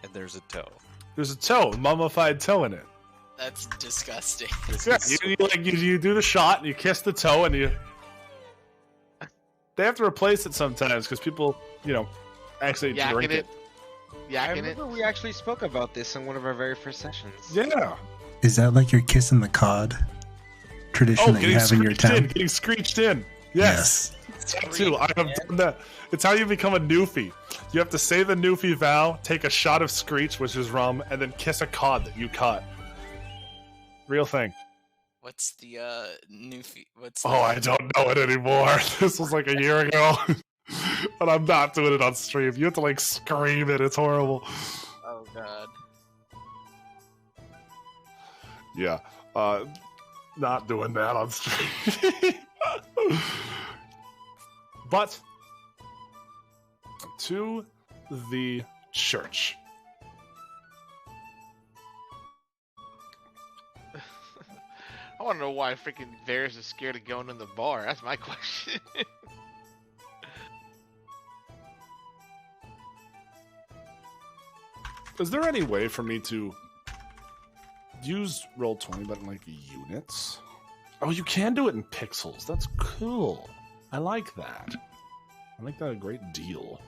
And there's a toe. There's a toe, a mummified toe in it. That's disgusting. Yeah, you do the shot and you kiss the toe and you. They have to replace it sometimes because people, actually drink it. I Yakking it. remember we actually spoke about this in one of our very first sessions. Yeah. Is that like you're kissing the cod tradition that you have in your town? Getting screeched in. Yes. That too. I have done that. It's how you become a newfie. You have to say the newfie vow, take a shot of screech, which is rum, and then kiss a cod that you caught. Real thing. What's the new what's Oh, the... I don't know it anymore. This was like a year ago. And I'm not doing it on stream. You have to like scream it. It's horrible. Oh god. Yeah. Not doing that on stream. But to the church. I want to know why freaking Varys is scared of going in the bar. That's my question. Is there any way for me to use Roll20 but in like units? Oh, you can do it in pixels. That's cool. I like that. I like that a great deal.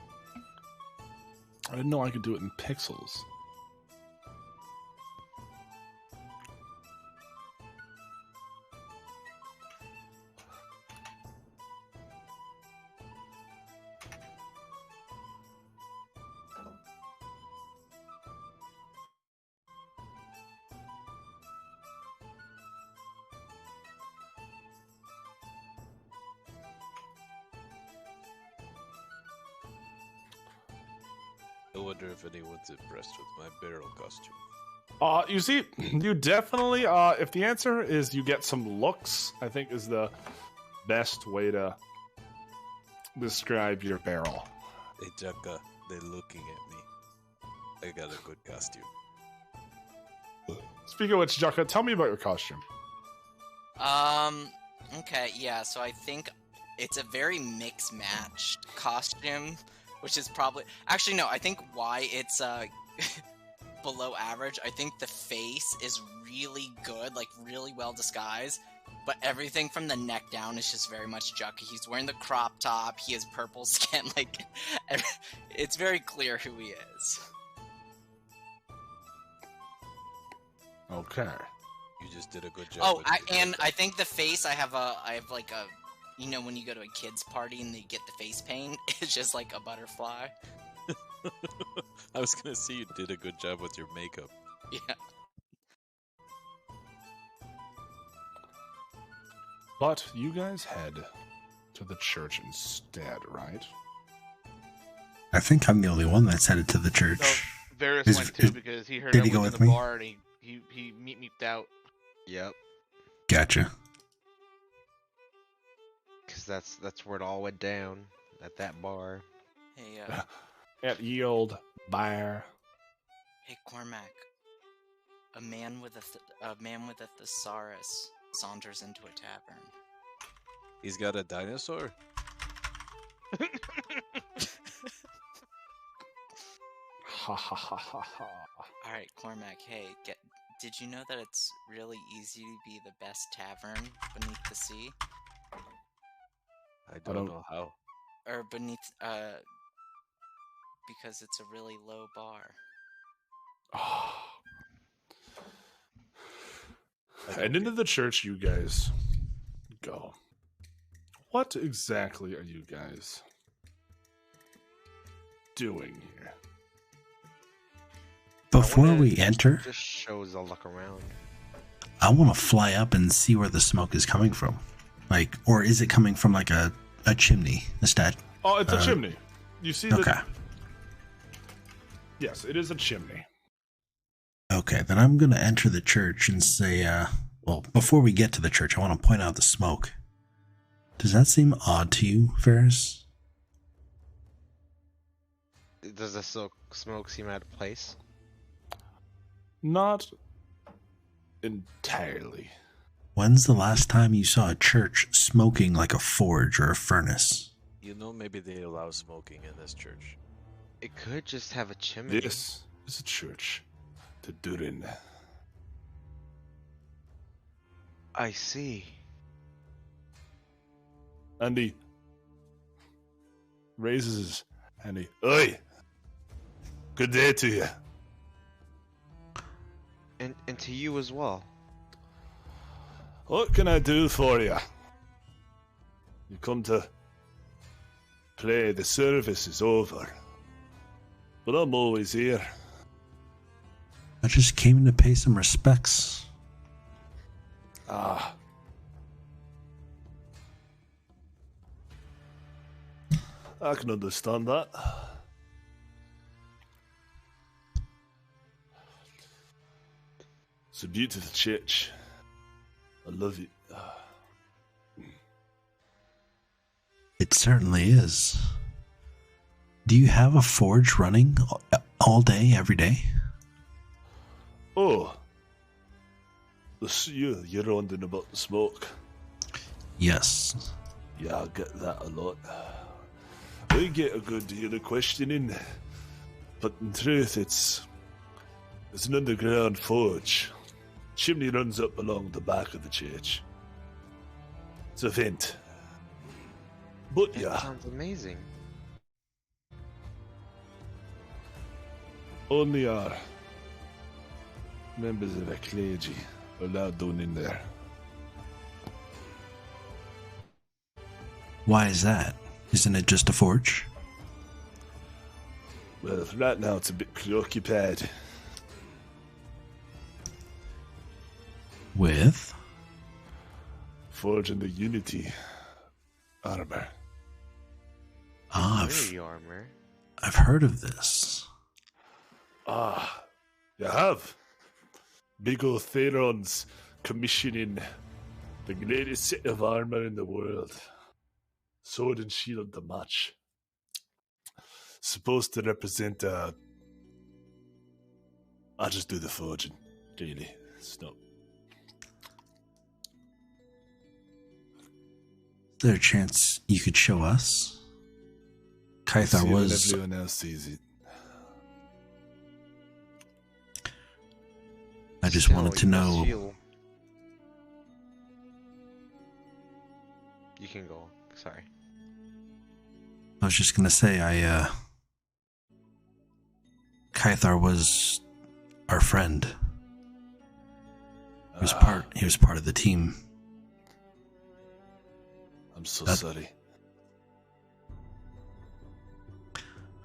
I didn't know I could do it in pixels. I wonder if anyone's impressed with my barrel costume. You see, you definitely, if the answer is you get some looks, I think is the best way to describe your barrel. Hey, Jaka, they're looking at me. I got a good costume. Speaking of which, Jaka, tell me about your costume. Okay, yeah, so I think it's a very mix-matched costume, which is probably... Actually, no, I think why it's, below average, I think the face is really good, like, really well disguised, but everything from the neck down is just very much Jaka. He's wearing the crop top, he has purple skin, like, it's very clear who he is. Okay. You just did a good job. Oh, I think the face, I have like a, you know, when you go to a kid's party and they get the face paint, it's just like a butterfly. I was gonna say you did a good job with your makeup. Yeah. But you guys head to the church instead, right? I think I'm the only one that's headed to the church. No, Varys Is- went too is- because he heard did I he go went with to the me? bar and he meeped out. Yep. Gotcha. Because that's where it all went down, at that bar. Hey, At ye old bar. hey, Cormac. A man with a thesaurus saunters into a tavern. He's got a dinosaur? Ha ha ha ha ha. All right, Cormac. Hey, did you know that it's really easy to be the best tavern beneath the sea, I don't know how. or beneath because it's a really low bar. And into the church you guys go. What exactly are you guys doing here? Before we enter, Just shows a look around. I want to fly up and see where the smoke is coming from. Like, or is it coming from like a chimney instead? Oh, it's a chimney. You see the... Okay. Yes, it is a chimney. Okay, then I'm going to enter the church and say, well, before we get to the church, I want to point out the smoke. Does that seem odd to you, Ferris? Does the smoke seem out of place? Not entirely. When's the last time you saw a church smoking like a forge or a furnace? You know, maybe they allow smoking in this church. It could just have a chimney. This is a church to Durin. I see. And he raises his hand. Oi! Good day to you. And to you as well. What can I do for you? You come to play. The service is over. But I'm always here. I just came to pay some respects. Ah. I can understand that. It's a beautiful church. I love it. It certainly is. Do you have a forge running all day, every day? Oh. You're wondering about the smoke. Yes. Yeah, I get that a lot. We get a good deal of questioning. But in truth, it's an underground forge. Chimney runs up along the back of the church. It's a vent. But That yeah, sounds amazing. only our members of the clergy are allowed down in there. Why is that? Isn't it just a forge? Well, right now it's a bit preoccupied. With? Forging the Unity armor. Ah, Very armor. I've heard of this. Ah, you have. Big ol' Theron's commissioning the greatest set of armor in the world. Sword and shield to match. Supposed to represent, I just do the forging, really. It's not. Is there a chance you could show us? Kythar See when was... everyone else sees it. I just Still, wanted to you must know... feel- You can go. Sorry. I was just gonna say, Kythar was our friend. He was part of the team. I'm so That- sorry.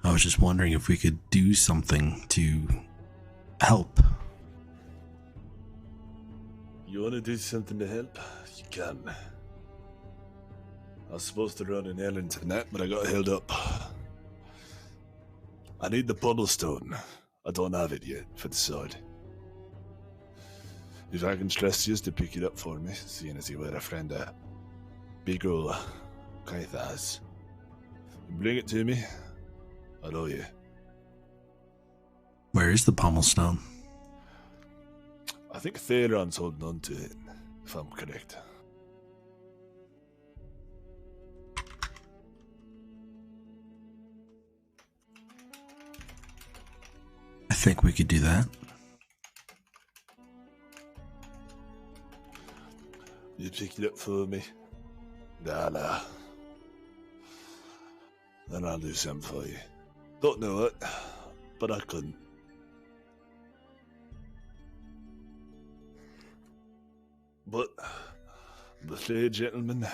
I was just wondering if we could do something to help. You want to do something to help? You can. I was supposed to run an errand tonight, but I got held up. I need the pummel stone. I don't have it yet for the sword. If I can trust you to pick it up for me, seeing as you were a friend of big ol' Kythar's. Bring it to me. I owe you. Where is the pommel stone? I think Theron's holding on to it, if I'm correct. I think we could do that. You pick it up for me. Nah. Then I'll do something for you. Don't know it, but I couldn't. But, the fair gentlemen,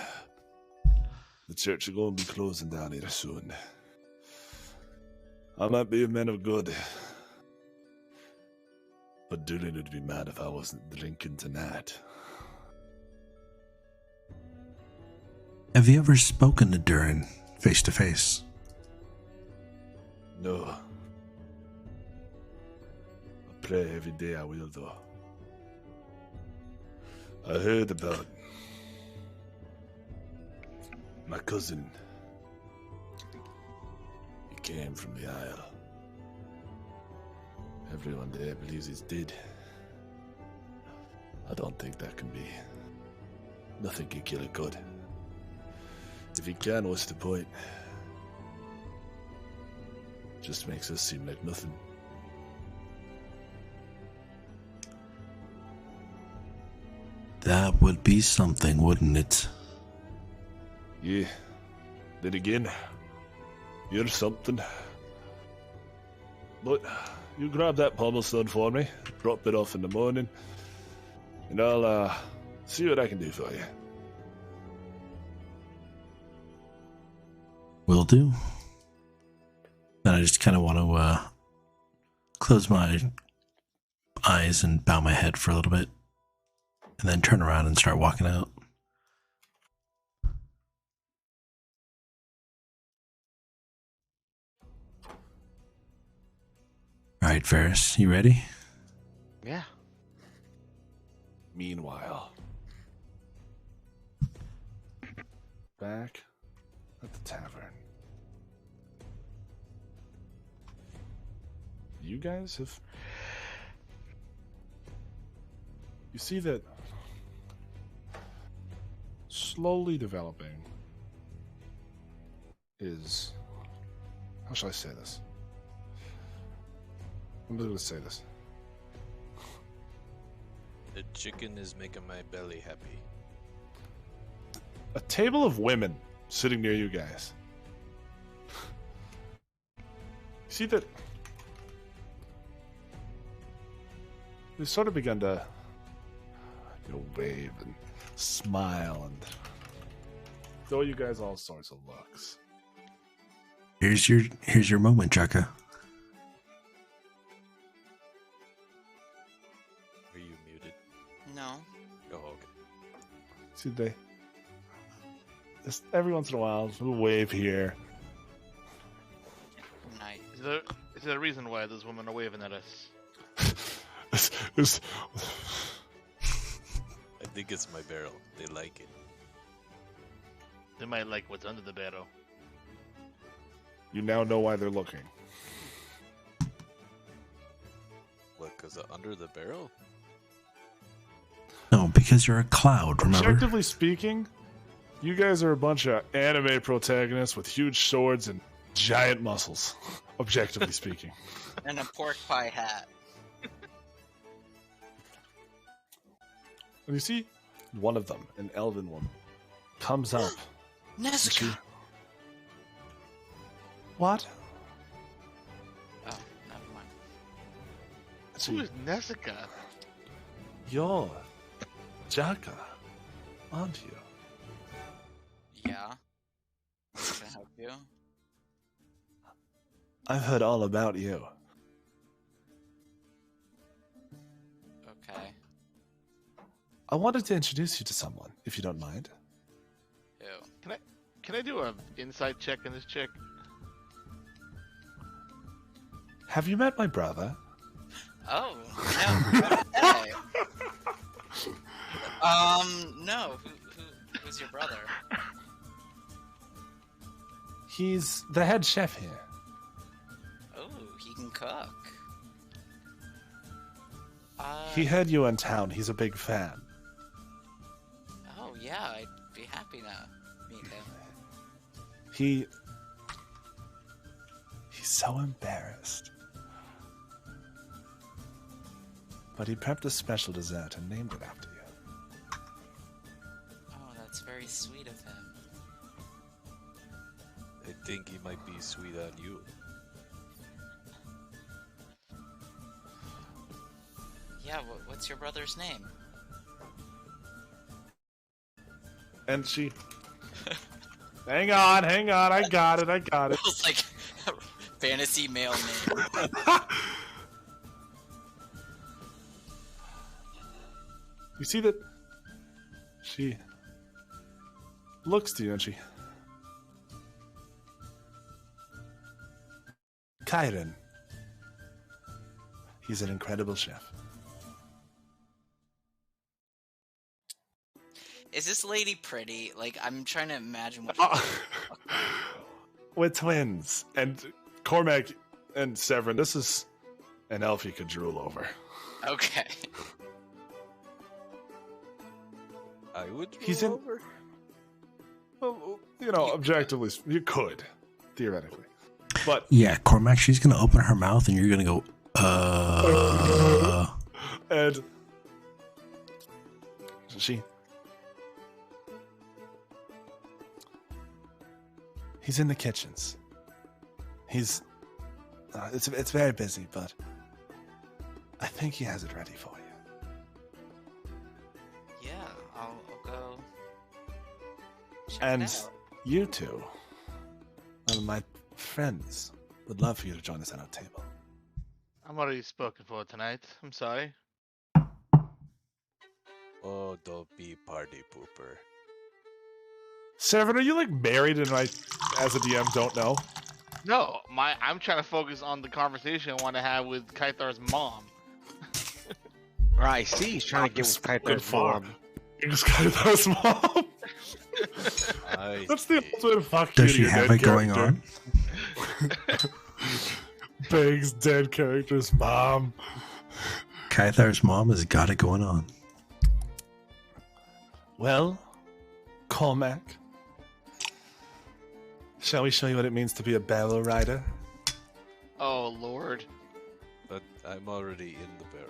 the church are going to be closing down here soon. I might be a man of God, But Durin would be mad if I wasn't drinking tonight. Have you ever spoken to Durin face to face? No. I pray every day I will, though. I heard about my cousin. He came from the Isle. Everyone there believes he's dead. I don't think that can be. Nothing can kill a god. If he can, what's the point? Just makes us seem like nothing. That would be something, wouldn't it? Yeah. Then again, you're something. But you grab that pommel stone for me, drop it off in the morning, and I'll see what I can do for you. Will do. Then I just kind of want to close my eyes and bow my head for a little bit, and then turn around and start walking out. All right, Ferris, you ready? Yeah. Meanwhile, back at the tavern. You guys have... You see that slowly developing is... How shall I say this? I'm going to say this. The chicken is making my belly happy. A table of women sitting near you guys. See that they sort of begun to wave and smile and throw you guys all sorts of looks. Here's your moment, Jaka. Are you muted? No. Oh, okay. See, they just every once in a while, just a little wave here. Night. Is there a reason why those women are waving at us? It's- I think it's my barrel. They like it. They might like what's under the barrel. you now know why they're looking. What, because under the barrel? No, because you're a cloud, remember? Objectively speaking, you guys are a bunch of anime protagonists with huge swords and giant muscles. Objectively speaking. And a pork pie hat. And you see one of them, an elven woman, comes up. Nezuka! What? Oh, never mind. Who is Nezuka? You're Jaka, aren't you? Yeah. Can I help you? I've heard all about you. Okay. I wanted to introduce you to someone, if you don't mind. Who? Can I do an inside check on this chick? Have you met my brother? Oh, no. Hey. No. Who's your brother? He's the head chef here. Oh, he can cook. He heard you in town. He's a big fan. Oh, yeah, I'd be happy to meet him. He's so embarrassed. But he prepped a special dessert and named it after you. Oh, that's very sweet of him. I think he might be sweet on you. Yeah, what's your brother's name? And she... hang on, I got it. It was like a fantasy male name. You see that she looks to you and she... Kyron. He's an incredible chef. Is this lady pretty? Like, I'm trying to imagine what. We're twins. And Cormac and Severin, this is an elf you could drool over. Okay. I would. He's in. Over. Well, you know, objectively, you could, theoretically. But. Yeah, Cormac, she's going to open her mouth and you're going to go, And. She. He's in the kitchens. He's... it's very busy, but... I think he has it ready for you. Yeah, I'll go. Check And it out. you two, my friends, would love for you to join us at our table. I'm already spoken for tonight. I'm sorry. Oh, don't be party pooper. Severin, are you like married and I, as a DM, don't know? No, I'm trying to focus on the conversation I want to have with Kaithar's mom. Right, see, he's trying to get with Kaithar's mom. It's Kaithar's mom. That's the ultimate fuck. Does she have it going on? Big's dead character's mom. Kaithar's mom has got it going on. Well, Cormac, shall we show you what it means to be a barrel rider? Oh, Lord. But I'm already in the barrel.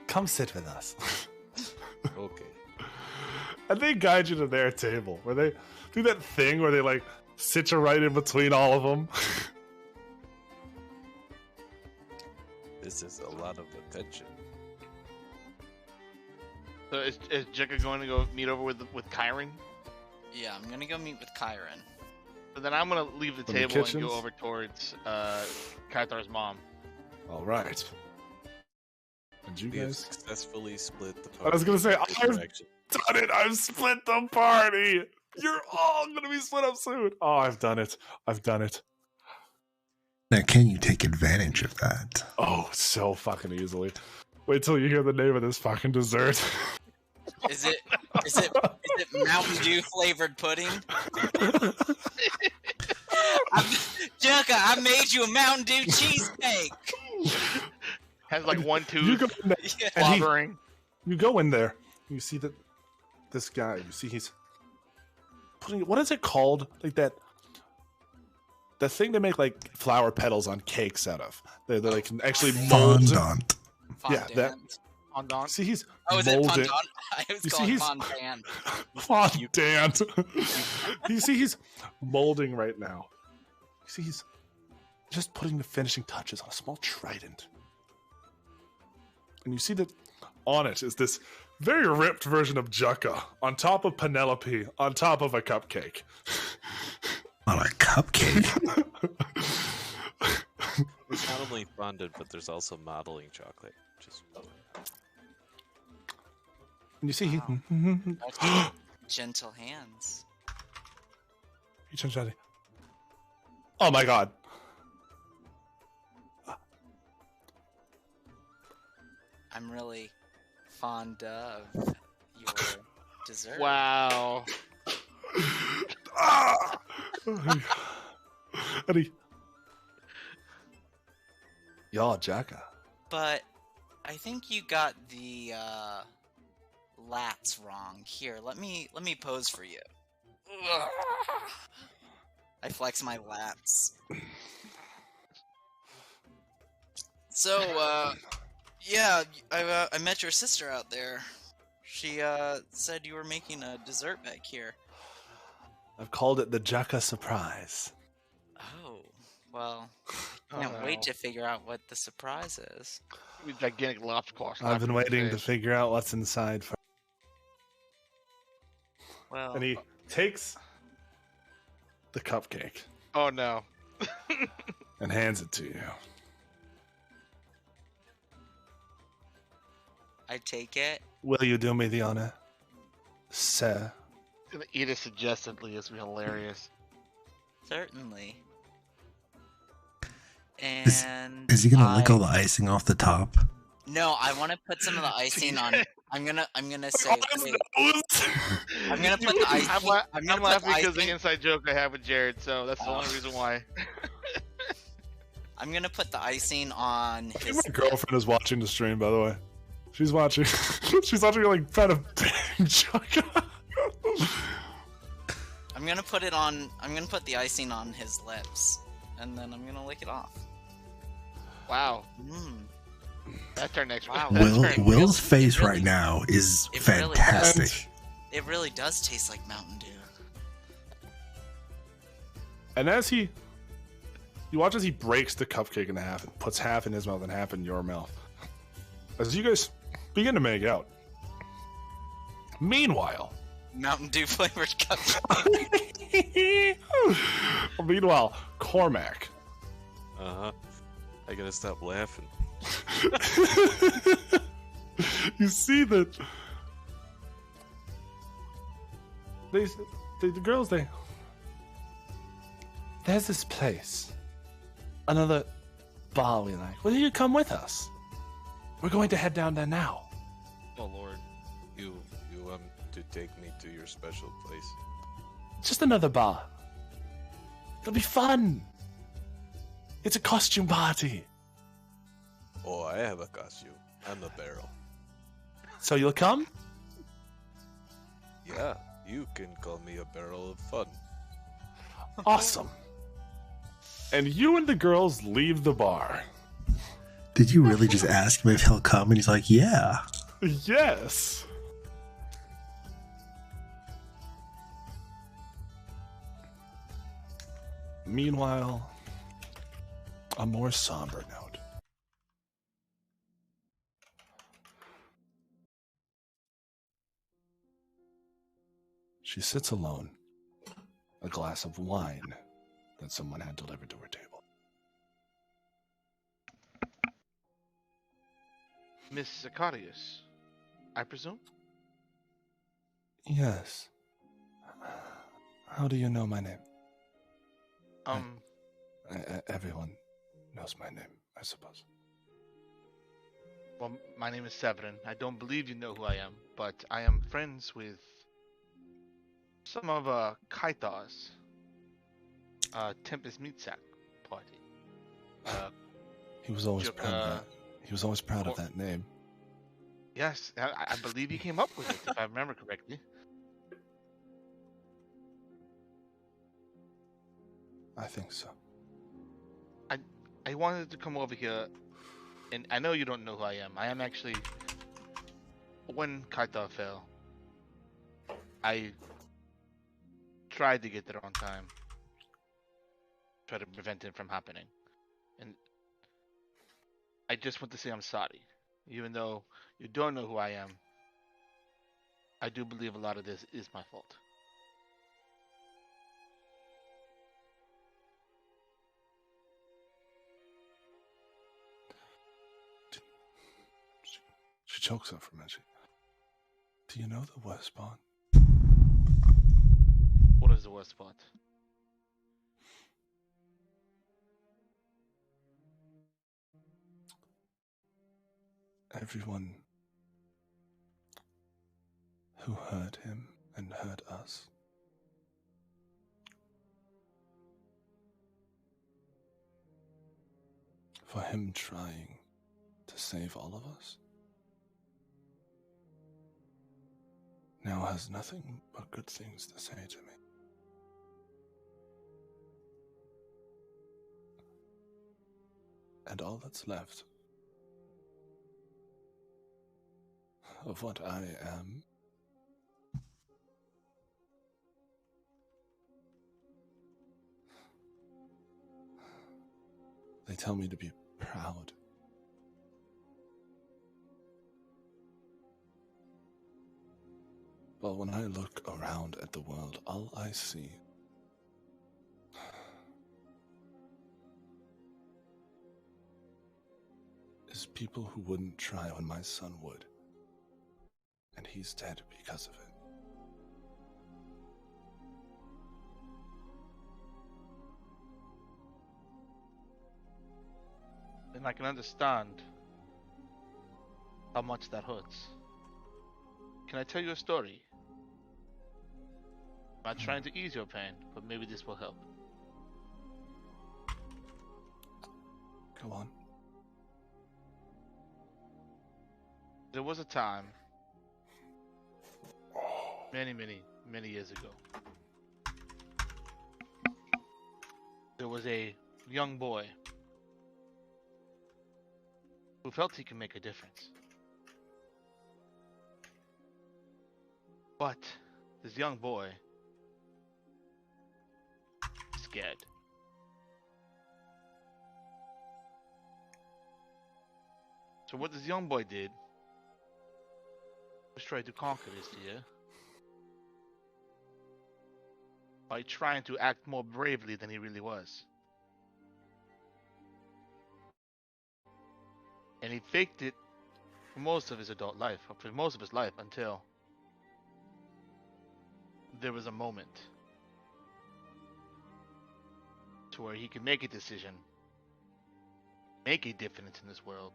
Come sit with us. Okay. And they guide you to their table, where they do that thing where they like sit you right in between all of them. This is a lot of attention. So is Jekka going to go meet over with Kyron? Yeah, I'm gonna go meet with Kyron. So then I'm going to leave the From the table and kitchens? go over towards Kaithar's mom. All right. And you We have guys? successfully split the I party. was gonna say, in I've direction. done it. I've split the party. You're all gonna be split up soon. Oh, I've done it. I've done it. Now, can you take advantage of that? Oh, so fucking easily. Wait till you hear the name of this fucking dessert. Is it Mountain Dew flavored pudding? Jessica, I made you a Mountain Dew cheesecake. Has like 1 You go tooth, in there. Yeah. And he- slobbering. You go in there. You see that this guy. You see he's putting. What is it called? Like that. The thing they make like flower petals on cakes out of. They like can actually mold. Fondant. Yeah, that- Fondant. Fondant. See he's Oh, is it molding. fondant? I was You see, calling he's- fondant. Fondant. You see he's molding right now. You see he's just putting the finishing touches on a small trident. And you see that on it is this very ripped version of Jukka on top of Penelope on top of a cupcake. On a cupcake. It's not only fondant, but there's also modeling chocolate. Just And you see he, Wow. Gentle hands. he turns around. Oh my god. I'm really fond of your dessert. Wow. Ah! And he. Y'all, Jacka. But I think you got the lats wrong. Here, let me pose for you. I flex my lats. So, yeah, I met your sister out there. She said you were making a dessert back here. I've called it the Jacka surprise. Oh, well, I can't wait to figure out what the surprise is. With gigantic lobsquash. I've been slapping in waiting his to face. figure out what's inside. Well, And he takes the cupcake Oh no. and hands it to you. I take it. Will you do me the honor, sir? Gonna eat it suggestively is hilarious. Certainly. Is- And Is he gonna lick all the icing off the top? No, I want to put some of the icing on. I'm gonna say. Wait, I'm gonna put the icing. I'm laughing because the inside joke I have with Jared, so that's the only reason why. I'm gonna put the icing on his. My girlfriend is watching the stream, by the way. She's watching. She's watching like trying to bang Chuck. I'm gonna put it on. I'm gonna put the icing on his lips, and then I'm gonna lick it off. Wow. Mm. That's our next Wow. one. Will's face right now is it really fantastic. It really does taste like Mountain Dew. And as you watch as he breaks the cupcake in half and puts half in his mouth and half in your mouth. As you guys begin to make out. Meanwhile, Mountain Dew flavored cupcake. meanwhile, Cormac. I gotta stop laughing. You see that the girls, there's this place, another bar we like. Will you come with us? We're going to head down there now. Oh Lord, you want to take me to your special place? Just another bar. It'll be fun. It's a costume party. Oh, I have a costume. I'm a barrel. So you'll come? Yeah, you can call me a barrel of fun. Awesome. And you and the girls leave the bar. Did you really just ask him if he'll come? And he's like, yeah. Yes. Meanwhile, a more somber note. She sits alone, a glass of wine that someone had delivered to her table. Miss Zacarius, I presume? Yes. How do you know my name? Everyone knows my name, I suppose. Well, my name is Severin. I don't believe you know who I am, but I am friends with some of Kaitar's Tempest Meat Sack party. He was always Juk- proud of that. He was always proud of that name. Yes, I believe he came up with it, if I remember correctly. I think so. I wanted to come over here, and I know you don't know who I am. I am actually, when Kaitar fell, I tried to get there on time. Try to prevent it from happening. And I just want to say I'm sorry. Even though you don't know who I am, I do believe a lot of this is my fault. She chokes up for a minute. Do you know the worst part? What is the worst part? Everyone who hurt him and hurt us. For him trying to save all of us. Now has nothing but good things to say to me. And all that's left of what I am they tell me to be proud. But when I look around at the world, all I see is people who wouldn't try when my son would. he's dead because of it. And I can understand how much that hurts. Can I tell you a story? I'm not trying to ease your pain, but maybe this will help. Go on. There was a time, many years ago. There was a young boy who felt he could make a difference. But this young boy is scared. So what this young boy did was try to conquer his fear by trying to act more bravely than he really was. And he faked it for most of his adult life, or for most of his life, until there was a moment to where he could make a decision, make a difference in this world,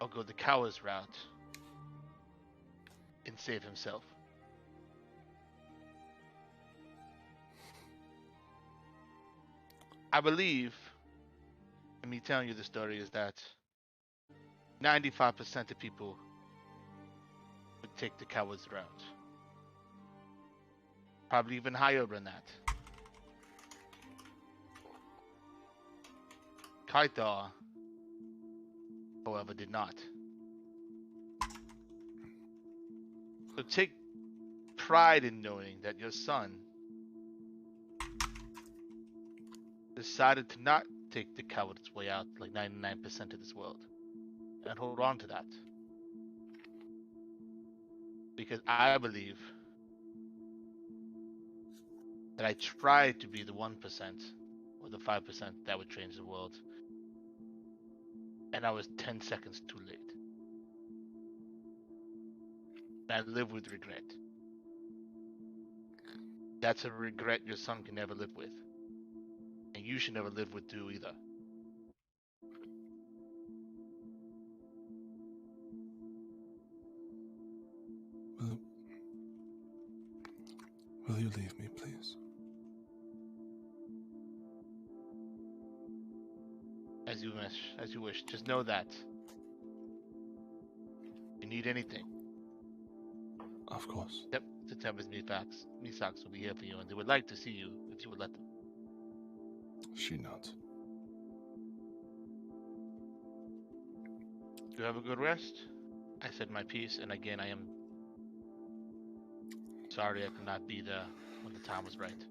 or go the coward's route and save himself. I believe, and me telling you the story, is that 95% of people would take the coward's route. Probably even higher than that. Kaitar, however, did not. So take pride in knowing that your son decided to not take the coward's way out like 99% of this world. And hold on to that. Because I believe that I tried to be the 1% or the 5% that would change the world. And I was 10 seconds too late. And I live with regret. That's a regret your son can never live with. And you should never live with too either. Will you leave me, please? As you wish. As you wish. Just know that. If you need anything. Of course. Yep. The Tempest Misaks will be here for you, and they would like to see you if you would let them. She nods. You have a good rest. I said my piece, and again, I am sorry I could not be there when the time was right.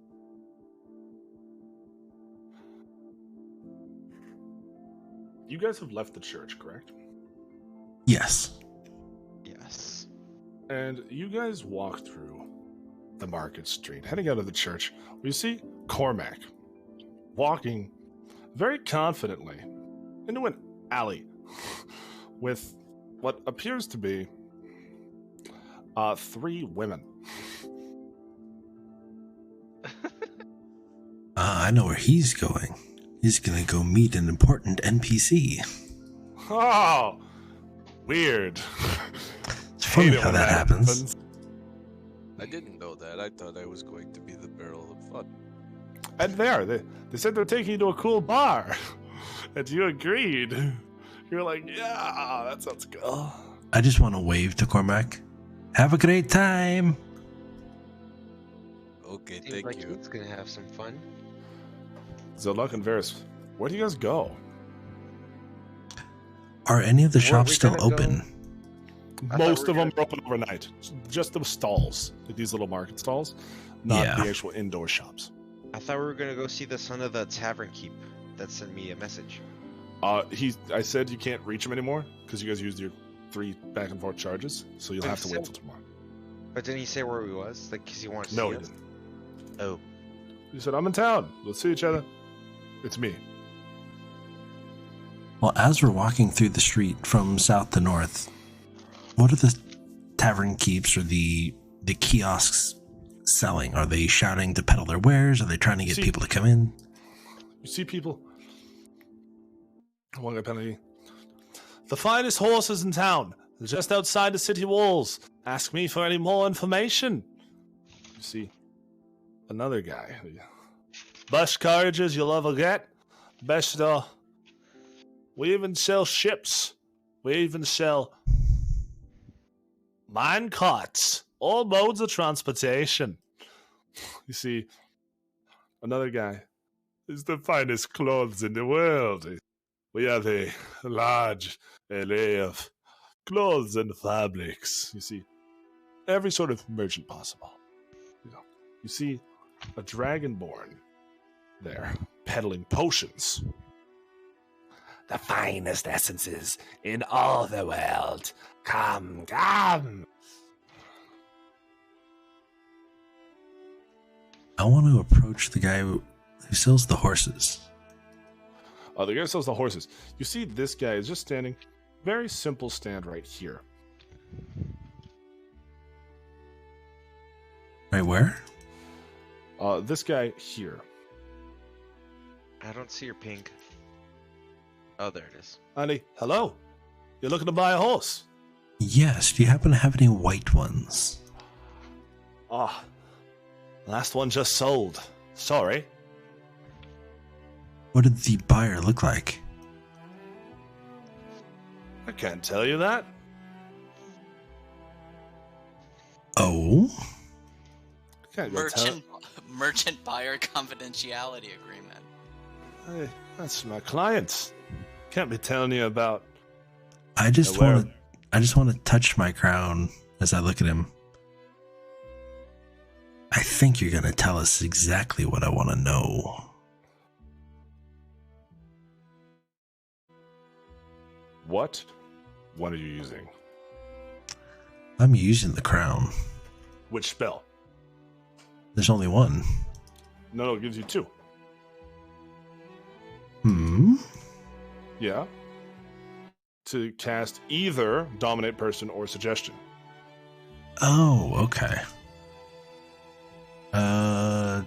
You guys have left the church, correct? Yes. Yes. And you guys walk through the market street, heading out of the church. You see Cormac walking very confidently into an alley with what appears to be 3 women. I know where he's going. He's gonna go meet an important NPC. Oh, weird. It's funny Hate it how when that happens. I didn't know that. I thought I was going to be the barrel of fun. And they are. They said they're taking you to a cool bar. And you agreed. You're like, yeah, that sounds good. I just want to wave to Cormac. Have a great time. Okay, Seems thank like you. he's gonna have some fun. Zolok and Varys, where do you guys go? Are any of the Where are shops we still gonna go? open? I thought Most we of were them are open overnight. Just the stalls, like these little market stalls, not Yeah. the actual indoor shops. I thought we were gonna go see the son of the tavern keep that sent me a message. I said you can't reach him anymore because you guys used your 3 back and forth charges, so you'll But have to he wait said- till tomorrow. But didn't he say where he was? Like, cause he wanted to No, see he us? didn't. Oh. You said, I'm in town. Let's see each other. It's me. Well, as we're walking through the street from south to north, What are the tavern keeps or the kiosks selling? Are they shouting to peddle their wares? Are they trying to get people to come in? You see people. One guy penalty. The finest horses in town, just outside the city walls. Ask me for any more information. You see another guy. Best carriages you'll ever get. Best, we even sell ships. We even sell mine carts. All modes of transportation. You see, another guy. It's the finest clothes in the world. We have a large array of clothes and fabrics. You see, every sort of merchant possible. You see a dragonborn there peddling potions. The finest essences in all the world. Come, come. I want to approach the guy who sells the horses. Oh, the guy sells the horses. You see this guy is just standing. Very simple stand right here. Right where? This guy here. I don't see your pink. Oh, there it is. Andy, hello. You're looking to buy a horse? Yes. Do you happen to have any white ones? Ah, last one just sold. Sorry. What did the buyer look like? I can't tell you that. Oh? I can't go tell. Merchant buyer confidentiality agreement. Hey, that's my client. Can't be telling you about. I just want to touch my crown as I look at him. I think you're going to tell us exactly what I want to know. What? What are you using? I'm using the crown. Which spell? There's only one. No, it gives you two. Yeah. To cast either Dominate Person or Suggestion. Oh, okay. Yeah,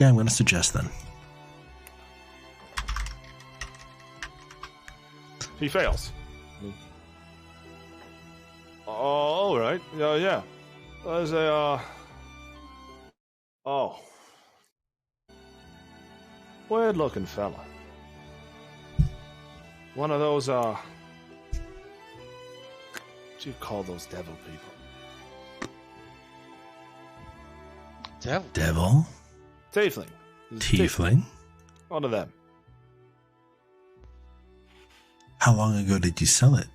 I'm going to suggest then. He fails. Oh, all right. Yeah. There's a, Oh. Weird-looking fella. One of those, what do you call those devil people? Devil? Tiefling. Tiefling? One of them. How long ago did you sell it?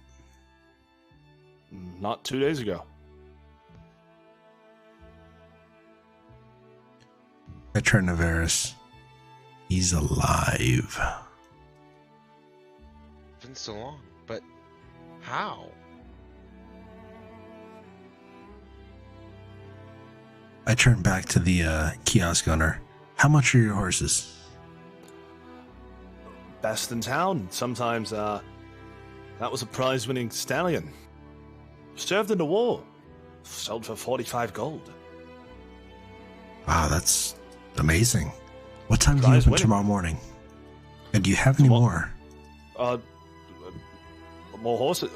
Not 2 days ago. I turn to Varys. He's alive. It's been so long, but how? I turn back to the kiosk owner. How much are your horses? Best in town. Sometimes, that was a prize-winning stallion. Served in the war. Sold for 45 gold. Wow, that's amazing. What time do you Prize open winning. tomorrow morning? And do you have any more? More horses.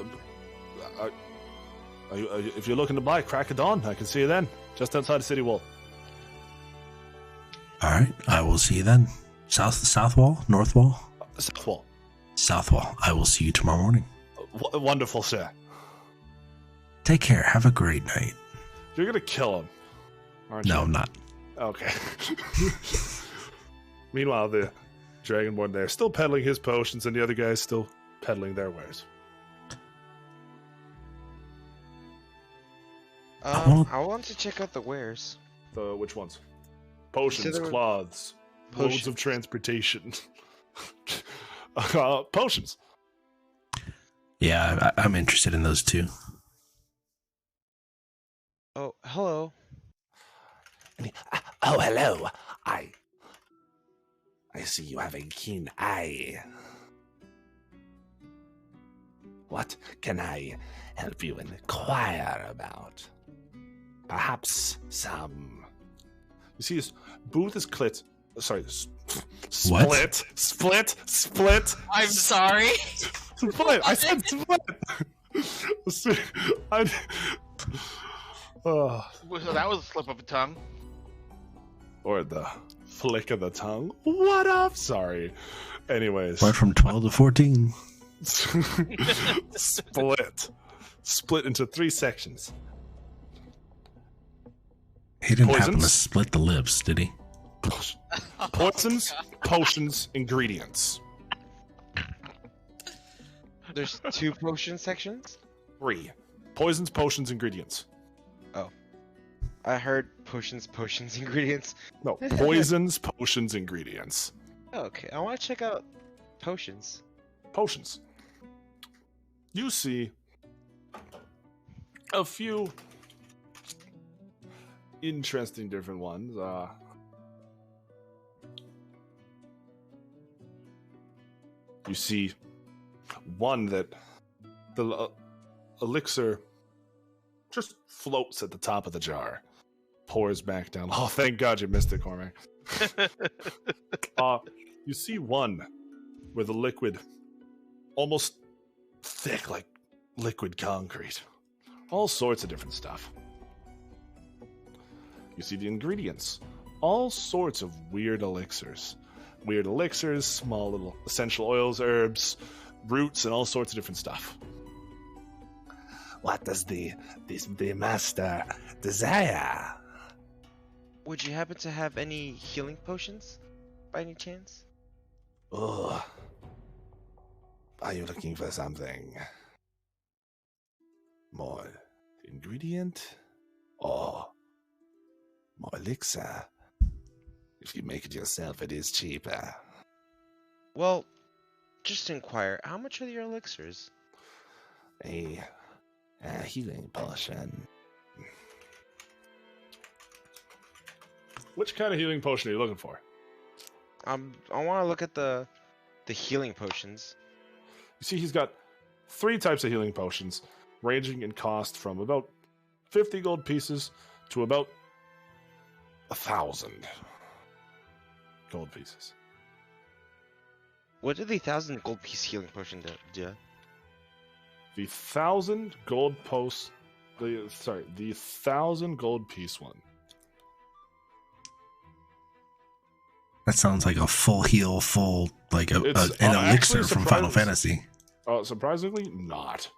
If you're looking to buy, crack of dawn. I can see you then. Just outside the city wall. All right, I will see you then. South wall? North wall? South wall. South wall. I will see you tomorrow morning. Wonderful, sir. Take care. Have a great night. You're gonna kill him, aren't you? No, I'm not. Okay. Meanwhile, the Dragonborn there still peddling his potions, and the other guys still peddling their wares. I want to check out the wares. Which ones? Potions, there were- cloths, modes Potions. of transportation. Potions. Yeah, I'm interested in those too. Oh, hello. Oh, hello. I see you have a keen eye. What can I help you inquire about? Perhaps some. You see, his booth is clit. Sorry, What? split. I'm sorry. Split. I said split. Oh. So that was a slip of the tongue. Or the flick of the tongue. What up? Sorry. Anyways. Went from 12 to 14. Split into 3 sections. He didn't happen to Poisons? split the lips, did he? Poisons, potions, ingredients. There's 2 potion sections? 3. Poisons, potions, ingredients. I heard potions, ingredients. No, poisons, potions, ingredients. Okay, I want to check out potions. Potions. You see a few interesting different ones. You see one that the elixir just floats at the top of the jar, pours back down. Oh, thank God you missed it, Cormac. You see one where the liquid almost thick like liquid concrete. All sorts of different stuff. You see the ingredients. All sorts of weird elixirs. Weird elixirs, small little essential oils, herbs, roots, and all sorts of different stuff. What does the master desire? Would you happen to have any healing potions, by any chance? Oh, are you looking for something more ingredient or more elixir? If you make it yourself, it is cheaper. Well, just to inquire, how much are your elixirs? A healing potion. Which kind of healing potion are you looking for? I want to look at the healing potions. You see, he's got 3 types of healing potions, ranging in cost from about 50 gold pieces to about 1,000 gold pieces. What did the 1,000 gold piece healing potion do? The 1,000 gold post. The 1,000 gold piece one. That sounds like a full heal, like an elixir actually from Final Fantasy. Surprisingly, not.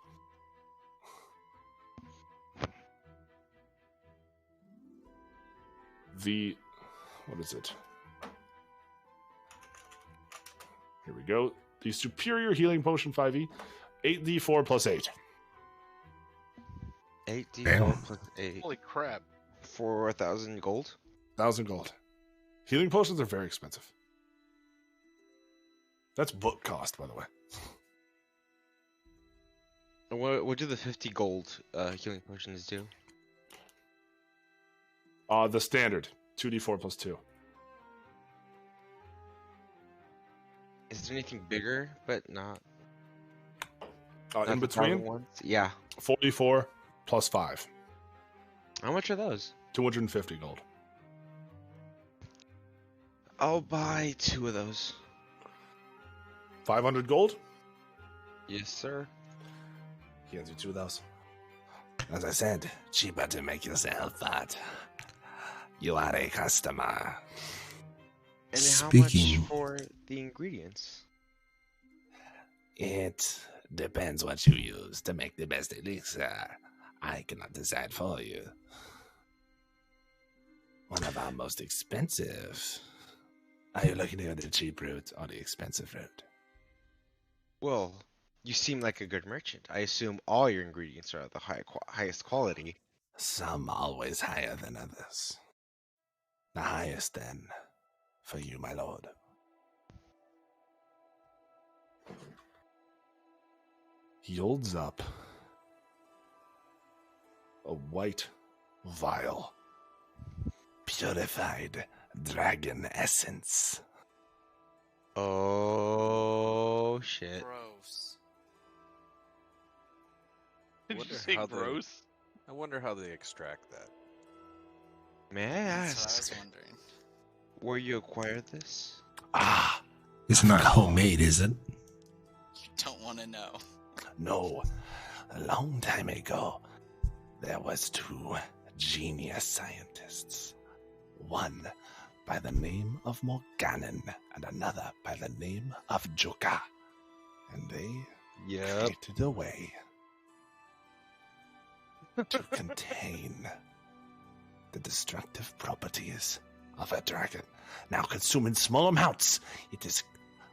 What is it? Here we go. The Superior Healing Potion 5e, 8d4 plus 8. 8d4 Damn. plus 8 Holy crap. for 1,000 gold. 1,000 gold. Healing potions are very expensive. That's book cost, by the way. And what do the 50 gold healing potions do? The standard, 2d4 plus 2. Is there anything bigger, but not In the between, private ones? Yeah. 44 plus 5. How much are those? 250 gold. I'll buy 2 of those. 500 gold? Yes, sir. He hands you 2 of those. As I said, cheaper to make yourself, but you are a customer. And Speaking- how much for the ingredients? It depends what you use to make the best elixir. I cannot decide for you. One of our most expensive. Are you looking at the cheap route or the expensive route? Well, you seem like a good merchant. I assume all your ingredients are of the highest quality. Some always higher than others. The highest, then, for you, my lord. He holds up a white vial. Purified dragon essence. Oh, shit. Gross. wonder say how gross? I wonder how they extract that. May I That's what I ask was wondering. where you acquired this? Ah, It's not homemade, is it? You don't want to know. no. A long time ago, there was two genius scientists. One by the name of Morganon and another by the name of Joka. And they created a way to contain the destructive properties of a dragon. Now consumed in small amounts, it is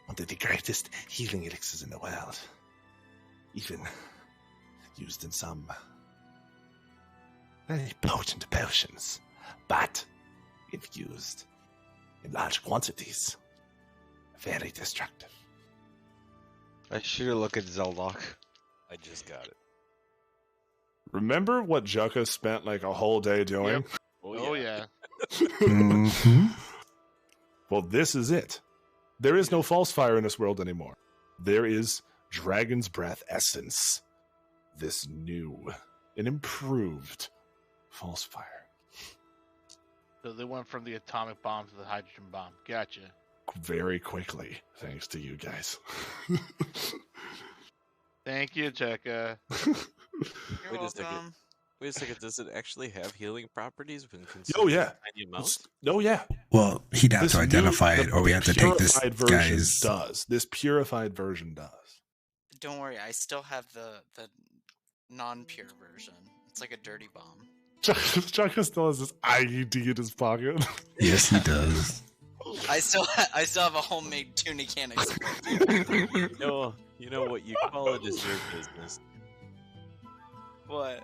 one of the greatest healing elixirs in the world. Even used in some very potent potions. But if used in large quantities, very destructive. I should have looked at Zeldok. I just got it. Remember what Jucka spent like a whole day doing? Yep. Oh yeah. Mm-hmm. Well, this is it. There is no false fire in this world anymore. There is Dragon's Breath Essence. This new and improved false fire. So they went from the atomic bomb to the hydrogen bomb. Gotcha. Very quickly, thanks to you guys. Thank you, Cheka. You're Wait a second. welcome. Wait a second. Does it actually have healing properties when consumed? Oh, yeah. In tiny amounts? Oh, yeah. Well, he'd have to identify it, or we have to take this purified version guy's. does. This purified version does. Don't worry, I still have the non-pure version. It's like a dirty bomb. Chaka still has this IED in his pocket. Yes, he does. I still have a homemade tuna can explode. You know what you call it is your business. What?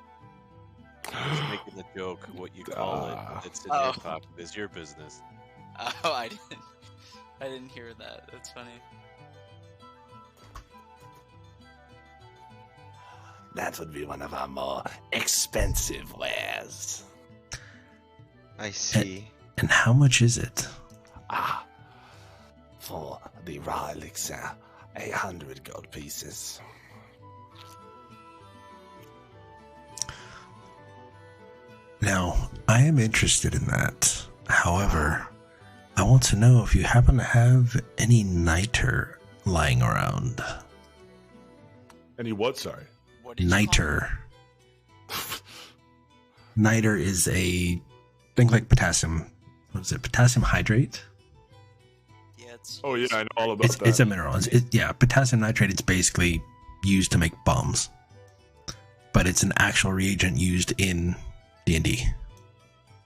I was making a joke. What you call it that's in your pocket is your business. Oh, I didn't hear that. That's funny. That would be one of our more expensive wares. I see. And how much is it? For the raw elixir, 100 gold pieces. Now, I am interested in that. However, I want to know if you happen to have any niter lying around. Any what, sorry? What did you call Niter. Niter is think like potassium. What is it? Potassium hydrate? it? Yeah, it's. Oh, yeah, I know all about that. It's a mineral. Potassium nitrate. It's basically used to make bombs, but it's an actual reagent used in D&D.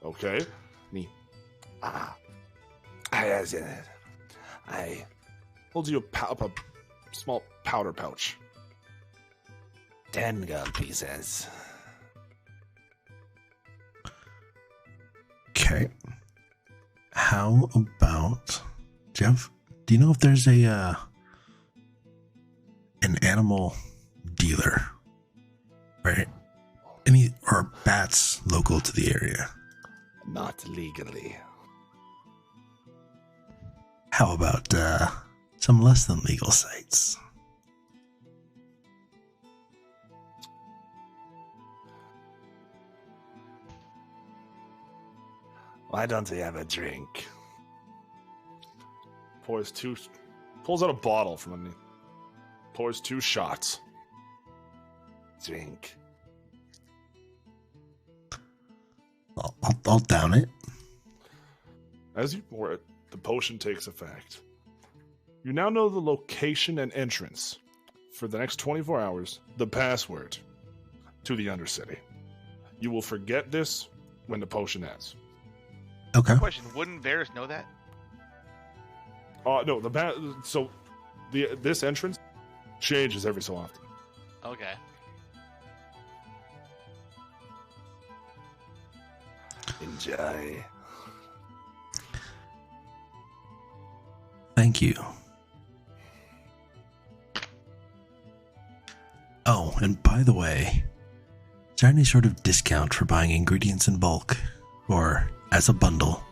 Okay. I hold you up a small powder pouch. 10 gold pieces. Okay. How about Jeff? Do you know if there's an animal dealer, right? Or bats local to the area? Not legally. How about some less than legal sites? Why don't we have a drink? Pulls out a bottle from underneath. Pours 2 shots. Drink. I'll down it. As you pour it, the potion takes effect. You now know the location and entrance for the next 24 hours, the password to the Undercity. You will forget this when the potion ends. Okay. Question: wouldn't Varys know that? No, this entrance changes every so often. Okay. Enjoy. Thank you. Oh, and by the way, is there any sort of discount for buying ingredients in bulk or as a bundle?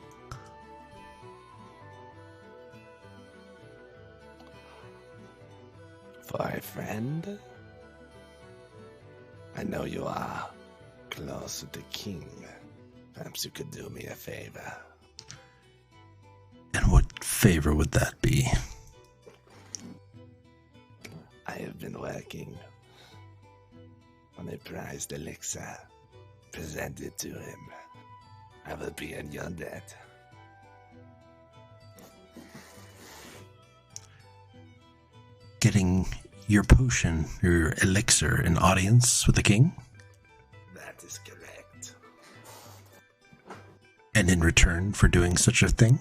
For a friend? I know you are close to the king. Perhaps you could do me a favor. And what favor would that be? I have been working on a prized elixir. Present it to him. I will be in your debt. Getting your potion, your elixir, an audience with the king? That is correct. And in return for doing such a thing?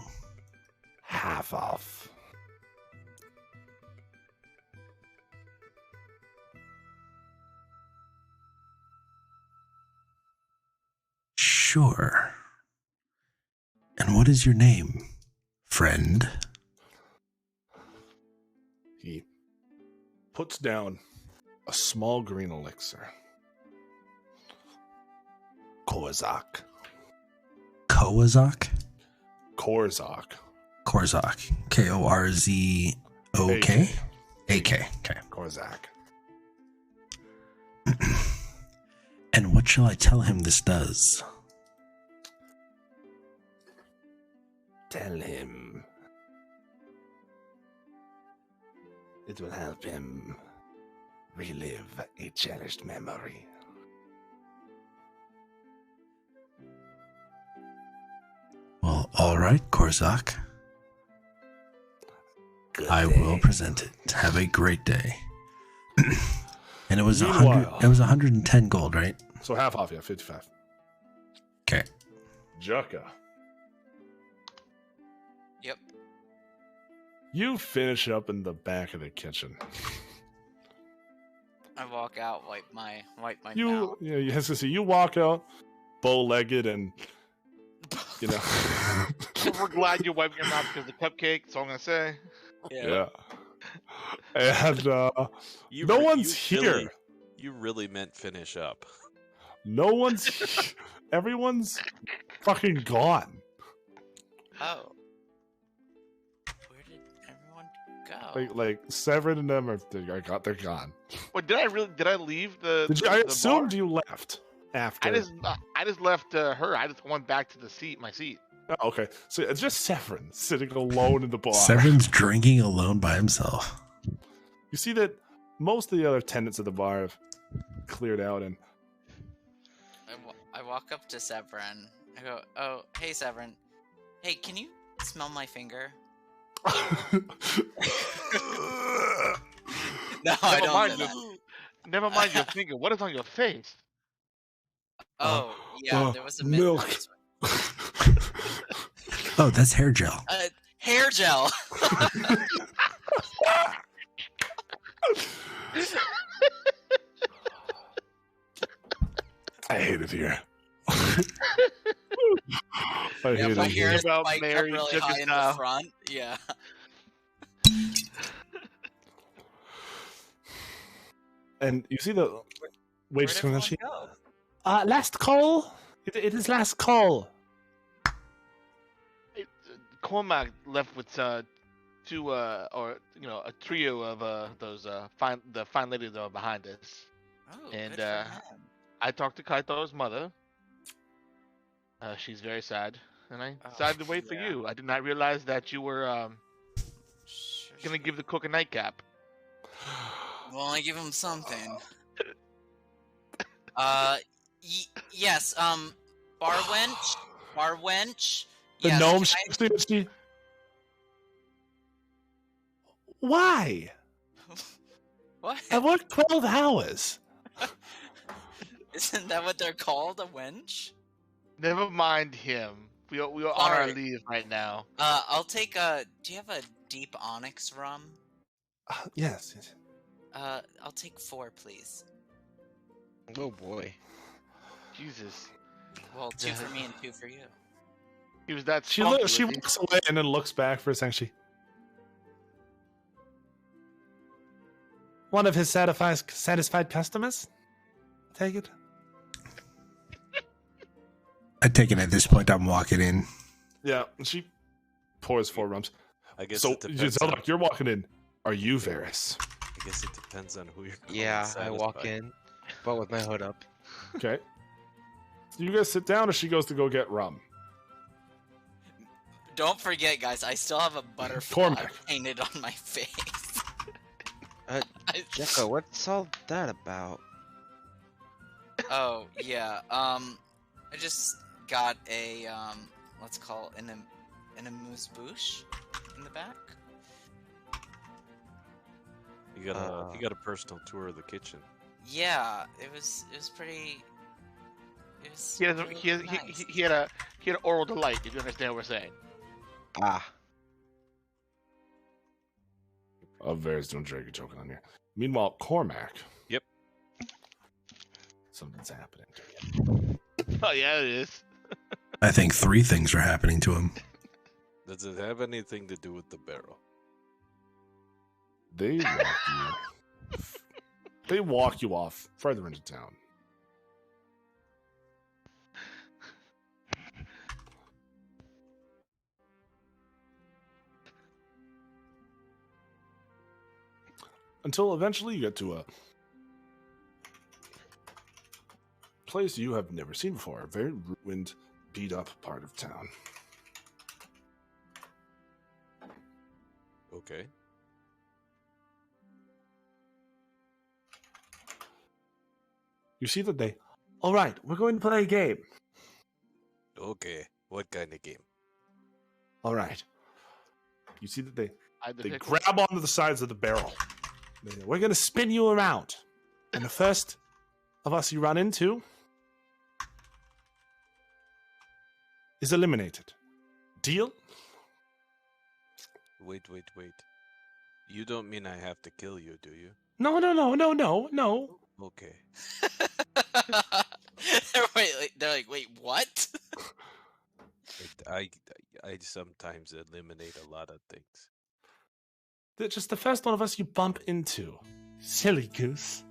Half off. Sure. And what is your name, friend? He puts down a small green elixir. Korzak. Korzak? Korzak. Korzak. Korzok? AK. Okay. Korzak. And what shall I tell him this does? Tell him it will help him relive a cherished memory. Well, all right, Korzak. Good I day. will present it. Have a great day. And it was Meanwhile- 110 gold, right? So half off, yeah, 55. Okay. Jucka. Yep. You finish up in the back of the kitchen. I walk out, wipe my You, mouth. yeah, you have to see. You walk out, bow-legged, and you know, We're glad you wiped your mouth because of the cupcake. That's all I'm gonna say. yeah. And You no re- one's you here. really- you really meant finish up. No one's. Everyone's fucking gone. Oh. Where did everyone go? Like Severin and them they're gone. Wait, did I leave the? Did you, the, I the assumed bar? you left after. I just left her. I just went back to my seat. Oh, okay, so it's just Severin sitting alone in the bar. Severin's drinking alone by himself. You see that most of the other tenants of the bar have cleared out, and I walk up to Severin. I go, "Oh, hey Severin. Hey, can you smell my finger?" No, I Never don't mind do your- that. Never mind your finger. What is on your face? Oh, yeah, there was a milk. Oh, that's hair gel. Hair gel. I hate it here. I Yeah, hate my it hair here. is About spiked up Mary really Jessica high in the style. front. Yeah. And you see the Where'd waitress comes in. everyone She, go? last call. It is last call. Cormac left with two or a trio of those fine ladies that are behind us. Oh, And, good for him. I talked to Kaito's mother. She's very sad, and I decided to wait for yeah. you. I did not realize that you were Sure, gonna sure. give the cook a nightcap. Well, I give him something. Yes. Bar wench. The Yes, gnome can she. Why? What? I worked 12 hours. Isn't that what they're called? A wench? Never mind him. We are on our Sorry. leave right now. I'll take a. Do you have a deep onyx rum? Yes. I'll take 4, please. Oh boy. Jesus, Well, 2 for me and 2 for you. he was that. She spunky, she was he? walks away and then looks back for a second. She. One of his satisfied customers. Take it. I take it at this point I'm walking in. Yeah, and she pours 4 rums. I guess So it depends. Giselle, you're walking in. Are you Varys? I guess it depends on who you're. calling Yeah, I walk satisfied. in. but with my hood up. Okay. So you guys sit down, or she goes to go get rum. Don't forget, guys, I still have a butterfly Cormac. painted on my face. Jekka, what's all that about? Oh, yeah. I just got a, let's call it an amuse-bouche in the back. You got a personal tour of the kitchen. Yeah, it was pretty. It was. He had really nice. he had an oral delight. If you understand what we're saying. Ah. Varys doing Drake joking on here. Meanwhile, Cormac. Yep. Something's happening to you. Oh yeah, it is. I think 3 things are happening to him. Does it have anything to do with the barrel? They walk you. They walk you off further into town. Until eventually you get to a place you have never seen before. A very ruined, beat up part of town. Okay. You see that they... Alright, we're going to play a game. Okay. What kind of game? Alright. You see that they I had to They pick one. grab onto the sides of the barrel. We're going to spin you around. And the first of us you run into is eliminated. Deal? Wait. You don't mean I have to kill you, do you? No. Okay. They're like, wait, what? I sometimes eliminate a lot of things. They're just the first one of us you bump into. Silly goose.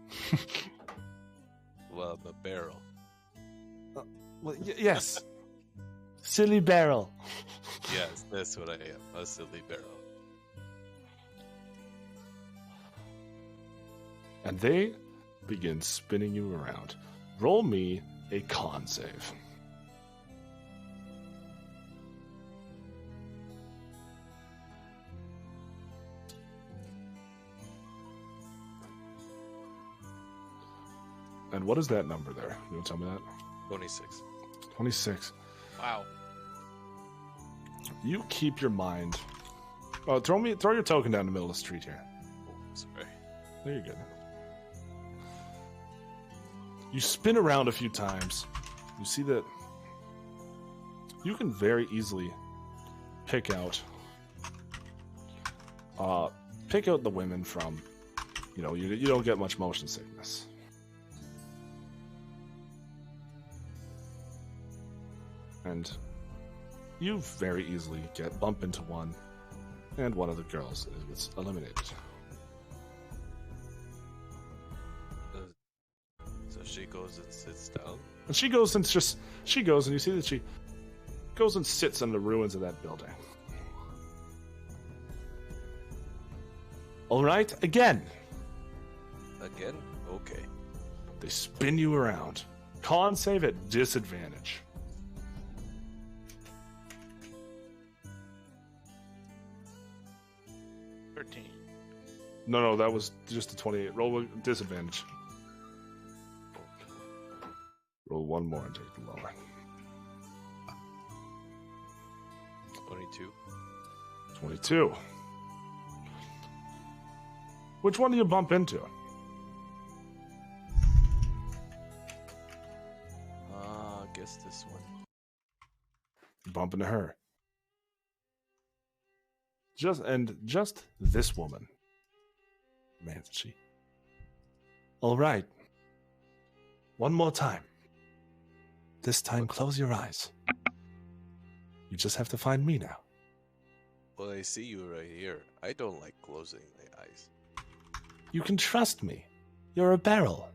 Well, I'm a barrel. Well, yes. Silly barrel. Yes, that's what I am. A silly barrel. And they begin spinning you around. Roll me a con save. And what is that number there? You want to tell me that? 26. 26. Wow. You keep your mind. Oh, throw your token down the middle of the street here. Oh, sorry. There, you're good. You spin around a few times. You see that you can very easily pick out the women from, you don't get much motion sickness. And you very easily bump into one, and one of the girls gets eliminated. So she goes and sits down. And she goes and you see that she goes and sits on the ruins of that building. All right, again. Again? Okay. They spin you around. Con save at disadvantage. 13. No, that was just a 28. Roll with disadvantage. Roll one more and take the lower. 22. 22. Which one do you bump into? I guess this one. You bump into her. Just this woman. Man, she. All right. One more time. This time, close your eyes. You just have to find me now. Well, I see you right here. I don't like closing my eyes. You can trust me. You're a barrel.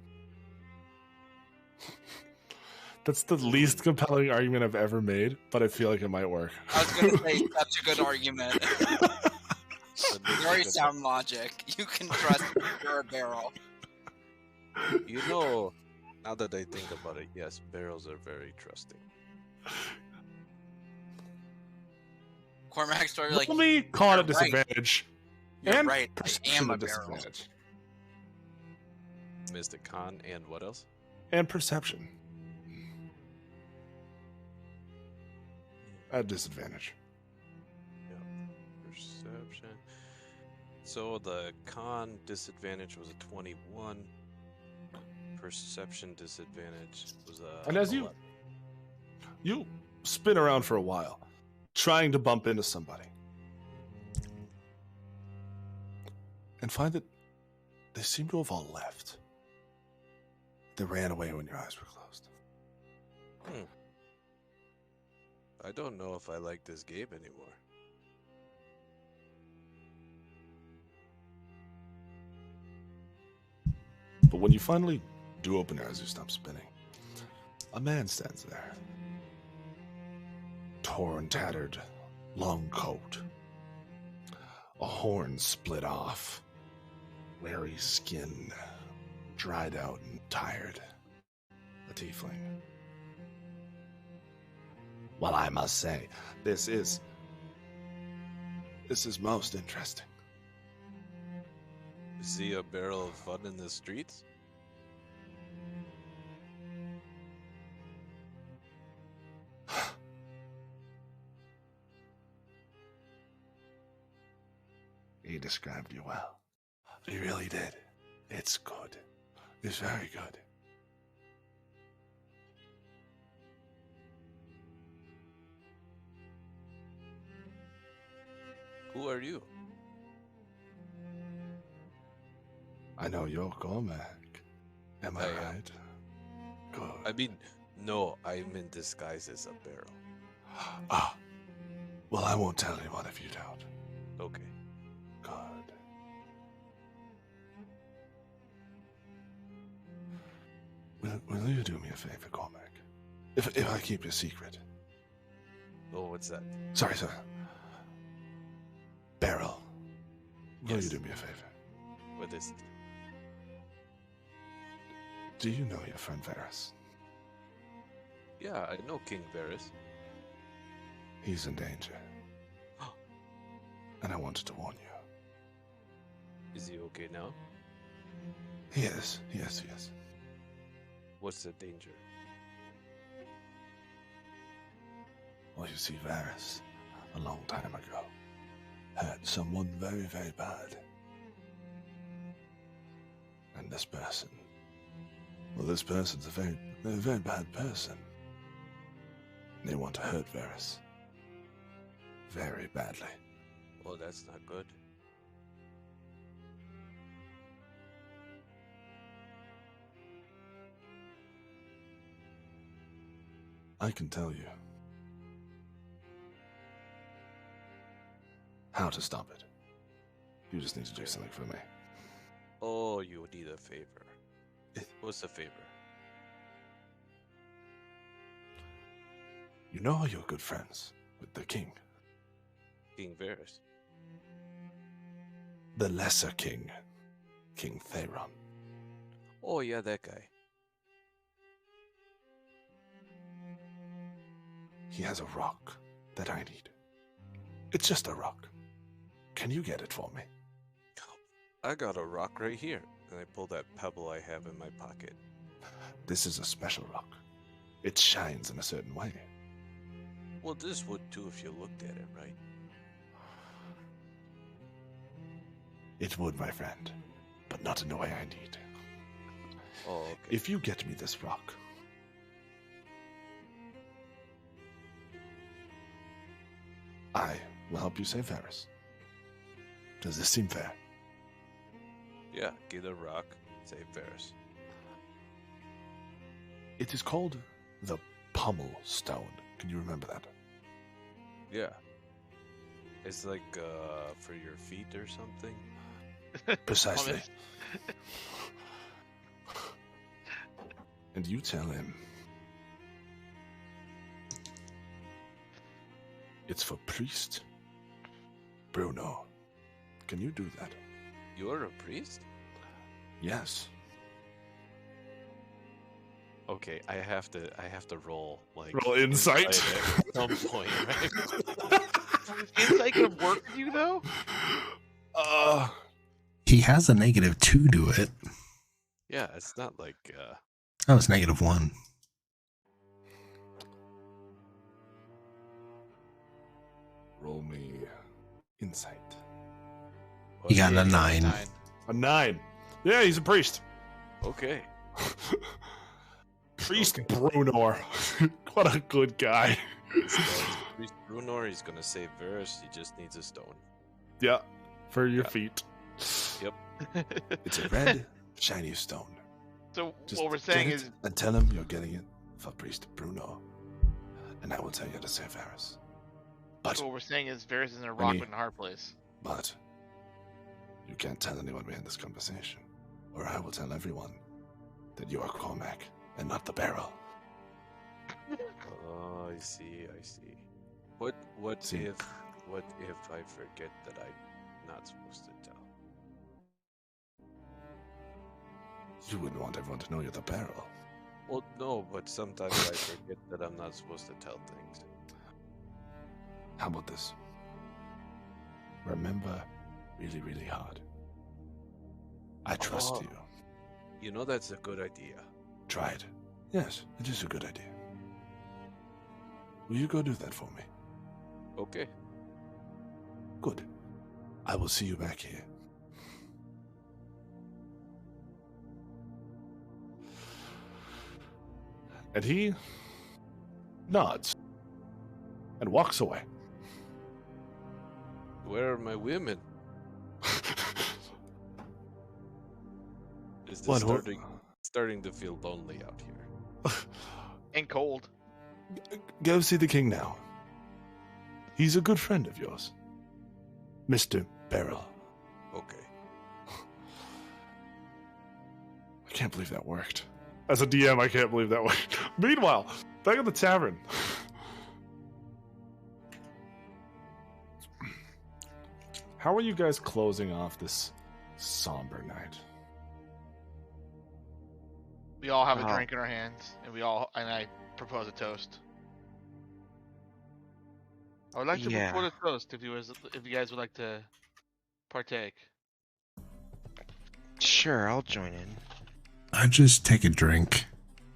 That's the least compelling argument I've ever made, but I feel like it might work. I was gonna say such a good argument. Very sound logic. You can trust me, you're a barrel. You know, Now that I think about it, yes, barrels are very trusting. Cormac's story like, Roll me con "You're at disadvantage. You're and right. I perception am a at barrel." disadvantage. Mystic Con and what else? And perception. At disadvantage. Perception. So the con disadvantage was a 21. Perception disadvantage was a. And as 11. you spin around for a while, trying to bump into somebody, and find that they seem to have all left. They ran away when your eyes were closed. I don't know if I like this game anymore. But when you finally do open your eyes, you stop spinning. A man stands there. Torn, tattered, long coat. A horn split off. Weary skin. Dried out and tired. A tiefling. Well, I must say, this is most interesting. Is he a barrel of fun in the streets? He described you well. He really did. It's good. It's very good. Who are you? I know you're Cormac. Am I I am. right? Good. I mean, no, I'm in disguise as a barrel. Ah. Well, I won't tell anyone if you don't. Okay. Good. Will you do me a favor, Cormac? If I keep your secret. Oh, what's that? Sorry. Beryl. Will Yes. you do me a favor? What is it? Do you know your friend Varys? Yeah, I know King Varys. He's in danger. And I wanted to warn you. Is he okay now? He is. Yes. What's the danger? Well, you see, Varys, a long time ago, had someone very, very bad. And this person's a very, very, very bad person. They want to hurt Varys. Very badly. Oh, that's not good. I can tell you how to stop it. You just need to do something for me. Oh, you need a favor. What's the favor? You know how you're good friends with the king. King Varys. The lesser king. King Theron. Oh, yeah, that guy. He has a rock that I need. It's just a rock. Can you get it for me? I got a rock right here. And I pull that pebble I have in my pocket. This is a special rock. It shines in a certain way. Well, this would too if you looked at it, right? It would, my friend, but not in the way I need. Oh, okay. If you get me this rock, I will help you save Varys. Does this seem fair? Yeah, get a rock, save Varys. It is called the Pummel Stone. Can you remember that? Yeah. It's like, for your feet or something? Precisely. And you tell him it's for priest Bruno. Can you do that? You're a priest? Yes. Okay, I have to roll like Roll insight. at some point, right? Insight could have worked for you though. He has a -2 to it. Yeah, it's not like Oh, it's -1. Roll me insight. You got a 9. A 9. Yeah, he's a priest. Okay. Priest Brunor. What a good guy. Priest Brunor, he's gonna save Varus. He just needs a stone. Yeah, for your Yeah. feet. Yep. It's a red, shiny stone. So Just what we're get saying it is, and tell him you're getting it for Priest Bruno, and I will tell you to save Varus. But Varus is in a When rock he- in a hard place. But you can't tell anyone we had this conversation, or I will tell everyone that you are Cormac and not the barrel. Oh, I see. What See. if I forget that I'm not supposed to tell? You wouldn't want everyone to know you're the barrel. Well, no, but sometimes I forget that I'm not supposed to tell things. How about this? Remember really, really hard. I trust Oh. you. You know that's a good idea. Try it. Yes, it is a good idea. Will you go do that for me? Okay. Good. I will see you back here. And he nods and walks away. Where are my women? Is this What, who- starting to feel lonely out here? And cold. Go see the king now. He's a good friend of yours. Mr. Barrel. Okay. I can't believe that worked. As a DM, I can't believe that worked. Meanwhile, back at the tavern. How are you guys closing off this somber night? We all have a Wow. drink in our hands, and I propose a toast. I would like to Yeah. propose a toast if you guys would like to partake. Sure, I'll join in. I just take a drink.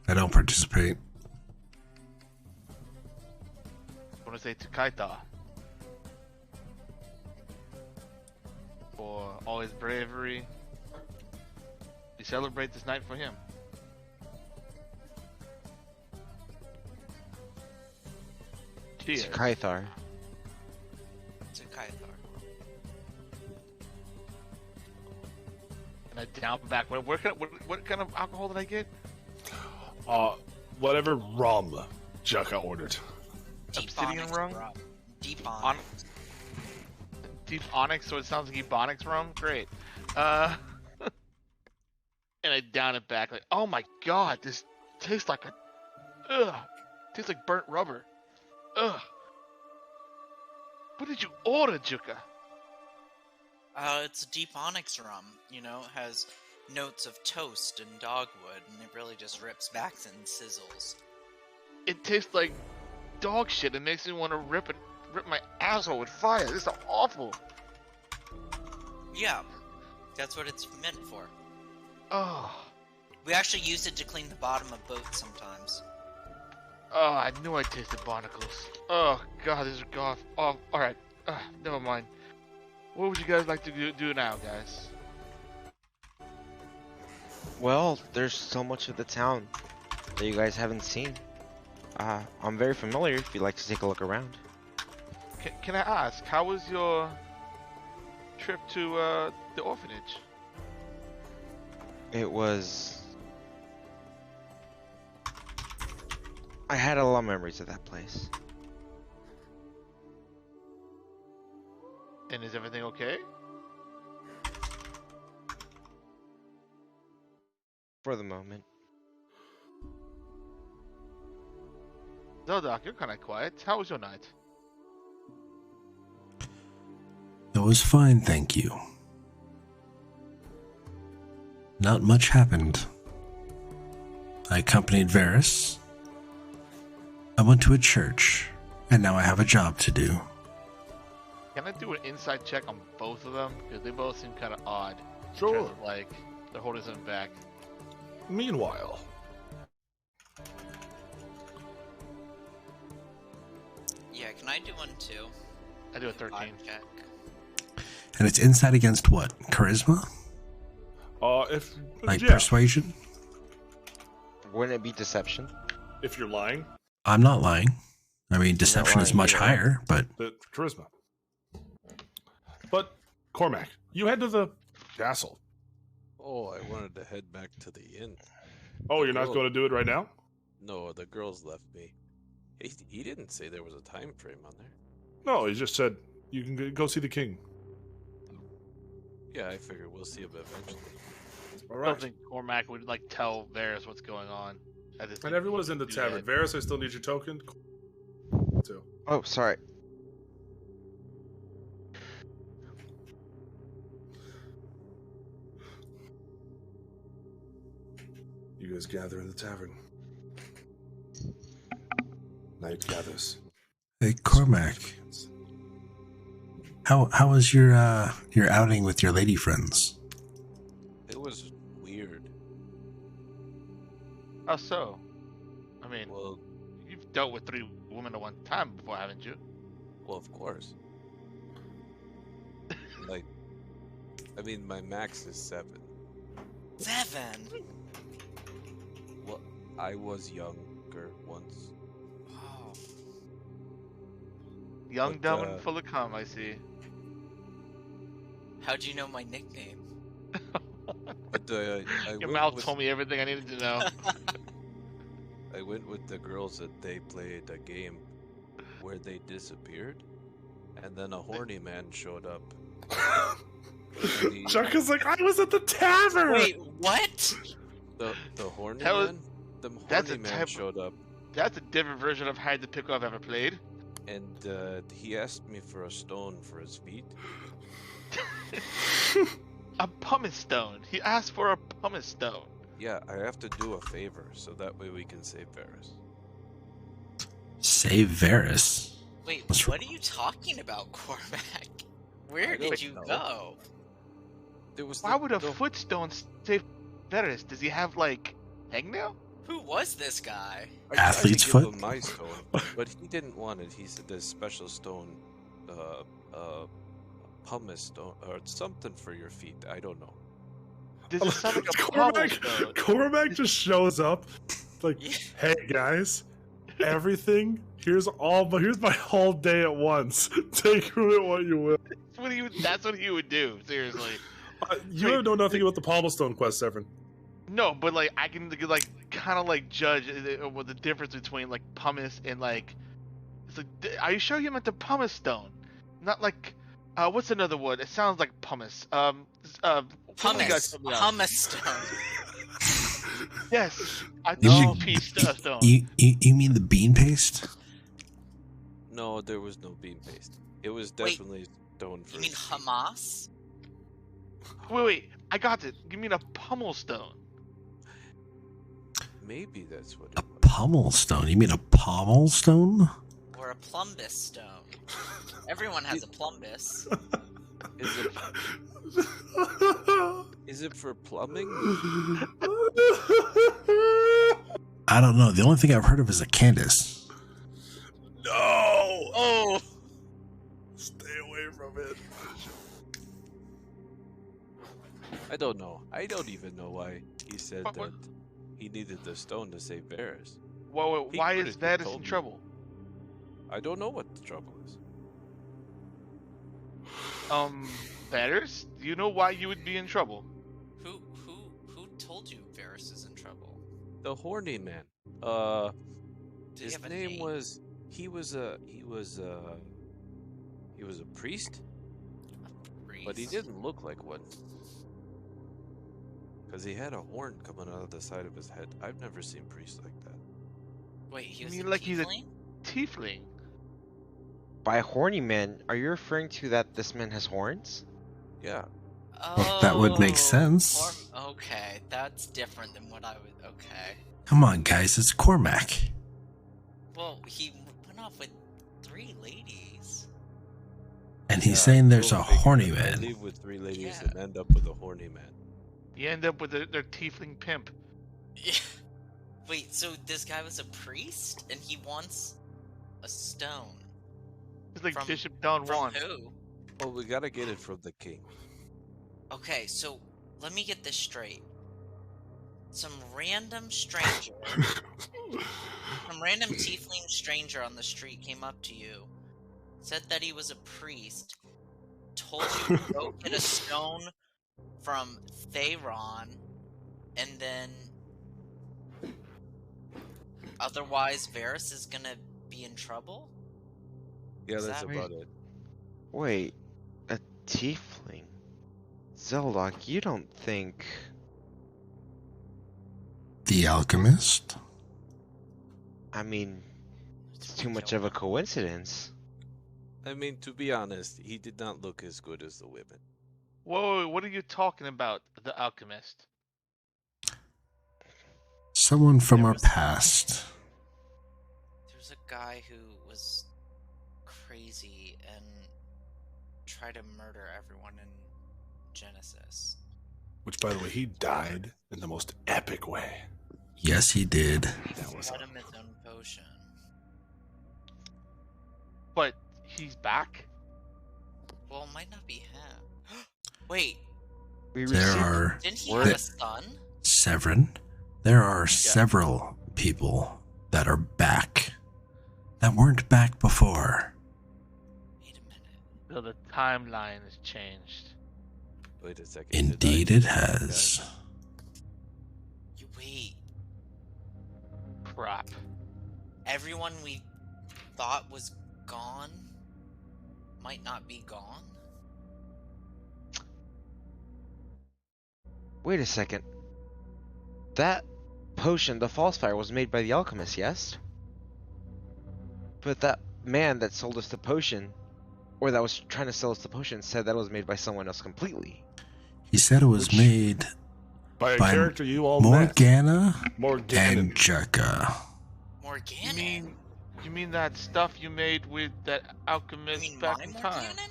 I don't participate. I want to say to Kaita for all his bravery. We celebrate this night for him. Cheers. To Kythar. To Kythar. And I down back. What kind of alcohol did I get? Whatever rum Jukka ordered. Deep Obsidian onyx rum? Deep On- onyx. Deep onyx, so it sounds like ebonics rum. Great. And I down it back like, oh my god, this tastes like tastes like burnt rubber. Ugh. What did you order, Juka? It's a deep onyx rum. You know, it has notes of toast and dogwood, and it really just rips back and sizzles. It tastes like dog shit. It makes me want to rip my asshole with fire. This is awful. Yeah, that's what it's meant for. Oh, We actually use it to clean the bottom of boats sometimes. I knew I tasted barnacles. Oh god, these are goth. Oh, all right. Never mind. What would you guys like to do now, guys? Well, there's so much of the town that you guys haven't seen. I'm very familiar if you'd like to take a look around. Can I ask, how was your trip to the orphanage? It was... I had a lot of memories of that place. And is everything okay? For the moment. Zeldoc, you're kind of quiet. How was your night? It was fine, thank you. Not much happened. I accompanied Varys. I went to a church, and now I have a job to do. Can I do an inside check on both of them? Because they both seem kind of odd. In Sure. terms of, like, they're holding something back. Meanwhile, Yeah, can I do one too? I do a 13. Vibe check. And it's insight against what? Charisma? if Like yeah, persuasion? Wouldn't it be deception? if you're lying, I'm not lying. I mean, deception is lying much either. higher, but the charisma. But Cormac, you head to the castle. Oh, I wanted to head back to the inn. Oh, you're not Girl- going to do it right now? No, the girls left me. He didn't say there was a time frame on there. No, he just said you can go see the king. Yeah, I figure we'll see him eventually. All I right. don't think Cormac would, like, tell Varys what's going on. I just And think everyone's he in the would do tavern. that. Varys, I still need your token. Too. Oh, sorry. You guys gather in the tavern. Night gathers. hey, Cormac, how was your outing with your lady friends? It was weird. How so? I mean, Well, you've dealt with 3 women at one time before, haven't you? well, of course. Like, I mean, my max is 7. 7. Well, I was younger once. Oh. Young, But, dumb, and full of cum, I see. How'd you know my nickname? But I Your went mouth with, told me everything I needed to know. I went with the girls that they played a game where they disappeared, and then a horny man showed up. And he- Chuck is like, I was at the tavern! Wait, what? the horny That was- man, the that's horny a man type of- showed up, That's a different version of hide the pickle I've ever played. and he asked me for a stone for his feet. A pumice stone. He asked for a pumice stone. Yeah, I have to do a favor, so that way we can save Varys. Save Varys. Wait, What's what are you talking about, Cormac? Where I did don't you know. go? There was Why the- would a the- footstone save Varys? Does he have, like, hangnail? Who was this guy? I tried to Athlete's give foot? him my stone, but he didn't want it. He said there's special stone, pumice stone, or something for your feet. I don't know. Does it sound like a Cormac, cobblestone? Cormac just shows up, like, Yeah. hey guys, everything. Here's my whole day at once. Take from it what you will. That's what he would do, seriously. You Wait, know nothing about the Pommelstone quest, Severin. No, but, like, I can, like, kind of, like, judge what the difference between, like, pumice and, like... It's like, are you sure you meant the pumice stone? Not, like... what's another word? It sounds like pumice. What do you guys Hummus. tell me now? Hummus stone. Yes, a You mean- chickpea stone. You mean the bean paste? No, there was no bean paste. It was Wait, definitely stone for You mean his feet. Hamas? Wait, I got it. You mean a pummel stone? Maybe that's what A it was. pommel stone? You mean a pommel stone? Or a plumbus stone? Everyone has a plumbus. Is it for plumbing? I don't know. The only thing I've heard of is a Candace. No! Oh! Stay away from it. I don't know. I don't even know why he said What- that he needed the stone to save Varys. Whoa, He why could've is just Varys told in me. trouble? I don't know what the trouble is. Varys? Do you know why you would be in trouble? Who told you Varys is in trouble? The horny man. Did he His have a name was. He was a priest, but he Priest? didn't look like one. Because he had a horn coming out of the side of his head. I've never seen priests like that. Wait, he You was mean a like he's a- tiefling? Tiefling. By horny man, are you referring to that this man has horns? Yeah. Well, that would make sense. Okay, that's different than what I would. Okay. Come on, guys, it's Cormac. Well, he went off with 3 ladies. And he's saying there's go a figure. horny I man. leave with 3 ladies Yeah. and end up with a horny man. You end up with their tiefling pimp. Wait, so this guy was a priest, and he wants a stone. It's like From- Bishop Don From Juan. who? Well, we gotta get it from the king. Okay, so let me get this straight. Some random stranger, some random tiefling stranger on the street came up to you, said that he was a priest, told you to go get a stone from Theron, and then otherwise Varys is gonna be in trouble? Yeah, Is that's that about it. Wait, a tiefling? Zeldok, you don't think... The alchemist? I mean, it's too much of a coincidence. I mean, to be honest, he did not look as good as the women. Whoa, what are you talking about, the alchemist? Someone from There our was- past. There's a guy who was crazy and tried to murder everyone in Genesis. Which, by the way, he died in the most epic way. Yes, he did. That was Got him his own potion. But he's back? Well, it might not be him. Wait, We There received are didn't he Word. have a son? Severin. There are several people that are back that weren't back before. Wait a minute. So the timeline has changed. Wait a second. did I Indeed, it just see that has. guy? You wait. Crap. Everyone we thought was gone might not be gone? Wait a second. That potion, the false fire, was made by the alchemist, yes? But that man that sold us the potion, or that was trying to sell us the potion, said that it was made by someone else completely. He said it was Which- made by a by character you all met. Morgana Morgana. and Jekka. Morganon? You mean that stuff you made with that You alchemist mean back my in time? Morganon?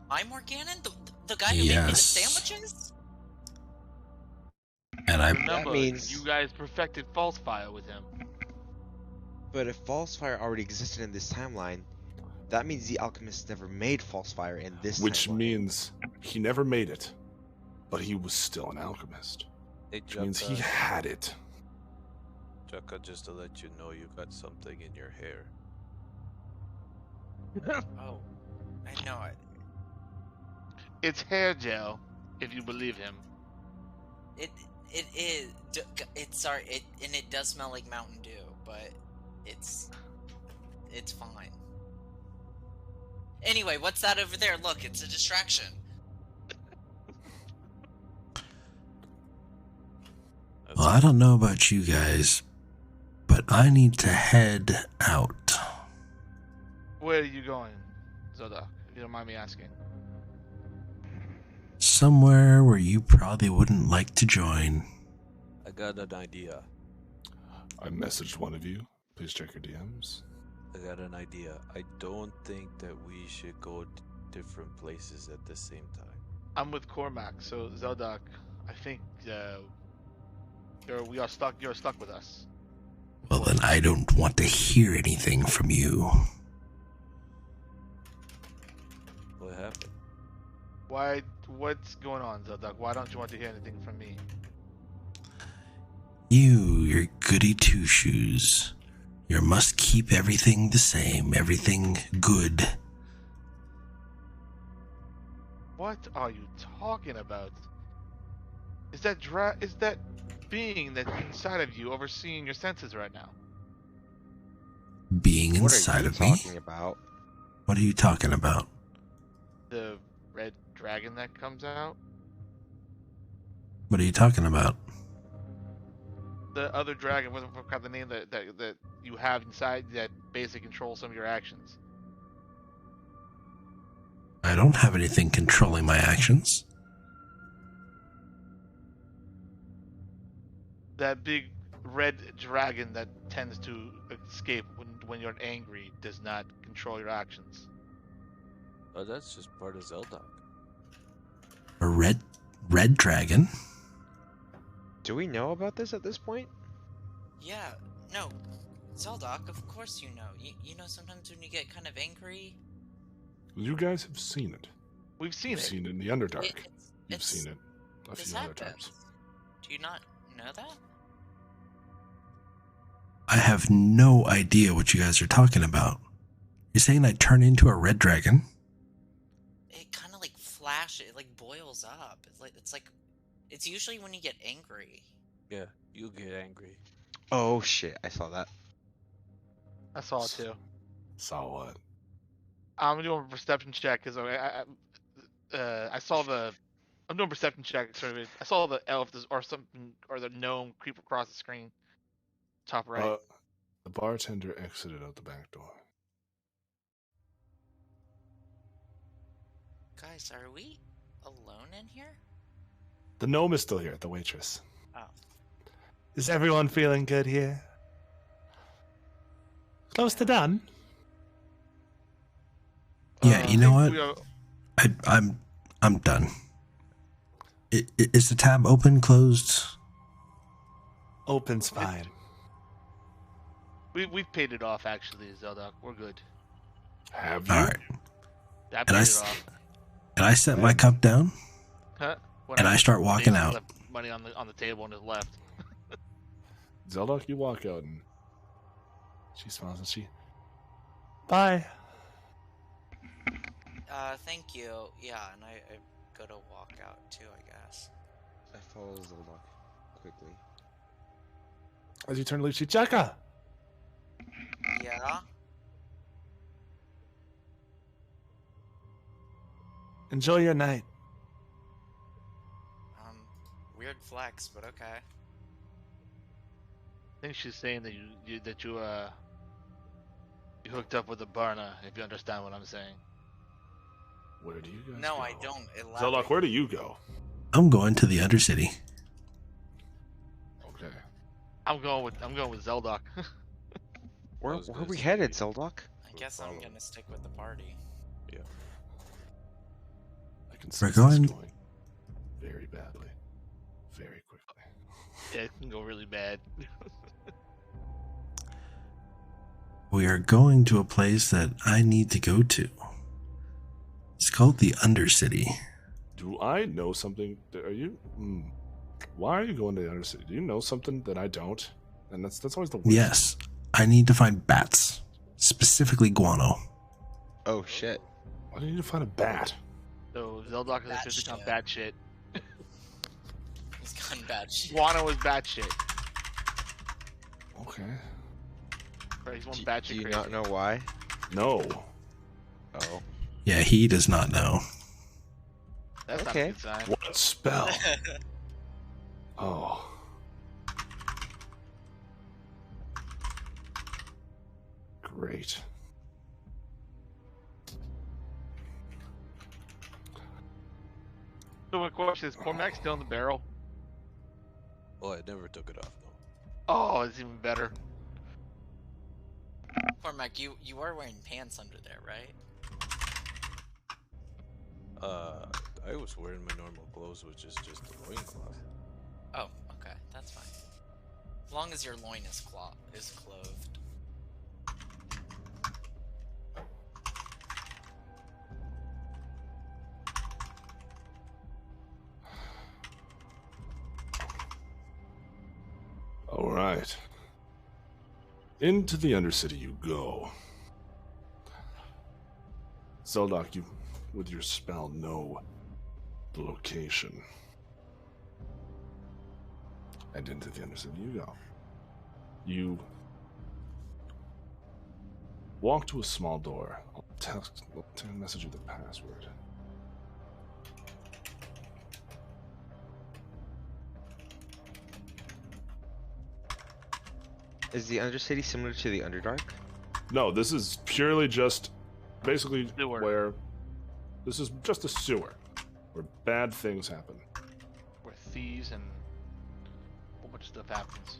My Morganon? The guy who made me the Yes. sandwiches? And I Remember, means- you guys perfected false fire with him. But if false fire already existed in this timeline, that means the alchemist never made false fire in this Which timeline. means he never made it, but he was still an alchemist. Hey, Which means he Jaka, had it. Jaka, just to let you know, you got something in your hair. Oh, I know it. It's hair gel, if you believe him. It is. It's sorry. It does smell like Mountain Dew, but it's fine. Anyway, what's that over there? Look, it's a distraction. Well, I don't know about you guys, but I need to head out. Where are you going, Zodak? If you don't mind me asking. Somewhere where you probably wouldn't like to join. I got an idea. I messaged one of you. Please check your DMs. I got an idea. I don't think that we should go different places at the same time. I'm with Cormac, so Zodak, I think you're stuck with us. Well, then I don't want to hear anything from you. What happened? What's going on, Zodak? Why don't you want to hear anything from me? You're goody two-shoes. You must keep everything the same, everything good. What are you talking about? Is that being that's inside of you overseeing your senses right now? Being What inside are you of me? talking about? What are you talking about? The red dragon that comes out? What are you talking about? The other dragon, wasn't forgot the name that you have inside that basically controls some of your actions. I don't have anything controlling my actions. that big red dragon that tends to escape when you're angry does not control your actions. Oh, that's just part of Zelda. A red dragon? Do we know about this at this point? Yeah, no. Zeldoc, of course you know. You know sometimes when you get kind of angry... You guys have seen it. We've seen You've it. seen it in the Underdark. You've it's- seen it a This few other happens. times. Do you not know that? I have no idea what you guys are talking about. You're saying I turn into a red dragon? It kind of like flashes, it like boils up. It's usually when you get angry. Yeah, you get angry. Oh shit, I saw that. I saw it too. Saw what? I'm doing a perception check because I saw the. I'm doing a perception check. Sort of. I saw the elf or something or the gnome creep across the screen. Top right. The bartender exited out the back door. Guys, are we alone in here? The gnome is still here, the waitress. Oh. Is everyone feeling good here? Close to done. Yeah, you know what? We are- I'm done. Is the tab open, closed? Open's fine. We've paid it off actually, Zelda. We're good. Have you? All right. I And paid I it s- off. And I set my cup down. Huh? When and I start walking Jason out. left money on the table on his left. Zelda, you walk out and she smiles and she... Bye. Thank you. Yeah, and I go to walk out too, I guess. I follow Zelda quickly. As you turn to leave, she... Chaka! Yeah? Enjoy your night. Weird flex, but okay. I think she's saying that you hooked up with the Barna, if you understand what I'm saying. Where do you guys No, go? I don't. Zelda, where do you go? I'm going to the Undercity. Okay. I'm going with Zeldoc. Where was are gonna we say- headed, Zeldoc? I guess I'm gonna stick with the party. I can see We're this going- going very badly. Very quickly. Yeah, it can go really bad. We are going to a place that I need to go to. It's called the Undercity. Do I know something? Are you... Why are you going to the Undercity? Do you know something that I don't? And that's always the worst. Yes, I need to find bats, specifically guano. Oh shit. Why do you need to find a bat? So Zeldoc is Bat officially gone shit. bad shit. He's gone bad shit. Guano is bad shit. Okay. Right, he's one Do, bad do shit you crazy. not know why? No. Oh. Yeah, he does not know. That's Okay. not a good sign. What spell? Oh. Great. So my question is, Cormac still in the barrel? Oh, I never took it off though. Oh, it's even better. Cormac, you are wearing pants under there, right? I was wearing my normal clothes, which is just a loincloth. Oh, okay, that's fine. As long as your loin is clothed. All right. Into the Undercity you go. Zeldoc, you, with your spell, know the location. And into the Undercity you go. You walk to a small door. I'll message you the password. Is the Undercity similar to the Underdark? No, this is purely just basically Sewer. where this is just a sewer where bad things happen. Where thieves and much stuff happens.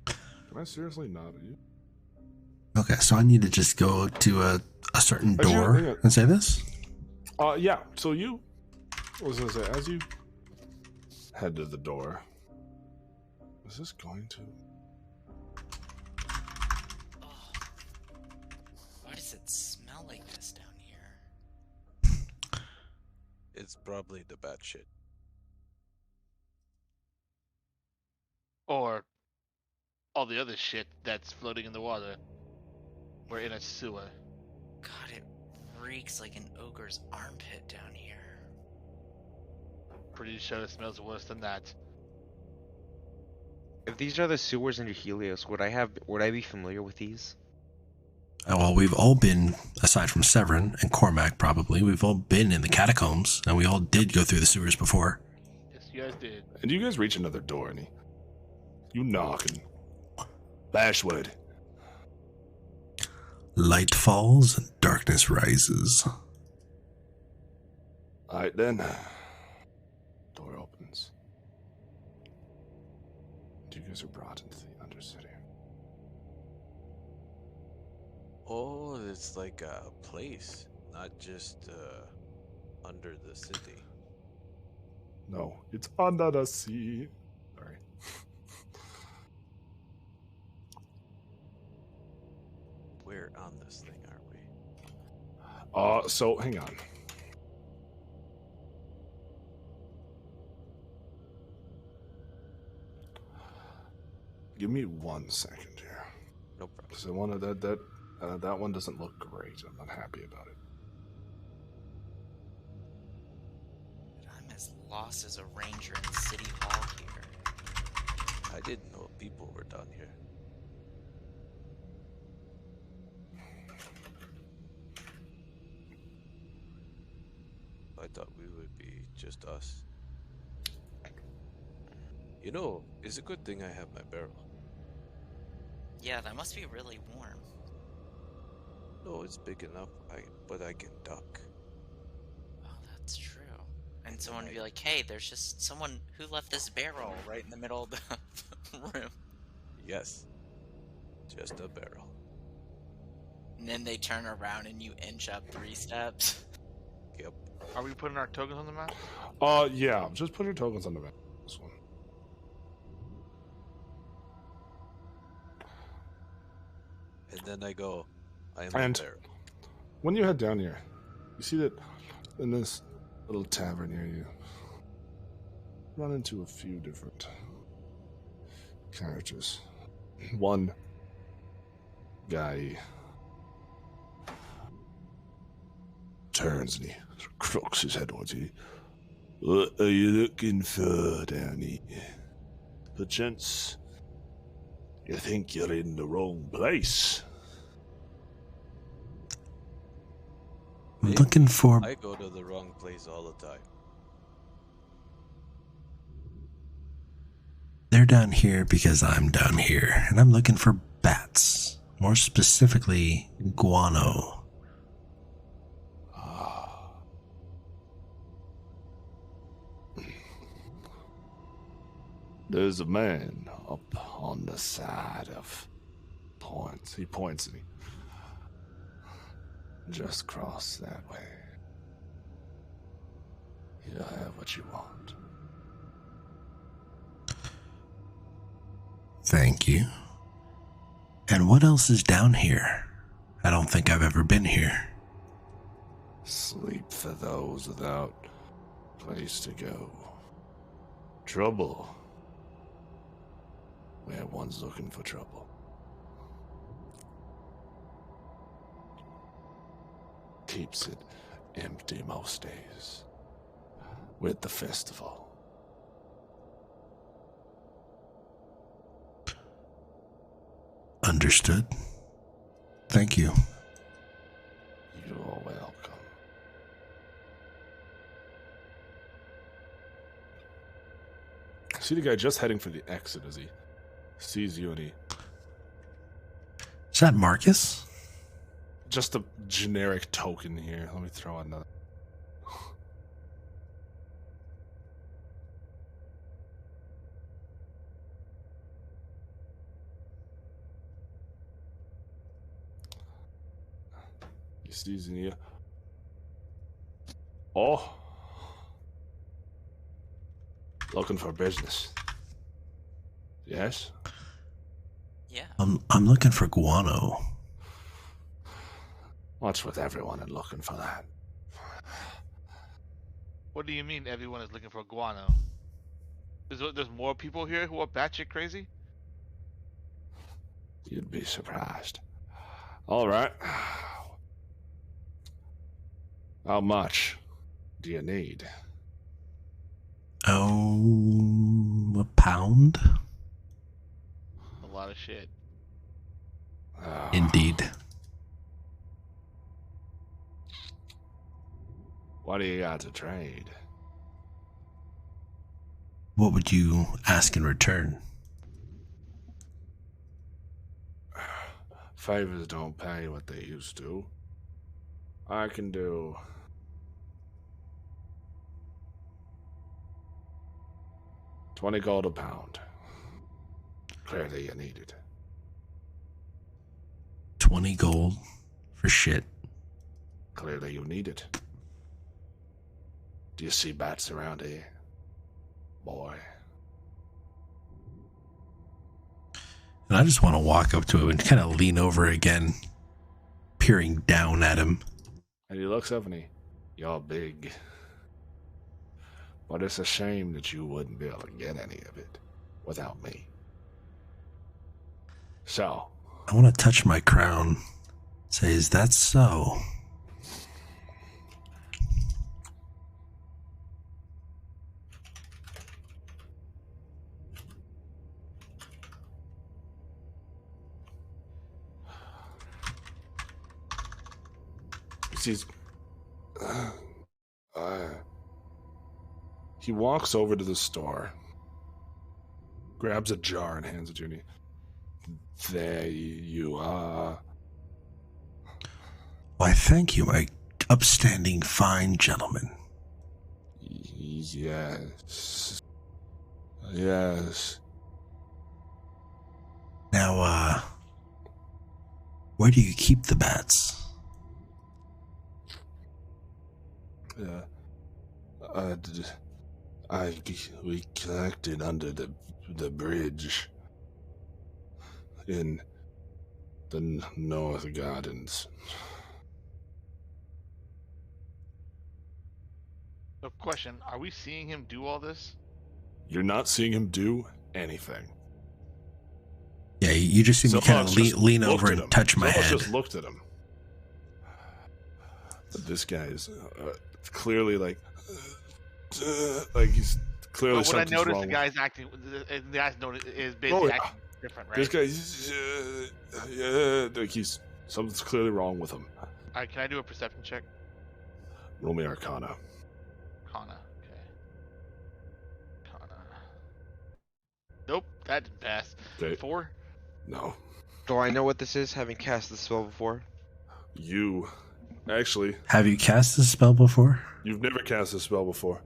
Can I seriously nod at you? Okay, so I need to just go to a certain As you- door hang on. and say this? Yeah. So you, I was gonna say, as you head to the door, is this going to? Oh, why does it smell like this down here? It's probably the bad shit. Or all the other shit that's floating in the water. We're in a sewer. God, it reeks like an ogre's armpit down here. Pretty sure it smells worse than that. If these are the sewers under Helios, would I be familiar with these? Well, we've all been, aside from Severin and Cormac probably, we've all been in the catacombs, and we all did go through the sewers before. Yes, you guys did. And you guys reach another door, and you knock, and Bashwood. Light falls and darkness rises. All right, then. Door opens. You guys are brought into the Undercity. Oh, it's like a place, not just under the city. No, it's under the sea. Sorry. Where on this thing are we? So hang on. Give me 1 second here. No problem. Because I wanted that one doesn't look great. I'm not happy about it. I'm as lost as a ranger in City Hall here. I didn't know people were down here. I thought we would be just us. You know, it's a good thing I have my barrel. Yeah, that must be really warm. No, it's big enough, but I can duck. Oh, that's true. And someone would be like, hey, there's just someone who left this barrel right in the middle of the room. Yes, just a barrel. And then they turn around and you inch up 3 steps. Yep. Are we putting our tokens on the map? Yeah, just put your tokens on the map. This one. And then I go, I am And- a barrel. When you head down here, you see that in this little tavern near you, run into a few different characters. One guy turns and he crooks his head towards you. What are you looking for down here? Perchance you think you're in the wrong place. I'm looking for... I go to the wrong place all the time. They're down here because I'm down here, and I'm looking for bats. More specifically, guano. There's a man up on the side of points. He points at me. Just cross that way. You'll have what you want. Thank you. And what else is down here? I don't think I've ever been here. Sleep for those without place to go. Trouble. Where one's looking for trouble. Keeps it empty most days. With the festival. Understood. Thank you. You're welcome. See the guy just heading for the exit as he sees you and he Is that Marcus? Just a generic token here. Let me throw another. You see here. Oh. Looking for business. Yes? Yeah. I'm looking for guano. What's with everyone and looking for that? What do you mean everyone is looking for guano? There's more people here who are batshit crazy? You'd be surprised. All right. How much do you need? Oh, a pound? A lot of shit. Indeed. What do you got to trade? What would you ask in return? Favors don't pay what they used to. I can do 20 gold a pound. Clearly you need it. 20 gold for shit. Clearly you need it. Do you see bats around here? Boy. And I just want to walk up to him and kind of lean over again, peering down at him. And he looks up and you're big. But it's a shame that you wouldn't be able to get any of it without me. So, I want to touch my crown. Say, is that so? He walks over to the store, grabs a jar and hands it to you. There you are. Why, thank you, my upstanding fine gentleman. Yes. Yes. Now, where do you keep the bats? We collected under the bridge in the North Gardens. So, question: are we seeing him do all this? You're not seeing him do anything. Yeah, you just see me kind of lean over and touch my head. Just looked at him. But this guy is clearly like he's clearly something's wrong. What I noticed, the guy's acting. The guy's notice is basically acting different, right? This guy's like something's clearly wrong with him. All right, can I do a perception check? Roll me Arcana. Arcana, okay. Arcana. Nope, that didn't pass. Okay. 4. No. Do I know what this is, having cast the spell before? You actually Have you cast this spell before? You've never cast this spell before.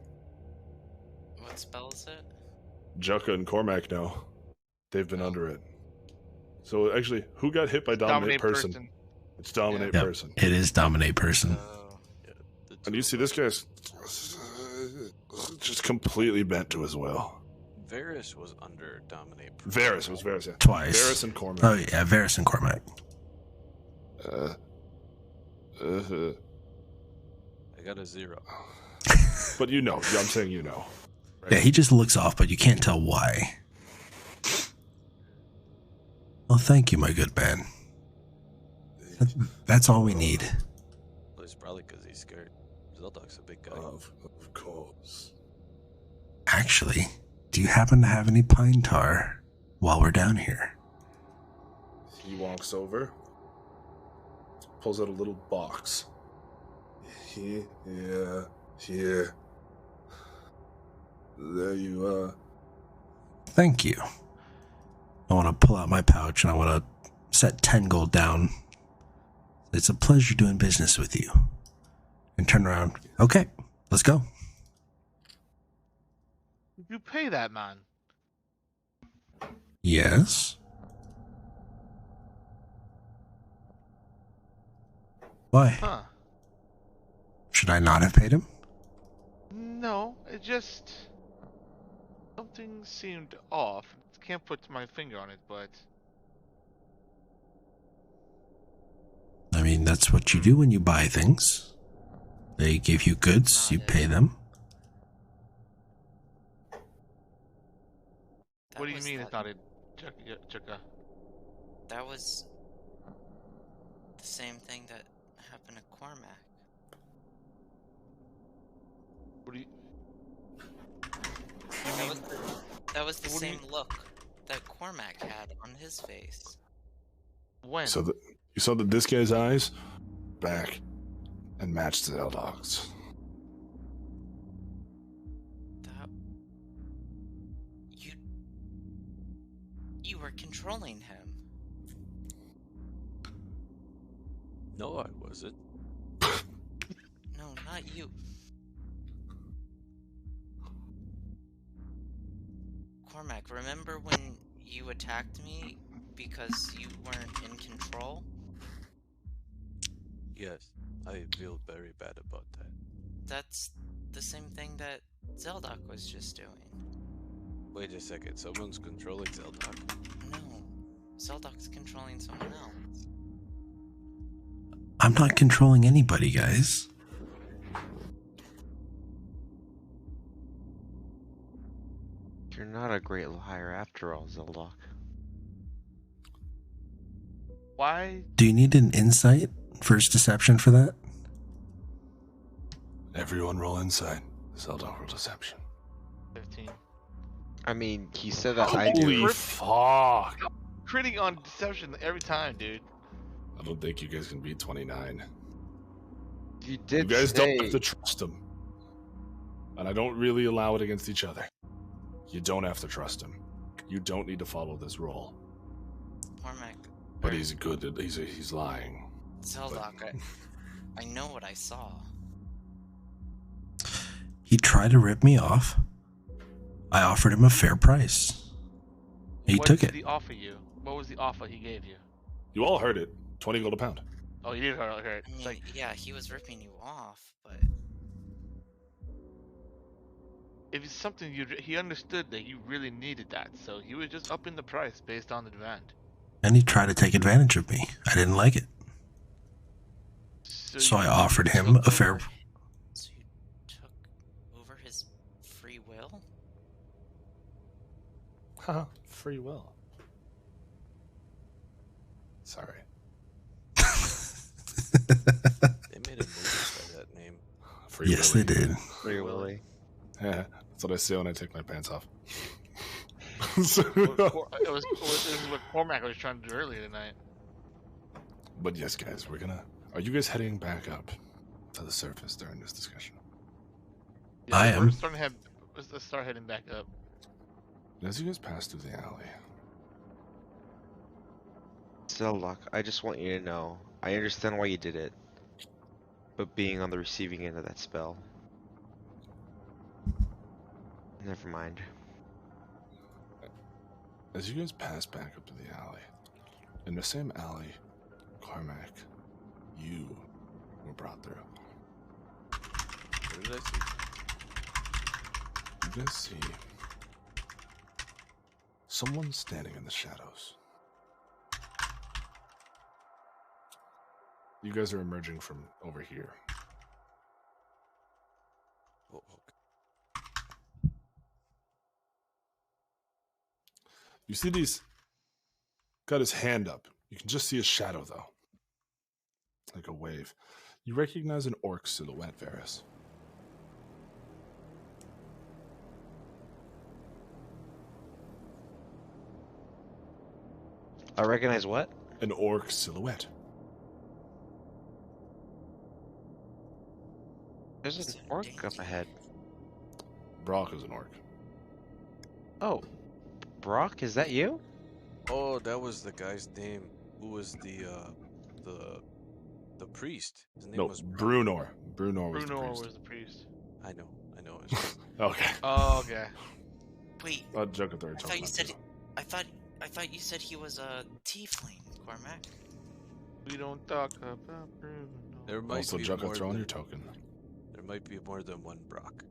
What spell is it? Jukka and Cormac know. They've been under it. So actually, who got hit by Dominate person? It's Dominate Person. It is Dominate Person. And you see this guy's just completely bent to his will. Varys was under Dominate. Varys, yeah. Twice. Varys and Cormac. Oh, yeah, Varys and Cormac. I got a 0. But you know, I'm saying you know. Right? Yeah, he just looks off, but you can't tell why. Well, thank you, my good man. That's all we need. Well, it's probably because he's scared. Zeldok's a big guy. Of course. Actually, do you happen to have any pine tar while we're down here? He walks over, pulls out a little box. Here. There you are. Thank you. I want to pull out my pouch and I want to set 10 gold down. It's a pleasure doing business with you. And turn around. Okay, let's go. You pay that man. Yes. Why? Huh. Should I not have paid him? No, it just... something seemed off. Can't put my finger on it, but... I mean, that's what you do when you buy things. They give you goods, you pay them. What do you mean it's not it, Chucka? That was the same thing that happened to Cormac. What do you... That was the What do same you- look that Cormac had on his face. When? So you saw that this guy's eyes back and matched Zeldog's. That you were controlling him. No, I wasn't. No, not you. Cormac, remember when you attacked me because you weren't in control? Yes, I feel very bad about that. That's the same thing that Zeldok was just doing. Wait a second, someone's controlling Zeldok? No, Zeldok's controlling someone else. I'm not controlling anybody, guys. You're not a great liar after all, Zeldok. Why? Do you need an insight first deception for that? Everyone roll insight. Zeldog roll deception. 15. I mean, he said that I do. Holy fuck! Critting on deception every time, dude. I don't think you guys can beat 29. You did You guys say... don't have to trust him. And I don't really allow it against each other. You don't have to trust him. You don't need to follow this rule. Cormac, But he's good at he's lying. Zeldok, I know what I saw. He tried to rip me off. I offered him a fair price. He What took did it. he offer you? What was the offer he gave you? You all heard it. 20 gold a pound. Oh, you did hear it. I It's mean, like, yeah, he was ripping you off, but if it's something he understood that you really needed that, so he was just upping the price based on the demand. And he tried to take advantage of me. I didn't like it. So I you offered him took a fair... over- so you took over his free will? Haha, free will. Sorry. They made a movie by that name. Free Yes, Willy. they did. Free Willy. Yeah, that's what I say when I take my pants off. It was what Cormac was trying to do earlier tonight. But yes, guys, are you guys heading back up to the surface during this discussion? Yeah, I am. Let's start heading back up. And as you guys pass through the alley, Zeldok, I just want you to know, I understand why you did it. But being on the receiving end of that spell... Never mind. as you guys pass back up to the alley, in the same alley, Cormac, you were brought through. What did I see? You guys see someone standing in the shadows. You guys are emerging from over here. Oh, okay. You see these? Got his hand up. You can just see his shadow, though. Like a wave. You recognize an orc silhouette, Varys. I recognize what? An orc silhouette. There's an orc up ahead. Brock is an orc. Oh. Brock, is that you? Oh, that was the guy's name who was the priest. His name No, was Brunor. Brunor was the Bruno priest. was the priest. I know. It's just, Okay. Oh, okay. Wait, Joker third. I thought you said I thought you said he was a tiefling, Cormac. We don't talk about Bruno. there might Also, be Joker, more throw on than, your token. There might be more than one Brock.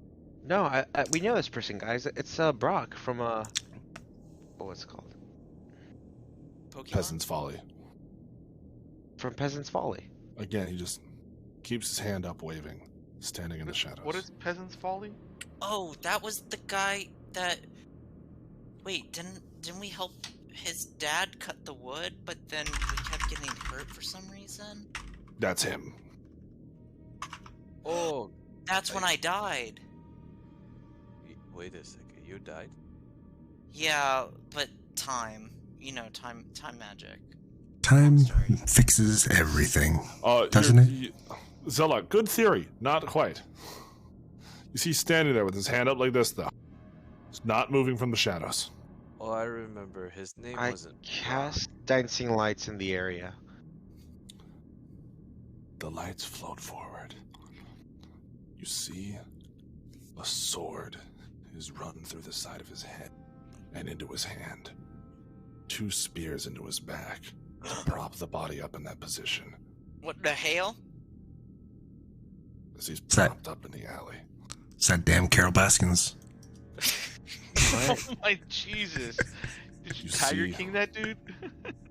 No, we know this person, guys. It's Brock from what's it called? Pokemon? Peasant's Folly. From Peasant's Folly. Again, he just keeps his hand up, waving, standing in the shadows. What is Peasant's Folly? Oh, that was the guy that. Wait, didn't we help his dad cut the wood, but then we kept getting hurt for some reason? That's him. Oh, That's when I died. wait a second. You died? Yeah, but time. You know, time magic. Time Sorry. fixes everything. Doesn't it? Zella, good theory. Not quite. You see, he's standing there with his hand up like this, though. He's not moving from the shadows. Oh, I remember. His name I wasn't cast dancing lights in the area. The lights float forward. You see a sword is run through the side of his head and into his hand. 2 spears into his back to prop the body up in that position What the hell? as he's that- propped up in the alley. It's that damn Carol Baskins. Oh my Jesus! Did you You Tiger see- King that dude?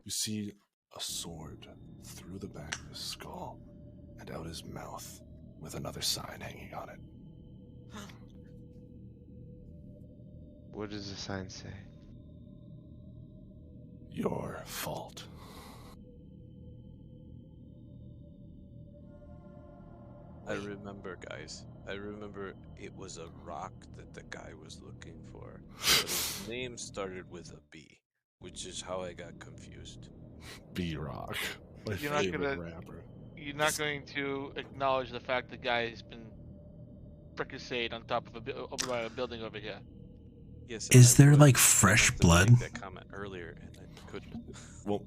You see a sword through the back of his skull and out his mouth with another sign hanging on it. What does the sign say? Your fault. I remember, guys. I remember it was a rock that the guy was looking for. But his name started with a B, which is how I got confused. B-Rock. My You're not favorite gonna- rapper. You're not going to acknowledge the fact the guy's been fricasseed on top of over by a building over here. Yes. Is I there, would. like, I fresh meant to blood? make that comment earlier, and I couldn't. Well,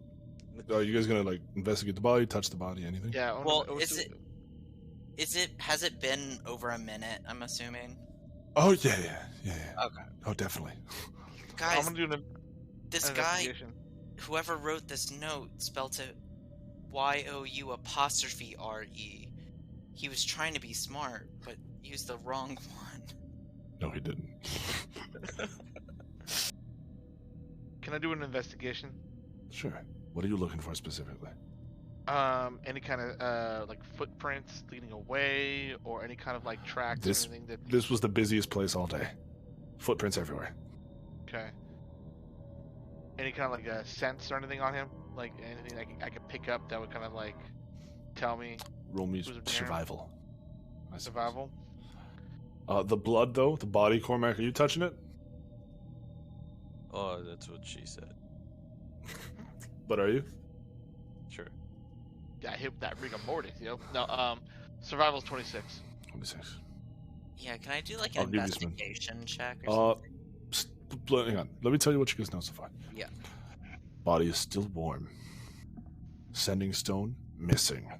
are you guys gonna like investigate the body, touch the body, anything? Yeah. I Well, wanna- has it been over a minute, I'm assuming? Oh yeah. Okay. Oh, definitely. I'm Guys, gonna do an this guy, investigation. whoever wrote this note, spelled it YOU''RE. He was trying to be smart, but used the wrong one. No, he didn't. Can I do an investigation? Sure. What are you looking for specifically? Any kind of like footprints leading away, or any kind of like tracks This- or anything that. This was the busiest place all day. Footprints everywhere. Okay. Any kind of like a sense or anything on him, like anything I could pick up that would kind of like tell me Roll me Was it survival. I suppose. survival. The blood, though, the body, Cormac, are you touching it? Oh, that's what she said. But are you? Sure. Yeah, I hit that rigor mortis, you know. No, survival's 26. 26. Yeah, can I do like I'll an give you some- investigation check or something? Hang on. Let me tell you what you guys know so far. Yeah. Body is still warm. Sending stone missing.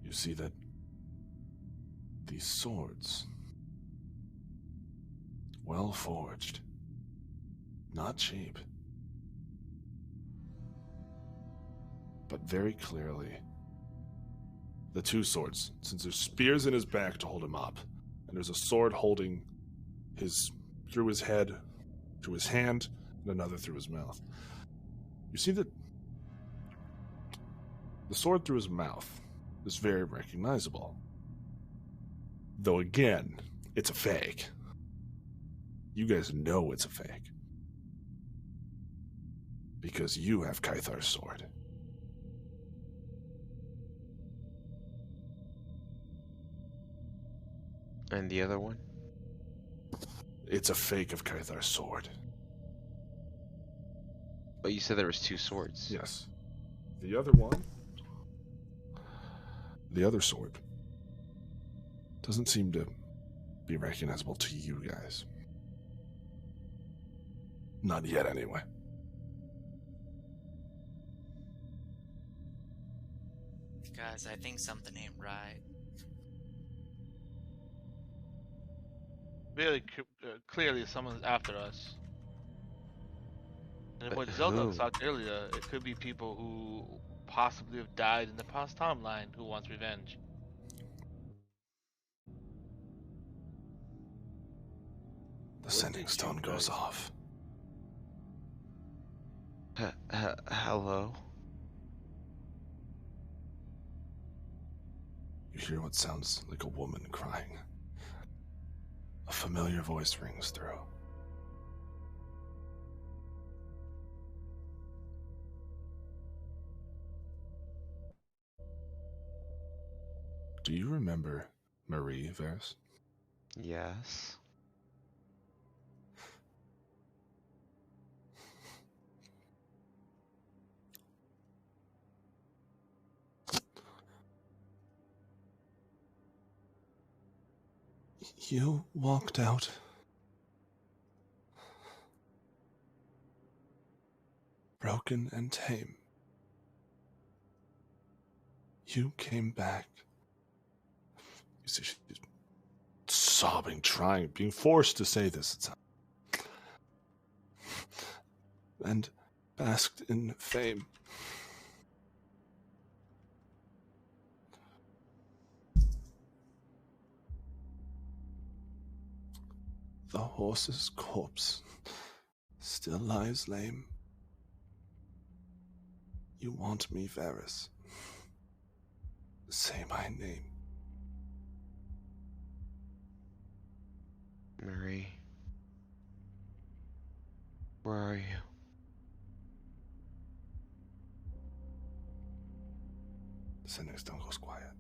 You see that these swords, well forged, not cheap, but very clearly the 2 swords, since there's spears in his back to hold him up, and there's a sword holding his through his head to his hand and another through his mouth. You see that the sword through his mouth is very recognizable. Though again, it's a fake. You guys know it's a fake. Because you have Kythar's sword. And the other one? It's a fake of Kythar's sword. But you said there was 2 swords. Yes. The other one, the other sword, doesn't seem to be recognizable to you guys. Not yet, anyway. Guys, I think something ain't right. Really clearly, someone's after us. And what Zelda Who? talked earlier, it could be people who possibly have died in the past timeline who wants revenge. The What sending did stone you goes guys- off. Hello? You hear what sounds like a woman crying. A familiar voice rings through. Do you remember Marie, Varys? Yes. You walked out. Broken and tame. You came back. You see, she's sobbing, trying, being forced to say this. And basked in fame. The horse's corpse still lies lame. You want me, Varys? Say my name. Marie. Where are you? The sending stone goes quiet.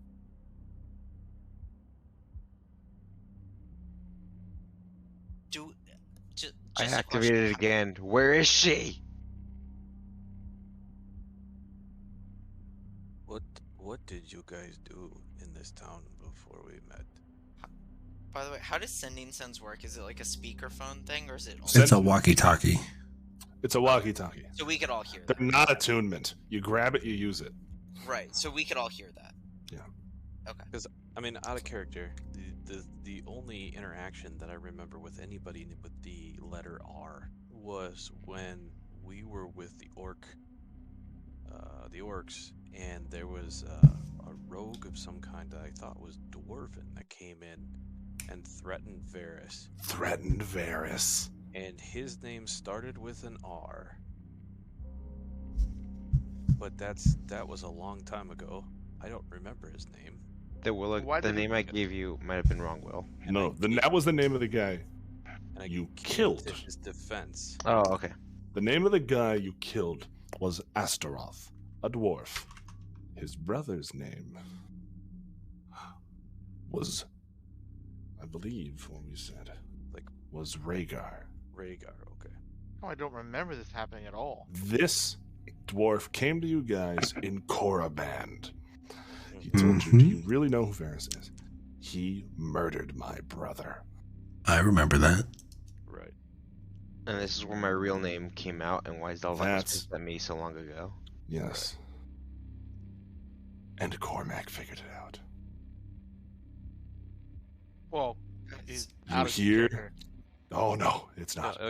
I Just a activated it question. again. Where is she? What did you guys do in this town before we met? By the way, how does sending stones work? Is it like a speakerphone thing, or is it? Send- It's a walkie-talkie. It's a walkie-talkie. So we could all hear They're that. not attunement. You grab it, you use it. Right. So we could all hear that. I mean, out of character, the only interaction that I remember with anybody with the letter R was when we were with the orcs, and there was a rogue of some kind that I thought was dwarven that came in and threatened Varys, Threatened Varys. and his name started with an R. But that was a long time ago. I don't remember his name. Why The did he- name I gave you might have been wrong, Will. And No, that was the name of the guy And I you came killed. to his defense. Oh, okay. The name of the guy you killed was Astaroth, a dwarf. His brother's name was, I believe, what we said, Like- was Rhaegar. Rhaegar, okay. Oh, I don't remember this happening at all. This dwarf came to you guys in Koraband. He Mhm. told you, do you really know who Varys is? He murdered my brother. I remember that. Right. And this is where my real name came out and why Zelda was That's- pissed at me so long ago. Yes. And Cormac figured it out. Well, he's You out of hear? character. Oh no, it's No, not.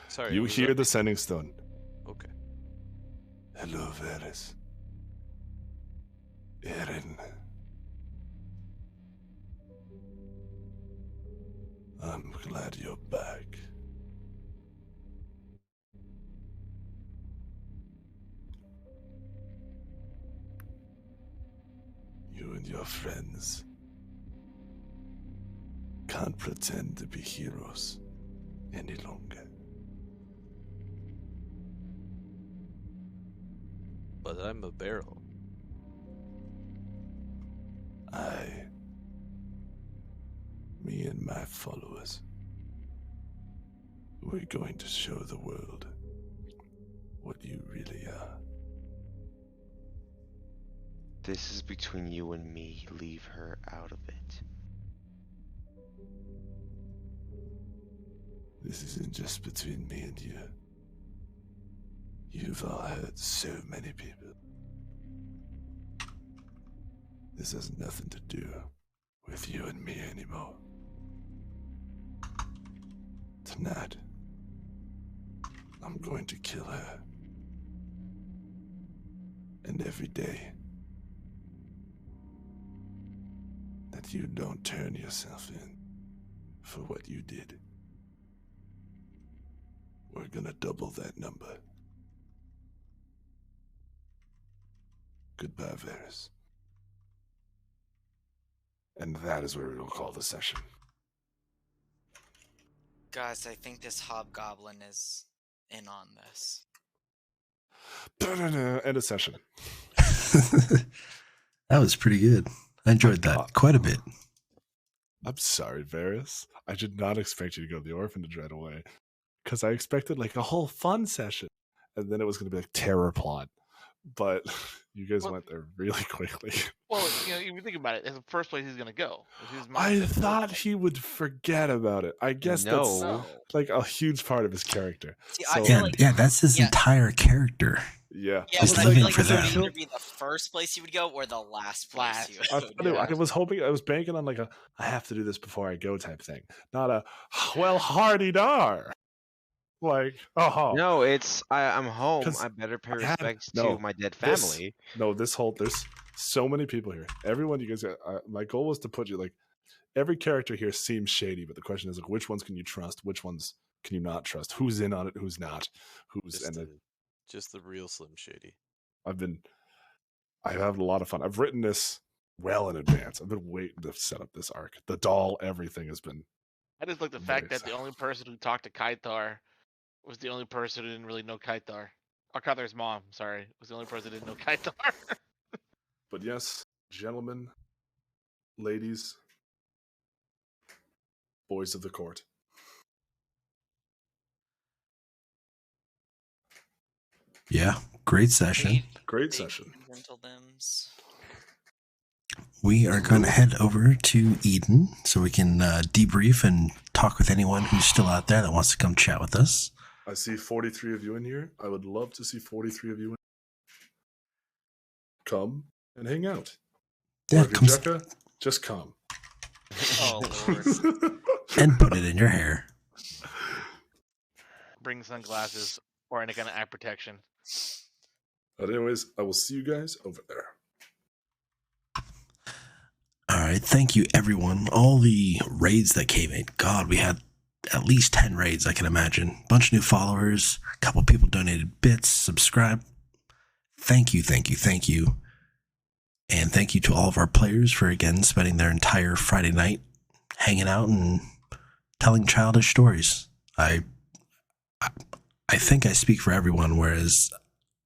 sorry. You it was hear a- the sending stone. Okay. Hello, Varys. Eren. I'm glad you're back. You and your friends can't pretend to be heroes any longer. But I'm a barrel. Me and my followers, we're going to show the world what you really are. This is between you and me. Leave her out of it. This isn't just between me and you. You've all hurt so many people. This has nothing to do with you and me anymore. Tonight, I'm going to kill her. And every day that you don't turn yourself in for what you did, we're gonna double that number. Goodbye, Varys. And that is where we will call the session. Guys, I think this hobgoblin is in on this. End of session. That was pretty good. I enjoyed that quite a bit. I'm sorry, Varys. I did not expect you to go to the orphanage right away. Because I expected like a whole fun session. And then it was going to be like terror plot. But you guys went there really quickly. Well, you know, if you think about it, it's the first place he's gonna go. I thought he would forget about it. I guess that's No. like a huge part of his character. See, So- I feel like, That's his entire character. Yeah. yeah, Just but I living feel like for this would that. either be the first place you would go or the last place you I, would go. I was hoping, I was banking on like I have to do this before I go type thing. Not a, well, hardy dar. Like, oh. No, it's I'm home. 'Cause I better pay I had- respects no, to my dead this- family. No, there's so many people here. Everyone, you guys, my goal was to put you like, every character here seems shady, but the question is like, which ones can you trust? Which ones can you not trust? Who's in on it? Who's not? Just the real Slim Shady. I have a lot of fun. I've written this well in advance. I've been waiting to set up this arc. The doll, everything has been. I just like the fact that the only person who talked to Kaitar was the only person who didn't really know Kaitar. Or Kaitar's mom, sorry, was the only person who didn't know Kaitar. But yes, gentlemen, ladies, boys of the court. Yeah, great session. Great session. Mental limbs. We are going to head over to Eden so we can debrief and talk with anyone who's still out there that wants to come chat with us. I see 43 of you in here. I would love to see 43 of you in. Come and hang out. Yeah, Or if you're Jekka, just come. Oh, Lord. and put it in your hair. Bring sunglasses or any kind of eye protection. But anyways, I will see you guys over there. All right, thank you everyone. All the raids that came in. God, we had at least 10 raids, I can imagine. Bunch of new followers, a couple people donated bits, subscribe. Thank you, thank you, thank you. And thank you to all of our players for again spending their entire Friday night hanging out and telling childish stories. I think I speak for everyone, whereas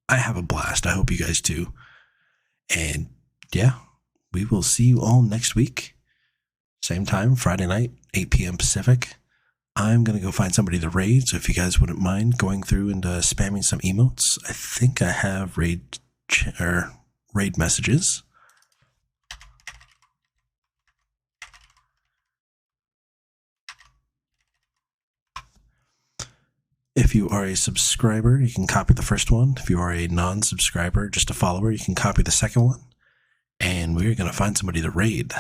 I have a blast. I hope you guys do. And yeah, we will see you all next week. Same time, Friday night, 8 p.m. Pacific. I'm going to go find somebody to raid, so if you guys wouldn't mind going through and spamming some emotes. I think I have raid messages. If you are a subscriber, you can copy the first one. If you are a non-subscriber, just a follower, you can copy the second one. And we're going to find somebody to raid.